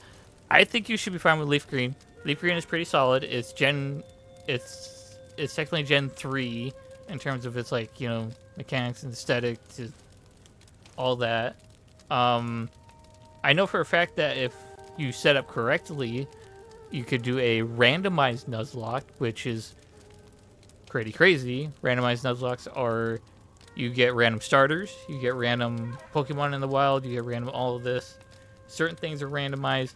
Speaker 3: I think you should be fine with Leaf Green. Leaf Green is pretty solid. It's technically Gen 3 in terms of its, like, you know, mechanics and aesthetics, all that. I know for a fact that if you set up correctly, you could do a randomized Nuzlocke, which is pretty crazy. Randomized Nuzlocks are, you get random starters, you get random Pokemon in the wild, you get random all of this. Certain things are randomized.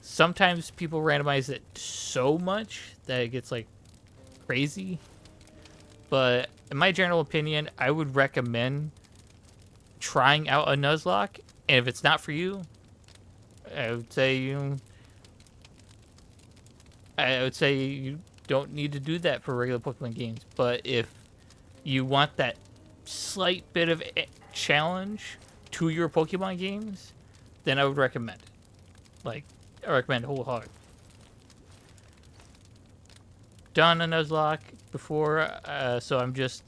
Speaker 3: Sometimes people randomize it so much that it gets, like, crazy. But in my general opinion, I would recommend trying out a Nuzlocke. And if it's not for you, I would say you don't need to do that for regular Pokemon games. But if you want that slight bit of challenge to your Pokemon games, then I would recommend it. Like, I recommend wholeheartedly. Done a Nuzlocke before, so I'm just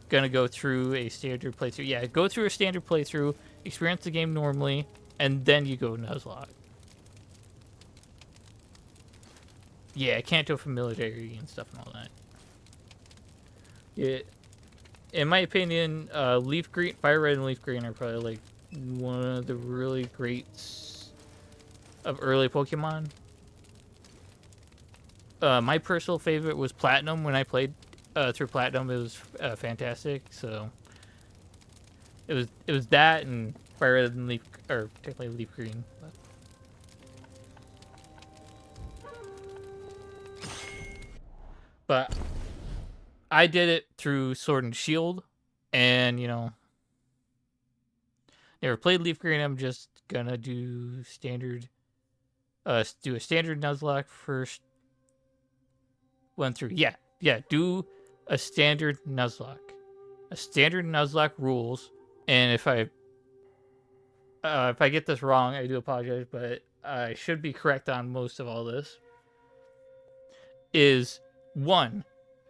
Speaker 3: gonna go through a standard playthrough. Yeah, go through a standard playthrough, experience the game normally, and then you go Nuzlocke. Yeah, Kanto familiarity and stuff and all that. Yeah, in my opinion, Leaf Green, Fire Red and Leaf Green are probably like one of the really greats of early Pokemon. My personal favorite was Platinum. When I played through Platinum, it was fantastic. So it was that and Fire Red and Leaf, or technically Leaf Green. But I did it through Sword and Shield, and you know, never played Leaf Green. I'm just gonna do standard. Do a standard Nuzlocke first. Went through. Yeah. Do a standard Nuzlocke. A standard Nuzlocke rules, and if I get this wrong, I do apologize, but I should be correct on most of all this. Is 1,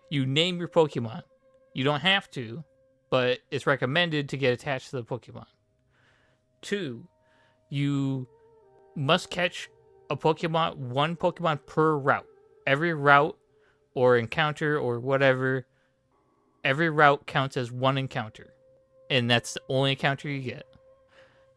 Speaker 3: you name your Pokemon. You don't have to, but it's recommended to get attached to the Pokemon. 2, you must catch a Pokemon, 1 Pokemon per route. Every route or encounter or whatever, every route counts as 1 encounter. And that's the only encounter you get.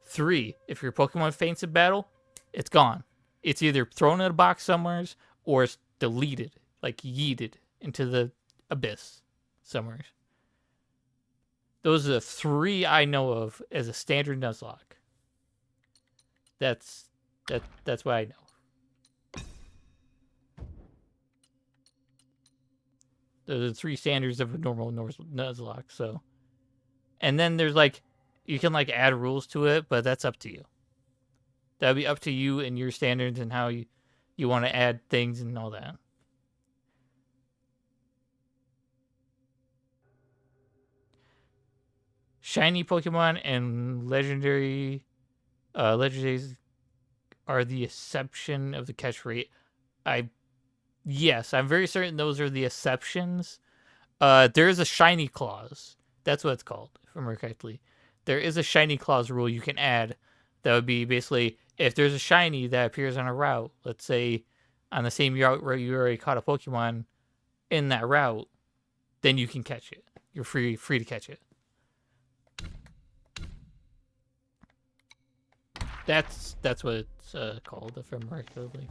Speaker 3: 3, if your Pokemon faints in battle, it's gone. It's either thrown in a box somewhere or it's deleted, like yeeted into the abyss somewhere. Those are the 3 I know of as a standard Nuzlocke. That's what I know. Those are the 3 standards of a normal Nuzlocke. So, and then there's like, you can like add rules to it, but that's up to you. That'll be up to you and your standards and how you want to add things and all that. Shiny Pokemon and legendaries are the exception of the catch rate. Yes, I'm very certain those are the exceptions. There is a shiny clause. That's what it's called, if I remember correctly. There is a shiny clause rule you can add. That would be basically, if there's a shiny that appears on a route, let's say on the same route where you already caught a Pokemon in that route, then you can catch it. You're free to catch it. That's what it's called, if I'm correctly.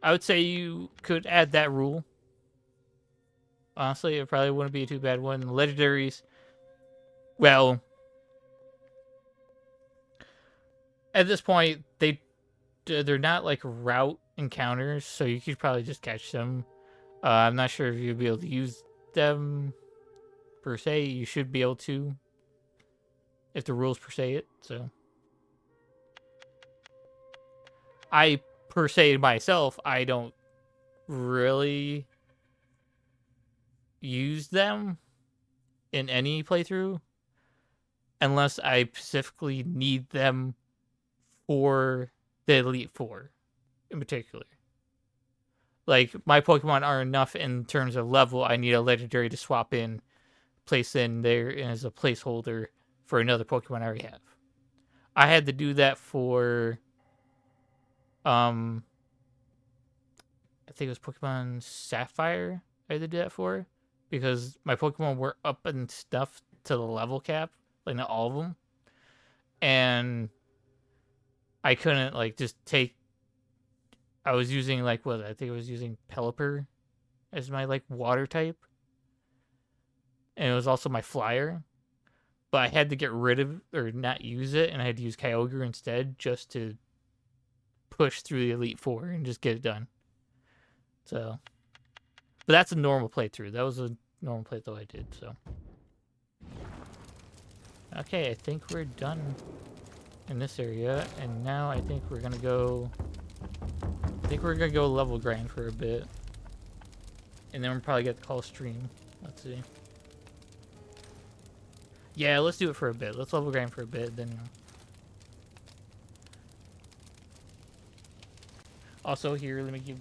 Speaker 3: I would say you could add that rule. Honestly, it probably wouldn't be a too bad one. The legendaries, well, at this point, they're not like route encounters, so you could probably just catch them. I'm not sure if you'll be able to use them per se. You should be able to, if the rules per se it. So, I per se myself, I don't really use them in any playthrough unless I specifically need them for the Elite Four in particular. Like, my Pokemon are enough in terms of level. I need a legendary to swap in, place in there as a placeholder for another Pokemon I already have. I had to do that for I think it was Pokemon Sapphire I had to do that for, because my Pokemon were up and stuff to the level cap, like not all of them, and I couldn't like just take. I was using like what I think I was using Pelipper as my like water type, and it was also my flyer, but I had to get rid of or not use it, and I had to use Kyogre instead just to push through the Elite Four and just get it done. So, but that's a normal playthrough. That was a normal playthrough I did. So, okay, I think we're done in this area, and now I think we're gonna go. I think we're gonna go level grind for a bit, and then we'll probably get the call stream. Let's see. Yeah, let's do it for a bit. Let's level grind for a bit, then. Also, here, let me give.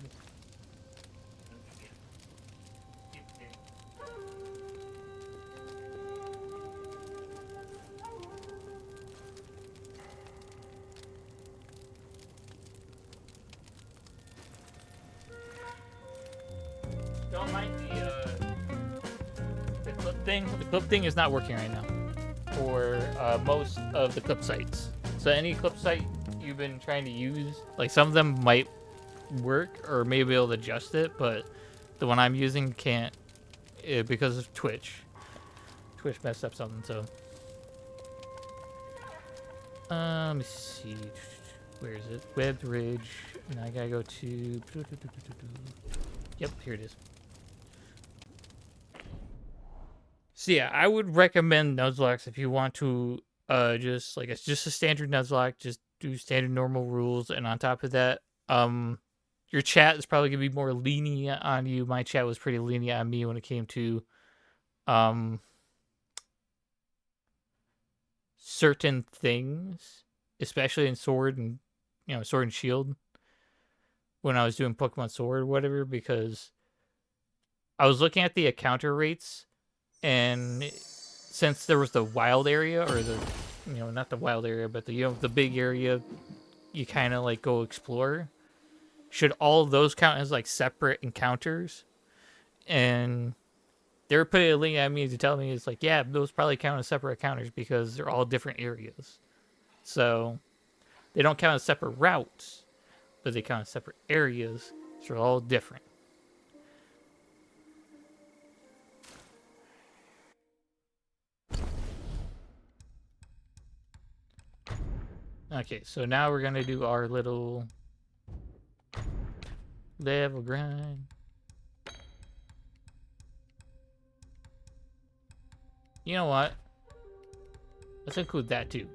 Speaker 3: Don't mind the clip thing. The clip thing is not working right now for most of the clip sites. So any clip site you've been trying to use, like some of them might work or maybe be able to adjust it, but the one I'm using can't because of Twitch. Twitch messed up something, so. Let me see. Where is it? Webbed Ridge. And I gotta go to. Yep, here it is. So yeah, I would recommend Nuzlocke if you want to just like it's just a standard Nuzlocke, just do standard normal rules, and on top of that, your chat is probably gonna be more lenient on you. My chat was pretty lenient on me when it came to certain things, especially in Sword and Sword and Shield. When I was doing Pokemon Sword or whatever, because I was looking at the encounter rates, and since there was the wild area, or the not the wild area, but the the big area you kind of like go explore, should all of those count as like separate encounters? And they were putting a link at me to tell me it's like, yeah, those probably count as separate encounters because they're all different areas. So they don't count as separate routes, but they count as separate areas, so they're all different. Okay, so now we're gonna do our little level grind. You know what? Let's include that too.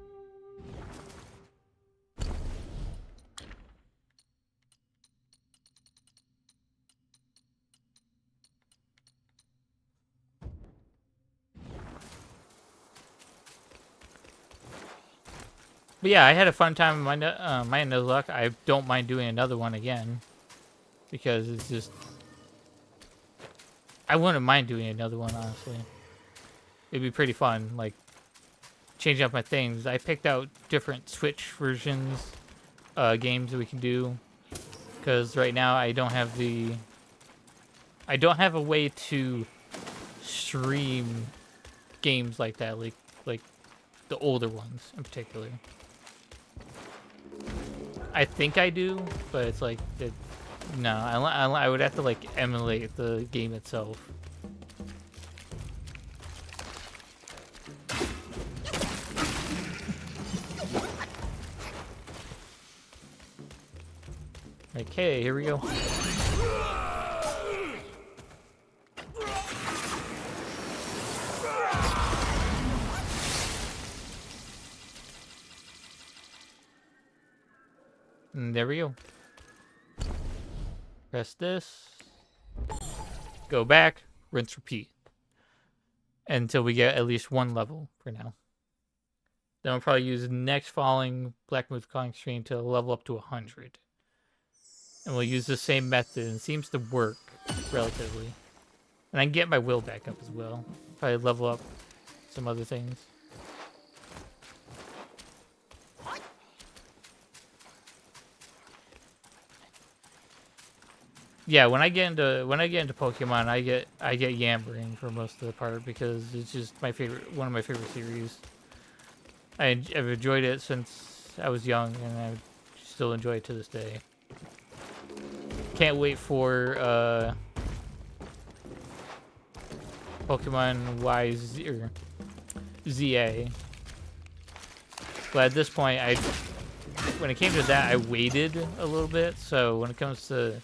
Speaker 3: But yeah, I had a fun time in my Nuzlocke. I don't mind doing another one again, because it's just I wouldn't mind doing another one, honestly. It'd be pretty fun, like changing up my things. I picked out different Switch versions, games that we can do, because right now I don't have a way to stream games like that, like the older ones in particular. I think I do, but it's like no, I would have to like emulate the game itself. Okay, here we go. And there we go. Press this. Go back. Rinse, repeat. Until we get at least one level for now. Then we'll probably use next following Black Myth Calling Stream to level up to 100. And we'll use the same method. And it seems to work relatively. And I can get my will back up as well. Probably level up some other things. Yeah, when I get into Pokemon, I get Yammering for most of the part because it's just one of my favorite series. I've enjoyed it since I was young, and I still enjoy it to this day. Can't wait for Pokemon ZA. But at this point, when it came to that, I waited a little bit. So when it comes to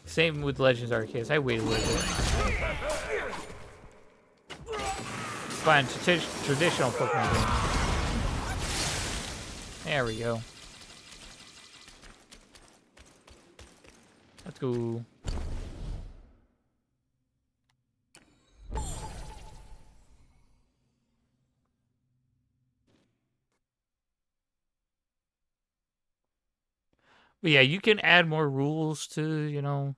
Speaker 3: same with Legends Arceus, I waited a little bit. Fine, traditional Pokemon game. There we go. Let's go. But yeah, you can add more rules to, you know,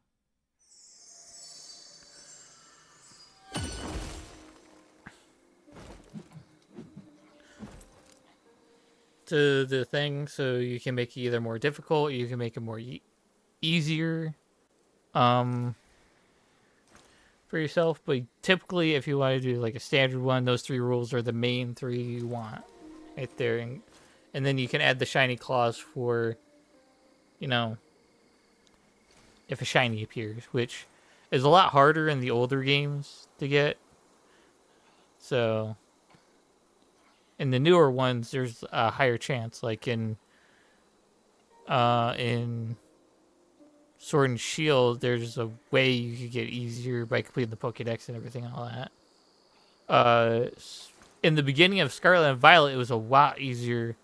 Speaker 3: to the thing, so you can make it either more difficult, you can make it more easier for yourself. But typically, if you want to do like a standard one, those 3 rules are the main 3 you want right there, and then you can add the shiny clause for, you know, if a shiny appears, which is a lot harder in the older games to get. So in the newer ones, there's a higher chance, like in Sword and Shield, there's a way you could get easier by completing the Pokédex and everything and all that. In the beginning of Scarlet and Violet, it was a lot easier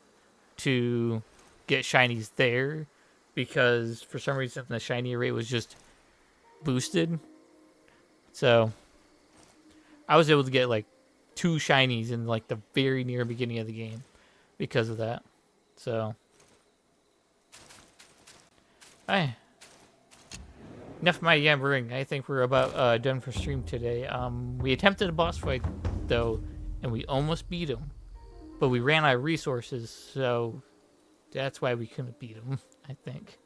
Speaker 3: to get shinies there, because for some reason the shiny rate was just boosted. So I was able to get like 2 shinies in like the very near beginning of the game because of that. So enough of my yammering. I think we're about done for stream today. We attempted a boss fight though, and we almost beat him, but we ran out of resources, so that's why we couldn't beat him, I think.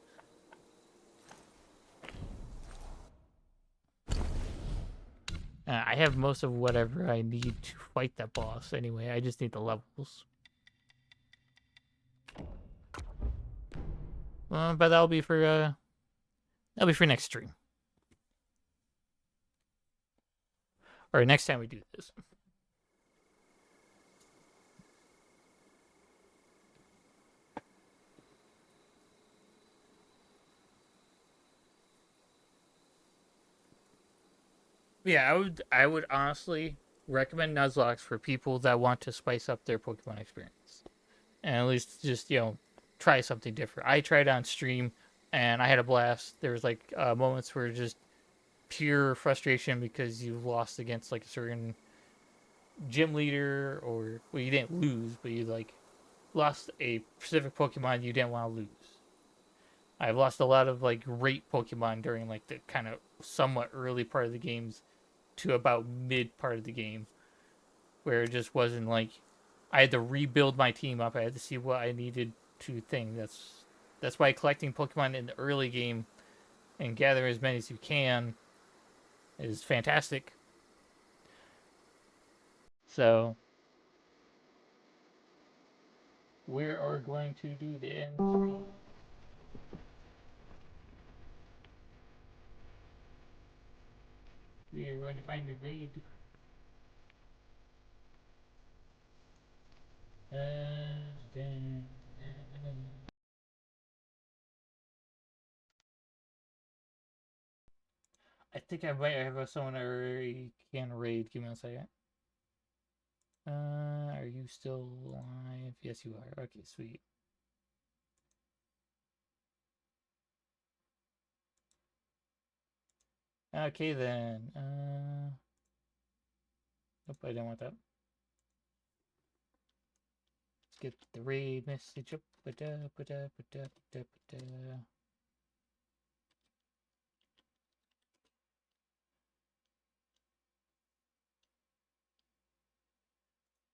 Speaker 3: I have most of whatever I need to fight that boss anyway. I just need the levels. But that'll be for next stream. Or next time we do this. Yeah, I would honestly recommend Nuzlocke for people that want to spice up their Pokemon experience. And at least just, you know, try something different. I tried on stream and I had a blast. There was like moments where just pure frustration because you lost against like a certain gym leader, or well, you didn't lose, but you like lost a specific Pokemon you didn't want to lose. I've lost a lot of like great Pokemon during like the kind of somewhat early part of the games to about mid part of the game, where it just wasn't like I had to rebuild my team up. I had to see what I needed to think. That's why collecting Pokemon in the early game and gathering as many as you can is fantastic. So we are going to do the end screen. We are going to find the raid. Then, I think I might have someone I already can raid. Give me a second. Are you still alive? Yes, you are. Okay, sweet. Okay then. Nope, I don't want that. Let's get the raid message up.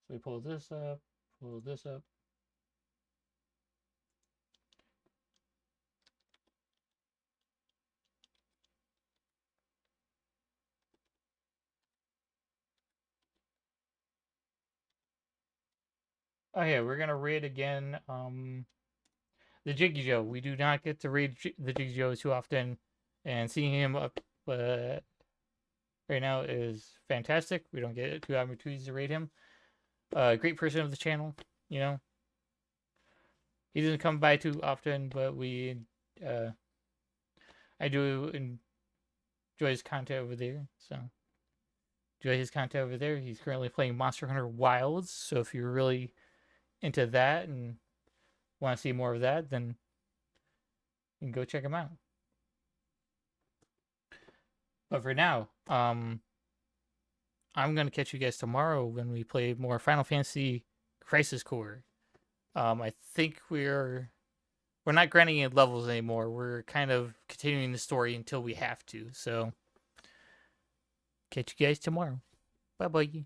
Speaker 3: So we pull this up, pull this up. Oh yeah, we're gonna raid again. The Jiggy Joe. We do not get to raid the Jiggy Joe too often, and seeing him up right now is fantastic. We don't get too opportunities to raid him. Great person of the channel, you know. He doesn't come by too often, but I do enjoy his content over there. So enjoy his content over there. He's currently playing Monster Hunter Wilds. So if you're really into that and want to see more of that, then you can go check him out. But for now, I'm gonna catch you guys tomorrow when we play more Final Fantasy Crisis Core. I think we're not granting it levels anymore. We're kind of continuing the story until we have to. So catch you guys tomorrow. Bye bye.